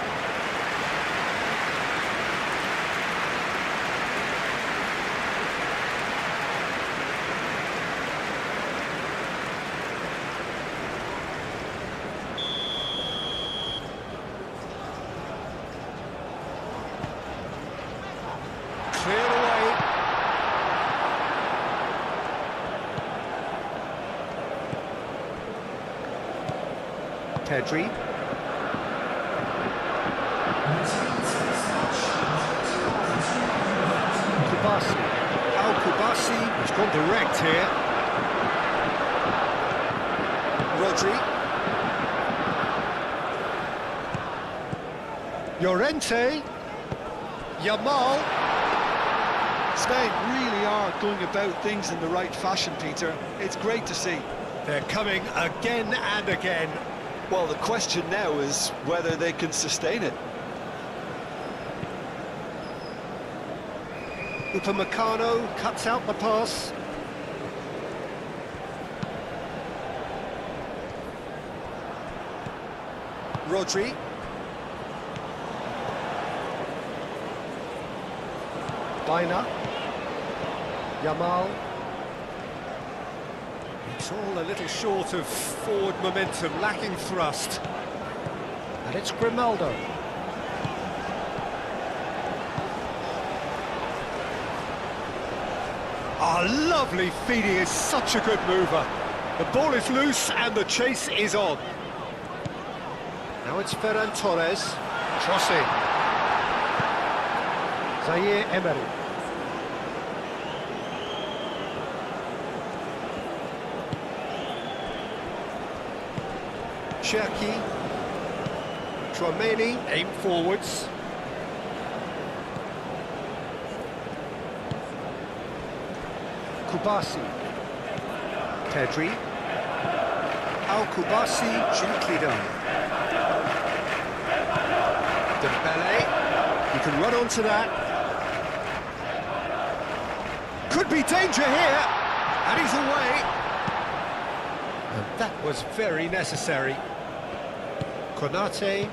Pedri. Kubasi. Al Kubasi has gone direct here. Rodri. Llorente. Yamal. Spain really are going about things in the right fashion, Peter. It's great to see. They're coming again and again. Well, the question now is whether they can sustain it. Upamecano cuts out the pass. Rodri. Baina. Yamal. It's all a little short of forward momentum, lacking thrust. And it's Grimaldo. Lovely feed, he is such a good mover. The ball is loose and the chase is on. Now it's Ferran Torres, crossing. Zaire Emery. Cherki. Tchouaméni, aim forwards. Kubasi. Pedri. Al Kubasi, gently done. Dembele. You can run onto that. Could be danger here. And he's away. And that was very necessary. Konate.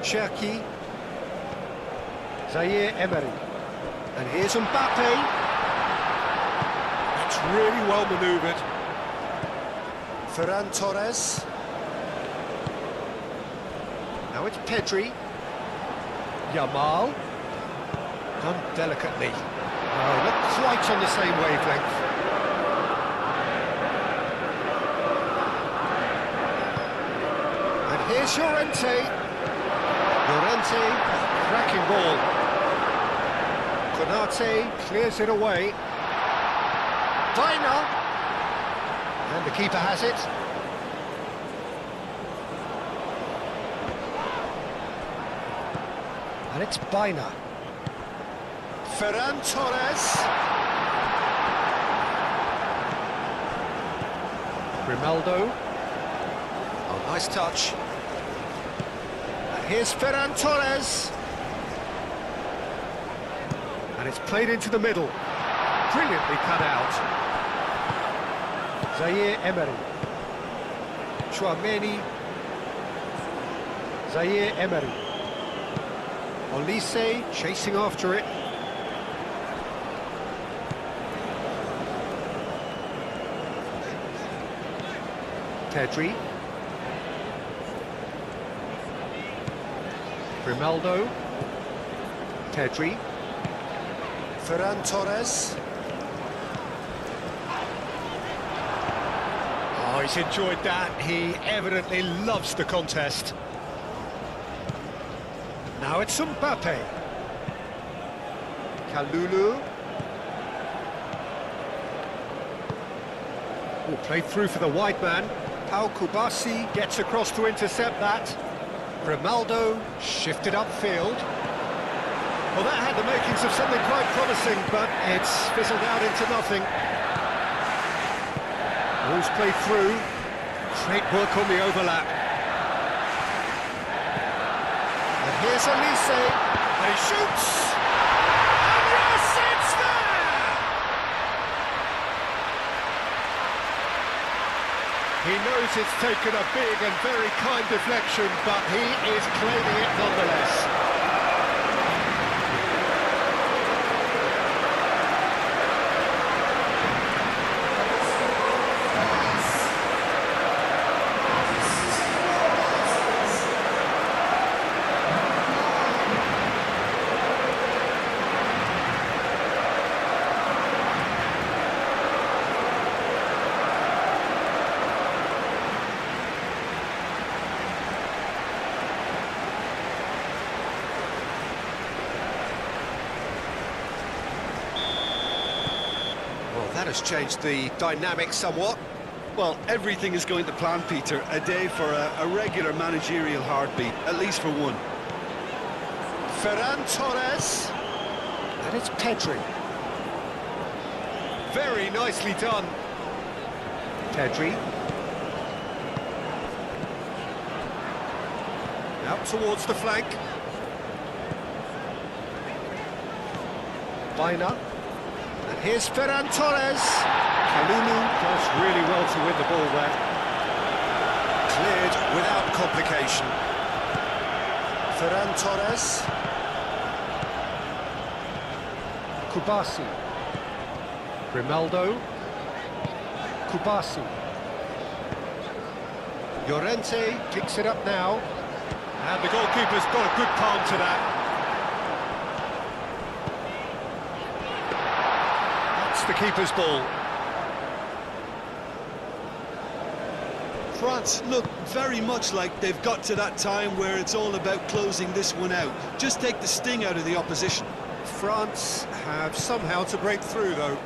Cherki. Zaire Emery. And here's Mbappe. That's really well manoeuvred. Ferran Torres. Now it's Pedri. Yamal. Done delicately. Oh, not quite on the same wavelength. And here's Llorente. Llorente, cracking ball. Konate clears it away. Baina. And the keeper has it. And it's Baina. Ferran Torres. Grimaldo. Oh, nice touch. And here's Ferran Torres. And it's played into the middle. Brilliantly cut out. Zaire Emery. Tchouaméni. Zaire Emery. Olise chasing after it. Pedri. Grimaldo. Pedri. Ferran Torres. Oh, he's enjoyed that. He evidently loves the contest. Now it's Mbappe. Kalulu. Oh, played through for the wide man. Al Kubasi gets across to intercept that. Grimaldo shifted upfield. Well, that had the makings of something quite promising, but it's fizzled out into nothing. Ball's played through. Great work on the overlap. And here's Olise, and he shoots! And yes, it's there! He knows it's taken a big and very kind deflection, but he is claiming it nonetheless. has changed the dynamic somewhat. Well, everything is going to plan, Peter. A day for a regular managerial heartbeat, at least for one. Ferran Torres. And it's Pedri. Very nicely done. Pedri. Out towards the flank. Baina. And here's Ferran Torres. Kalulu does really well to win the ball there. Cleared without complication. Ferran Torres. Kubasi. Grimaldo. Kubasi. Llorente picks it up now. And the goalkeeper's got a good palm to that. That's the keeper's ball. France look very much like they've got to that time where it's all about closing this one out. Just take the sting out of the opposition. France have somehow to break through, though.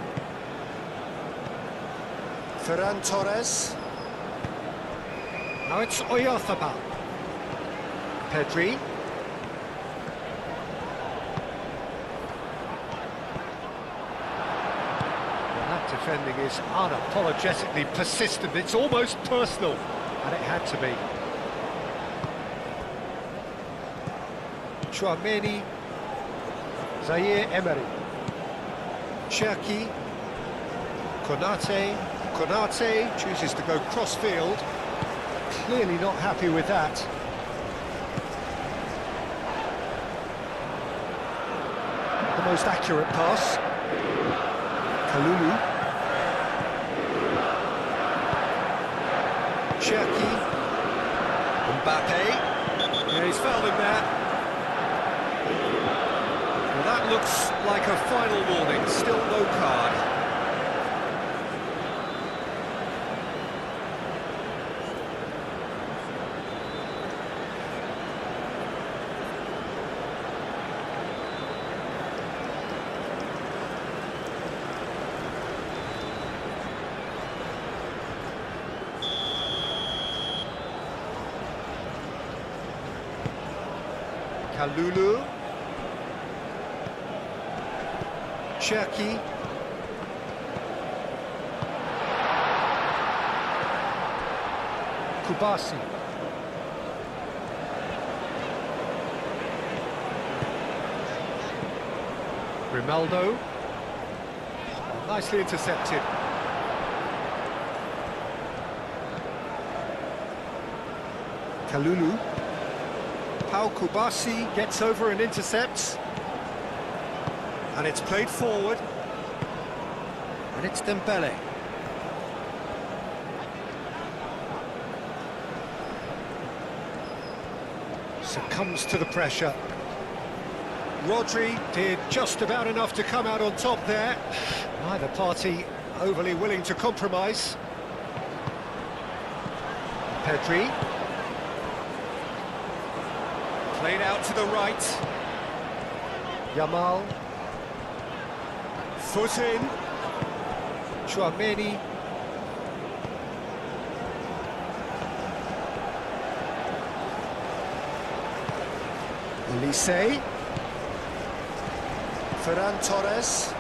Ferran Torres. Now it's Oyarzabal. Pedri. Well, that defending is unapologetically persistent. It's almost personal, and it had to be. Chouameni. Zaire Emery. Cherki. Konate. Konate chooses to go cross-field. Clearly not happy with that. The most accurate pass. Kalulu. Cherki. Mbappe. Yeah, he's fouled him there. Well, that looks like a final warning. Still no card. Kalulu. Cherki. Kubasi. Grimaldo. Nicely intercepted. Kalulu. Pau Kubasi gets over and intercepts. And it's played forward. And it's Dembele. Succumbs to the pressure. Rodri did just about enough to come out on top there. Neither party overly willing to compromise. Pedri. Played out to the right. Yamal. Foot in. Chouameni. Elise. Ferran Torres.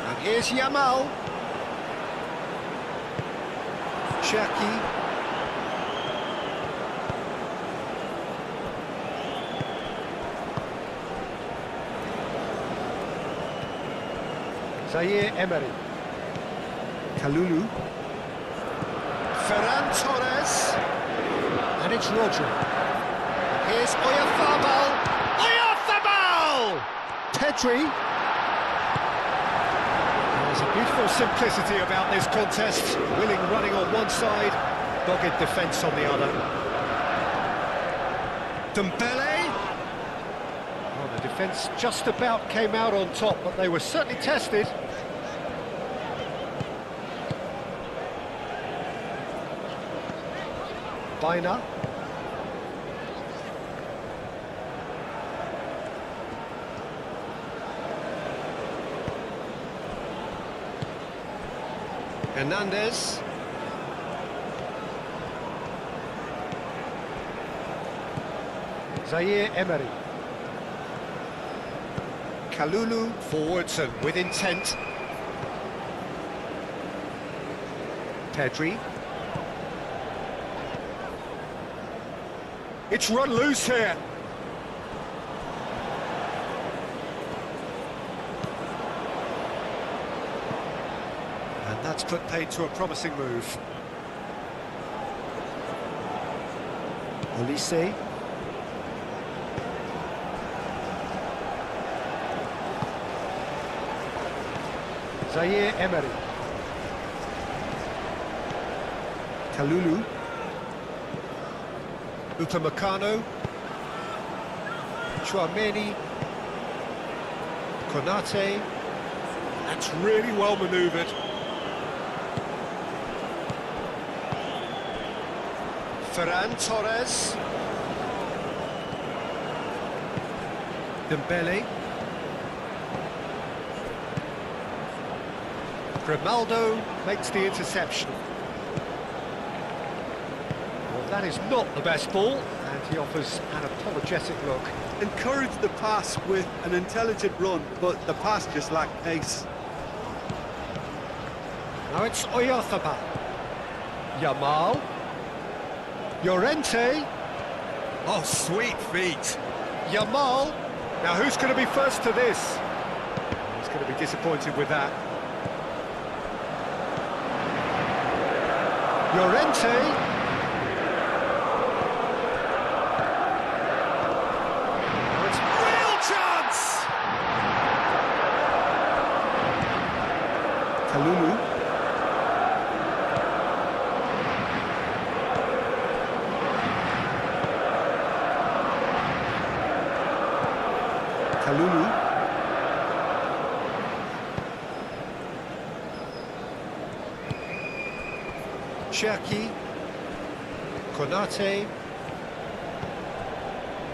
And here's Yamal. Cherki. Zaire Emery. Kalulu. Ferran Torres. And it's Rodri. And here's Oyarzabal. Oyarzabal! Pedri. There's a beautiful simplicity about this contest. Willing running on one side, dogged defence on the other. Dembele. Well, the defence just about came out on top, but they were certainly tested. Baina. Hernandez. Zaire Emery. Kalulu forwards and with intent. Pedri. It's run loose here. And that's put paid to a promising move. Olise. Zaire Emery. Kalulu. Upamecano. Chouameni. Konate. That's really well manoeuvred. Ferran Torres. Dembele. Grimaldo makes the interception. Well, that is not the best ball, and he offers an apologetic look. Encouraged the pass with an intelligent run, but the pass just lacked pace. Now it's Oyarzabal. Yamal. Llorente. Oh, sweet feet. Yamal. Now who's going to be first to this? He's going to be disappointed with that. Llorente. Oh, it's a real chance! Kalulu. Kalulu. Cherki. Konate.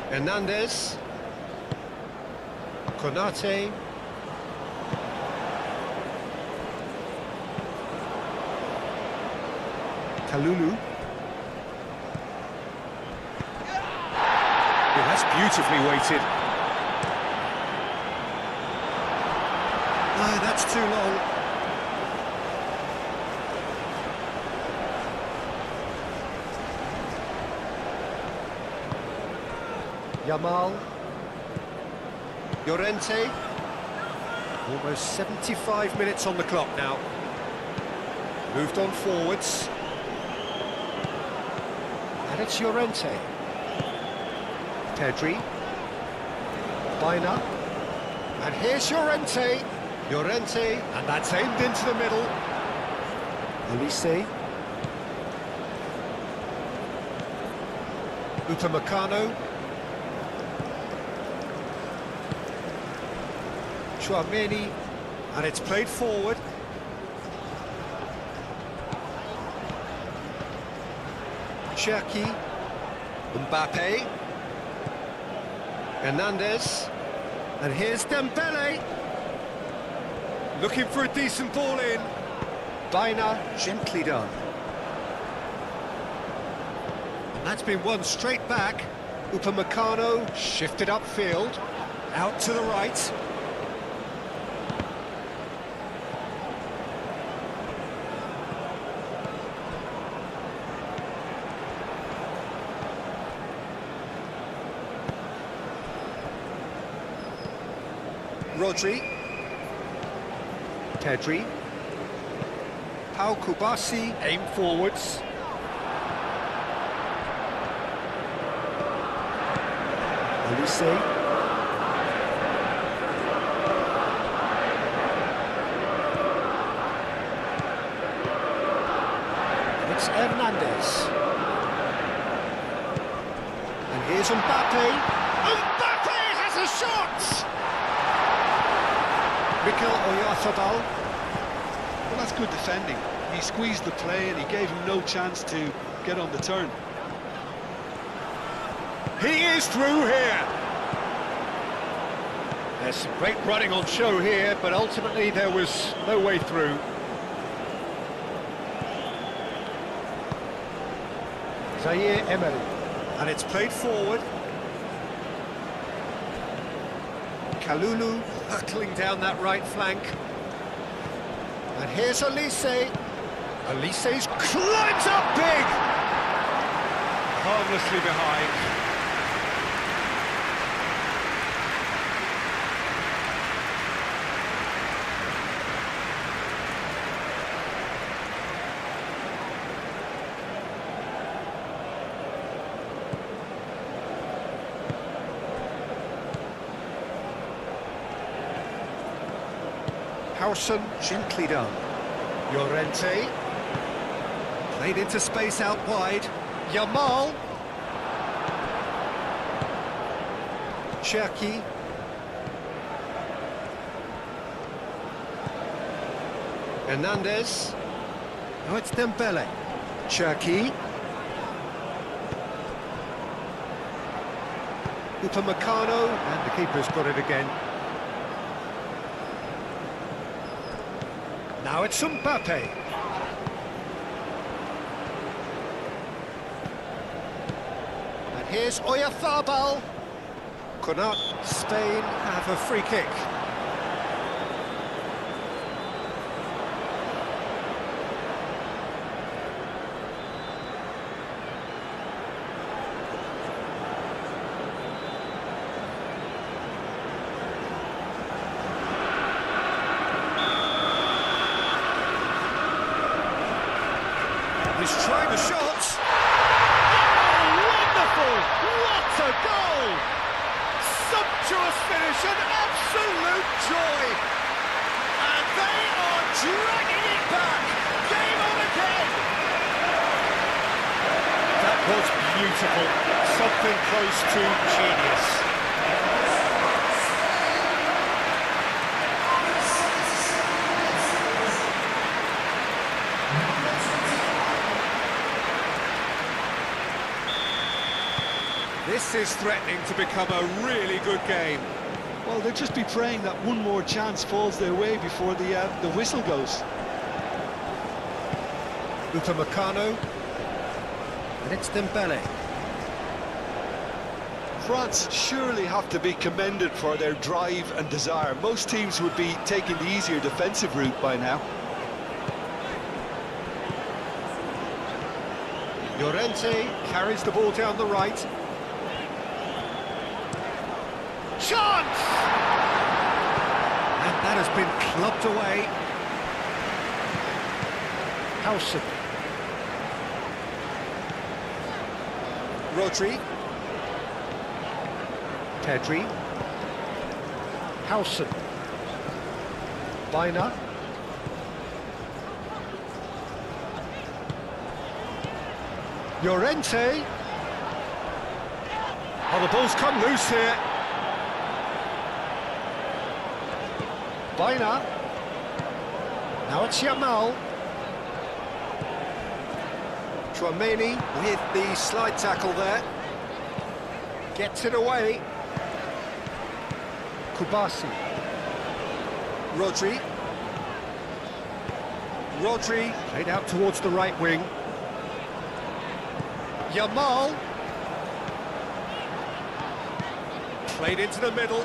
Hernandez. Konate. Kalulu. Yeah, that's beautifully weighted. No, that's too long. Yamal. Llorente. Almost 75 minutes on the clock now. Moved on forwards. And it's Llorente. Pedri. Baina. And here's Llorente. Llorente, and that's aimed into the middle. Olise. Upamecano. Chouameni, and it's played forward. Cherki. Mbappe. Hernandez. And here's Dembele. Looking for a decent ball in. Baina, gently done. And that's been won straight back. Upamecano shifted upfield. Out to the right. Rodri. Pedri. Pau Kubasi, aim forwards. Olise. And it's Hernandez. And here's Mbappe. Mbappe has a shot! Mikel Oyarzabal. Well, that's good defending. He squeezed the play and he gave him no chance to get on the turn. He is through here. There's some great running on show here, but ultimately there was no way through. Zaire Emery. And it's played forward. Kalulu hurtling down that right flank. And here's Elise. Elise's climbs up big! Harmlessly behind. Howson, gently done. Llorente. Played into space out wide. Yamal. Cherki. Hernandez. Now it's Dembele. Cherki. Upamecano, and the keeper's got it again. Now it's Mbappe. And here's Oyarzabal. Konat, Spain have a free kick. He's trying the shots. Oh, wonderful! What a goal! Sumptuous finish, an absolute joy. And they are dragging it back. Game on again. That was beautiful. Something close to genius. This is threatening to become a really good game. Well, they'll just be praying that one more chance falls their way before the whistle goes. Upamecano. And it's Dembele. France surely have to be commended for their drive and desire. Most teams would be taking the easier defensive route by now. Llorente carries the ball down the right. Chance! And that has been clubbed away. Howson. Rodri. Pedri. Howson. Bina. Llorente. Oh, the ball's come loose here. Bina. Now it's Yamal. Chouameni with the slide tackle there. Gets it away. Kubasi. Rodri. Rodri played out towards the right wing. Yamal. Played into the middle.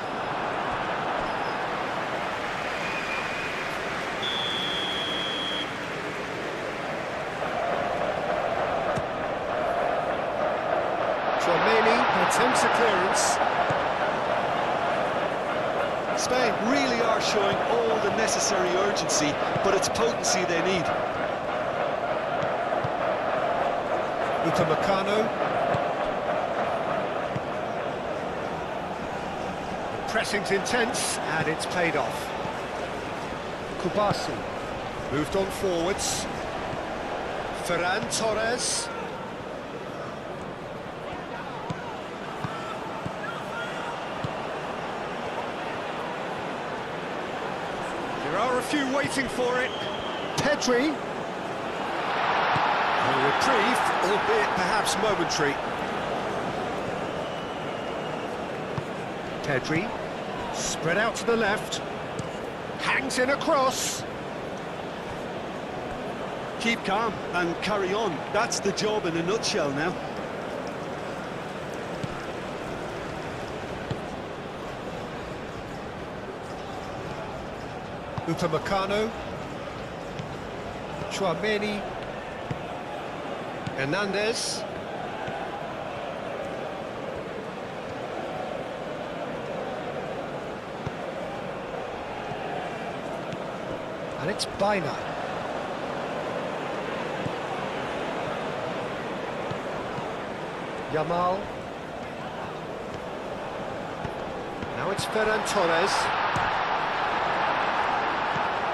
Chouameni attempts a clearance. Spain really are showing all the necessary urgency, but it's potency they need. Upamecano. Pressing's intense, and it's paid off. Kubasi moved on forwards. Ferran Torres. There are a few waiting for it. Pedri. A reprieve, albeit perhaps momentary. Pedri, spread out to the left, hangs in a cross. Keep calm and carry on. That's the job in a nutshell now. Upamecano, Chouameni, Hernandez. And it's Baina. Yamal. Now it's Ferran Torres.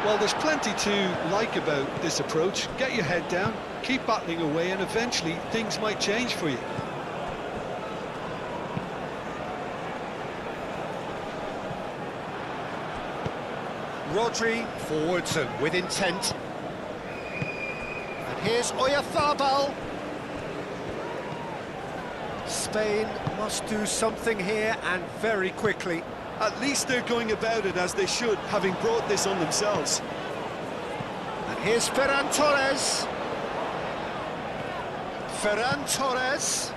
Well, there's plenty to like about this approach. Get your head down, keep battling away, and eventually things might change for you. Rodri forwards and with intent. And here's Oyarzabal. Spain must do something here, and very quickly. At least they're going about it as they should, having brought this on themselves. And here's Ferran Torres. Ferran Torres.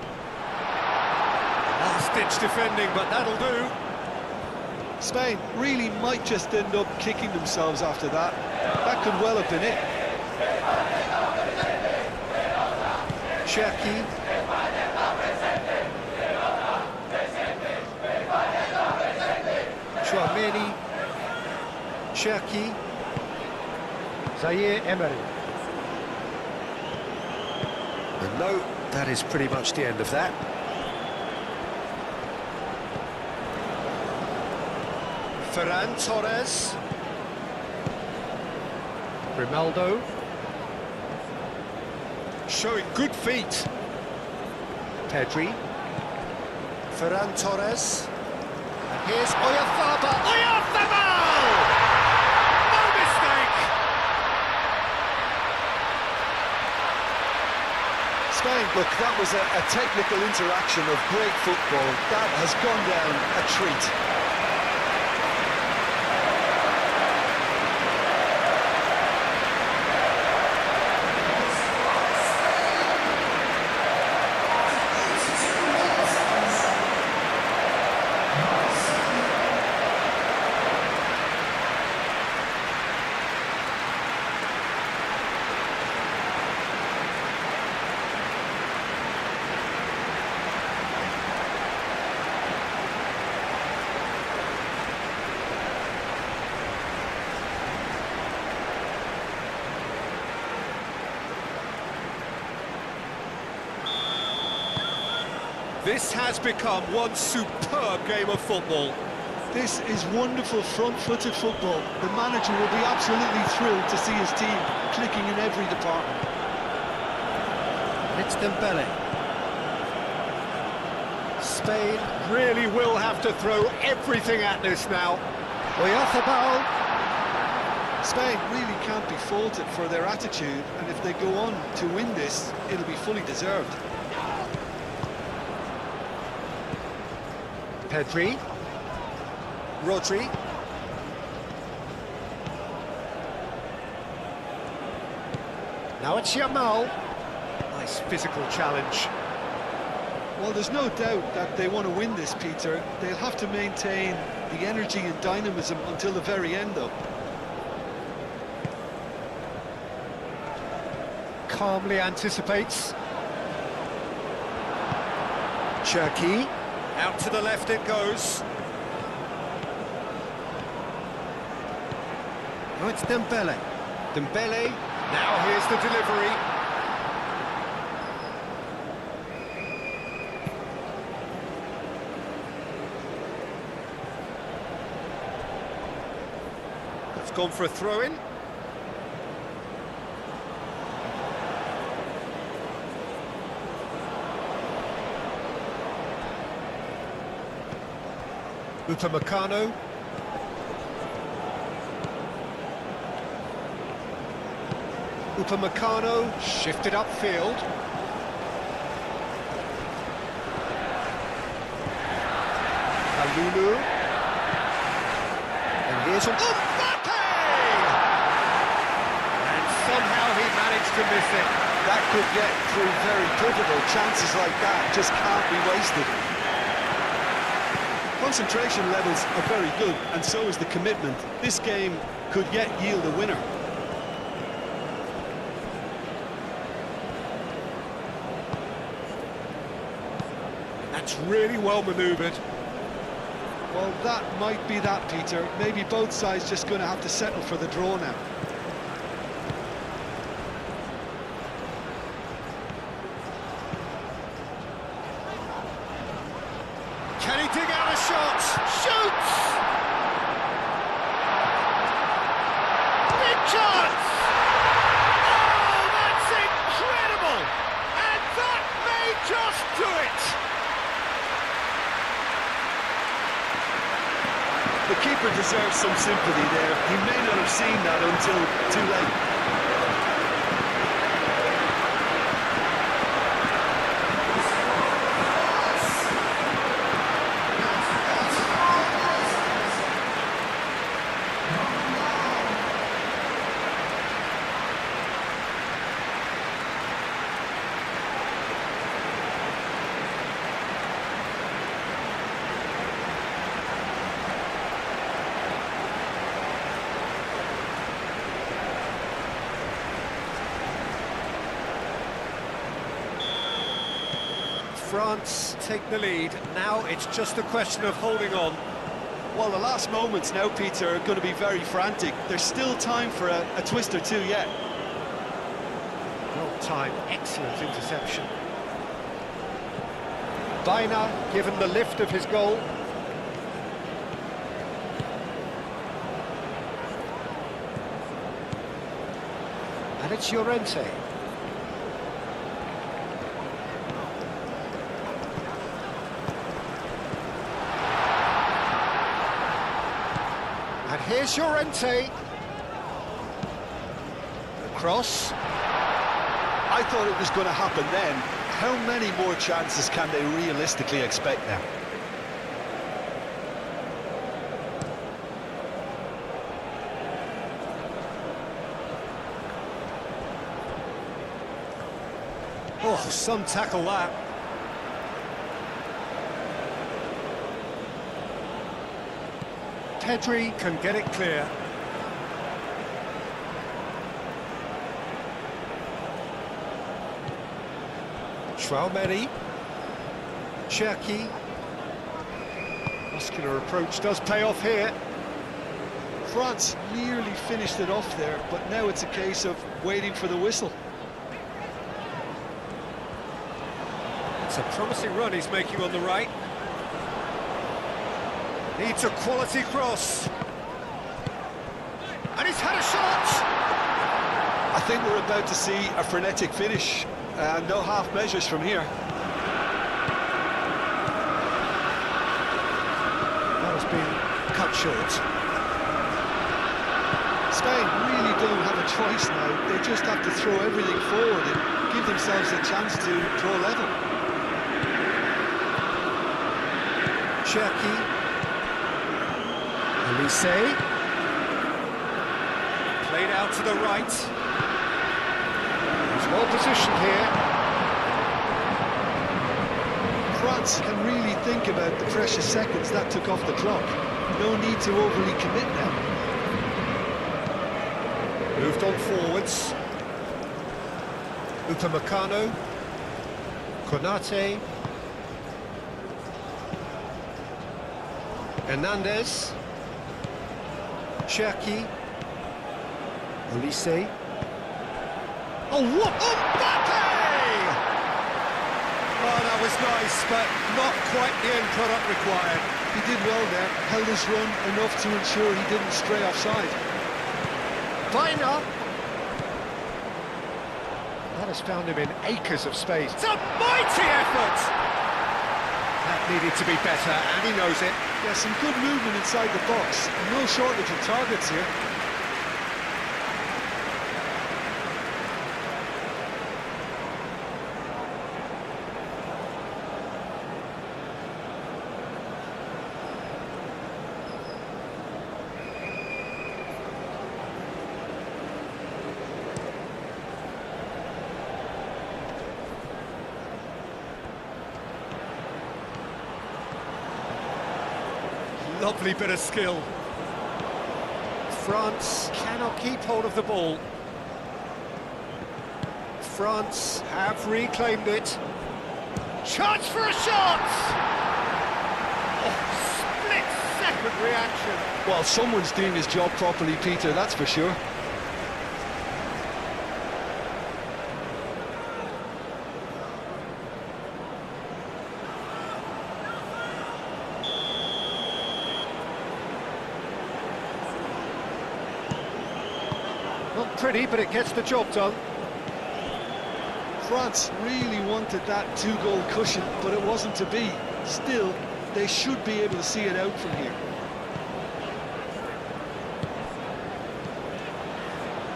Last-ditch defending, but that'll do. Spain really might just end up kicking themselves after that. That could well have been it. Cherki. Chouameni. Cherki. Zaire Emery. And no, that is pretty much the end of that. Ferran Torres. Grimaldo. Showing good feet. Pedri. Ferran Torres. And here's Oyarzabal. Oyarzabal! No mistake! Spain, look, that was a technical interaction of great football. That has gone down a treat. This has become one superb game of football. This is wonderful front-footed football. The manager will be absolutely thrilled to see his team clicking in every department. It's Dembele. Spain really will have to throw everything at this now. Oyarzabal. Spain really can't be faulted for their attitude, and if they go on to win this, it'll be fully deserved. Pedri. Rodri. Now it's Yamal. Nice physical challenge. Well, there's no doubt that they want to win this, Peter. They'll have to maintain the energy and dynamism until the very end, though. Calmly anticipates. Cherki. Out to the left it goes. Oh, it's Dembele. Dembele. Now here's the delivery. That's gone for a throw-in. Upamecano. Upamecano shifted upfield. Kalulu. And here's Mbappe! And somehow he managed to miss it. That could get through very pivotal. Chances like that just can't be wasted. Concentration levels are very good, and so is the commitment. This game could yet yield a winner. That's really well manoeuvred. Well, that might be that, Peter. Maybe both sides just going to have to settle for the draw now. Can he dig out a shot? Shoots! Big chance! Oh, that's incredible! And that may just do it! The keeper deserves some sympathy there. He may not have seen that until too late. France take the lead. Now it's just a question of holding on. Well, the last moments now, Peter, are going to be very frantic. There's still time for a twist or two yet. Well timed, excellent interception. Baina given the lift of his goal. And it's Llorente. And here's Llorente. The cross. I thought it was going to happen then. How many more chances can they realistically expect now? Oh, some tackle that. Pedri can get it clear. Traumeri. Cherki. Muscular approach does pay off here. France nearly finished it off there, but now it's a case of waiting for the whistle. It's a promising run he's making on the right. Needs a quality cross. And he's had a shot! I think we're about to see a frenetic finish. No half measures from here. That has been cut short. Spain really don't have a choice now. They just have to throw everything forward and give themselves a chance to draw level. Cherki. Elise. Played out to the right. He's well positioned here. France can really think about the precious seconds that took off the clock. No need to overly commit now. Moved on forwards. Upamecano. Konate. Hernandez. Cherki. Elise. Oh, what? Mbappe! Oh, that was nice, but not quite the end product required. He did well there, held his run enough to ensure he didn't stray offside. Baina. That has found him in acres of space. It's a mighty effort! That needed to be better, and he knows it. Yeah, some good movement inside the box. No shortage of targets here. Lovely bit of skill. France cannot keep hold of the ball. France have reclaimed it. Chance for a shot! Oh, split-second reaction. Well, someone's doing his job properly, Peter, that's for sure. Not pretty, but it gets the job done. France really wanted that two-goal cushion, but it wasn't to be. Still, they should be able to see it out from here.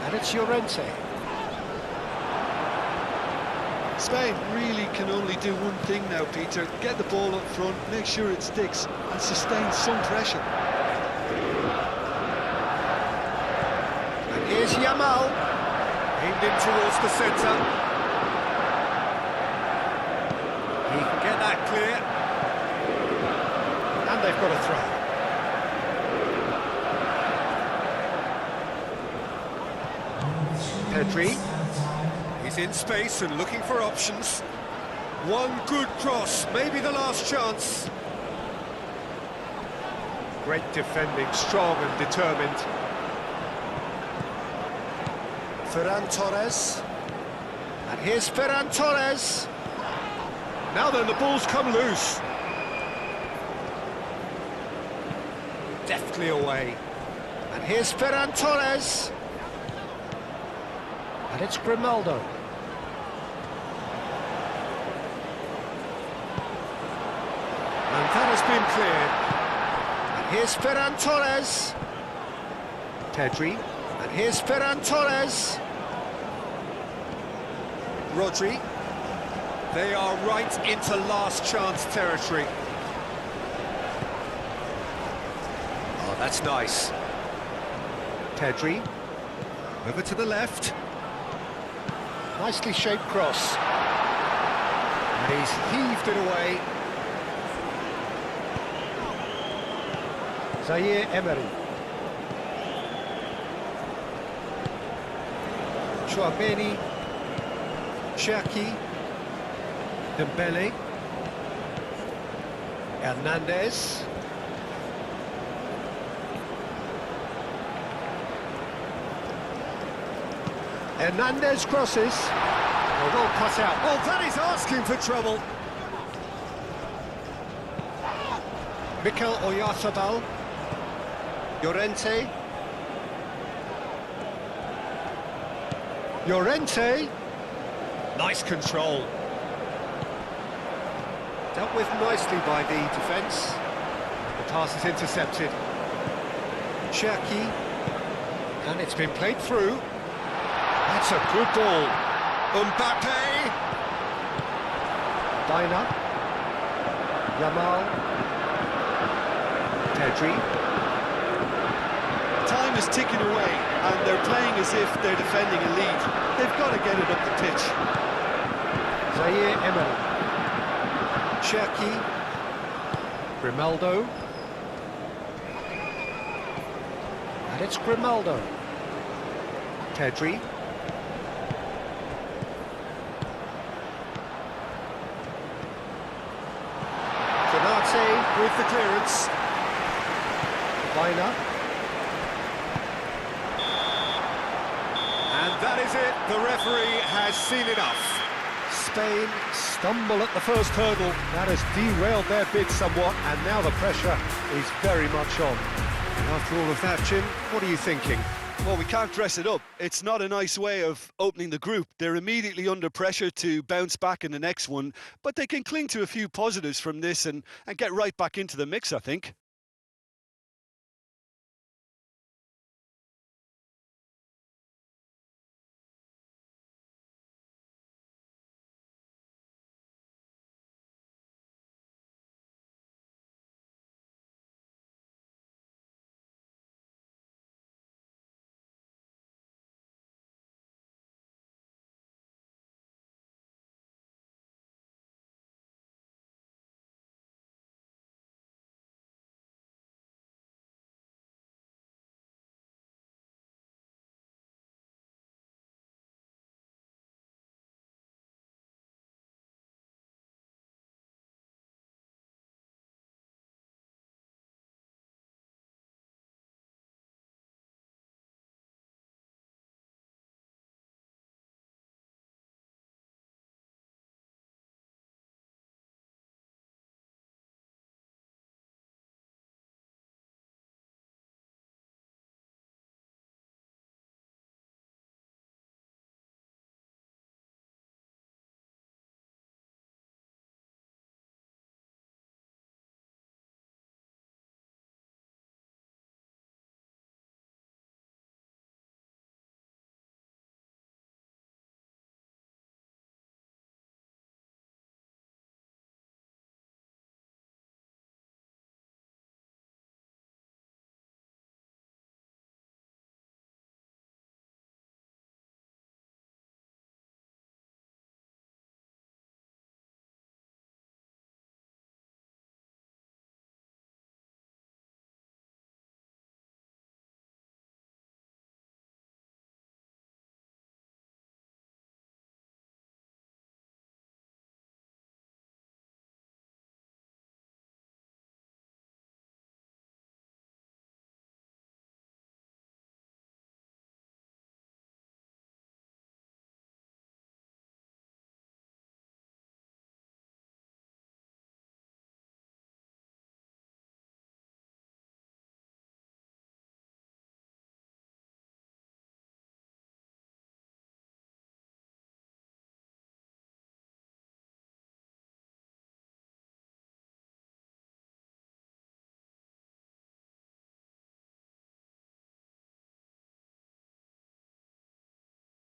And it's Llorente. Spain really can only do one thing now, Peter. Get the ball up front, make sure it sticks, and sustain some pressure. And here's Yamal. Aimed in towards the centre. He can get that clear. And they've got a throw. Pedri. He's in space and looking for options. One good cross, maybe the last chance. Great defending, strong and determined. Ferran Torres. And here's Ferran Torres. Now then, the ball's come loose. Deftly away. And here's Ferran Torres. And it's Grimaldo. And that has been cleared. And here's Ferran Torres. Pedri. And here's Ferran Torres. Rodri. They are right into last chance territory. Oh, that's nice. Pedri. Over to the left. Nicely shaped cross. And he's heaved it away. Zaire Emery. Chouameni. Cherki. Dembele. Hernandez. Hernandez crosses. Oh, well cut out. Oh, that is asking for trouble. Mikel Oyarzabal. Llorente. Llorente. Nice control. Dealt with nicely by the defence. The pass is intercepted. Cherki. And it's been played through. That's a good ball. Mbappe. Baina. Yamal. Pedri. Time is ticking away, and they're playing as if they're defending a lead. They've got to get it up the pitch. Zaire Emery. Cherki. Grimaldo. And it's Grimaldo. Pedri. Konate with the clearance. Baina. And that is it. The referee has seen enough. Spain stumble at the first hurdle. That has derailed their bid somewhat, and now the pressure is very much on. And after all of that, Jim, what are you thinking? Well, we can't dress it up. It's not a nice way of opening the group. They're immediately under pressure to bounce back in the next one, but they can cling to a few positives from this and get right back into the mix, I think.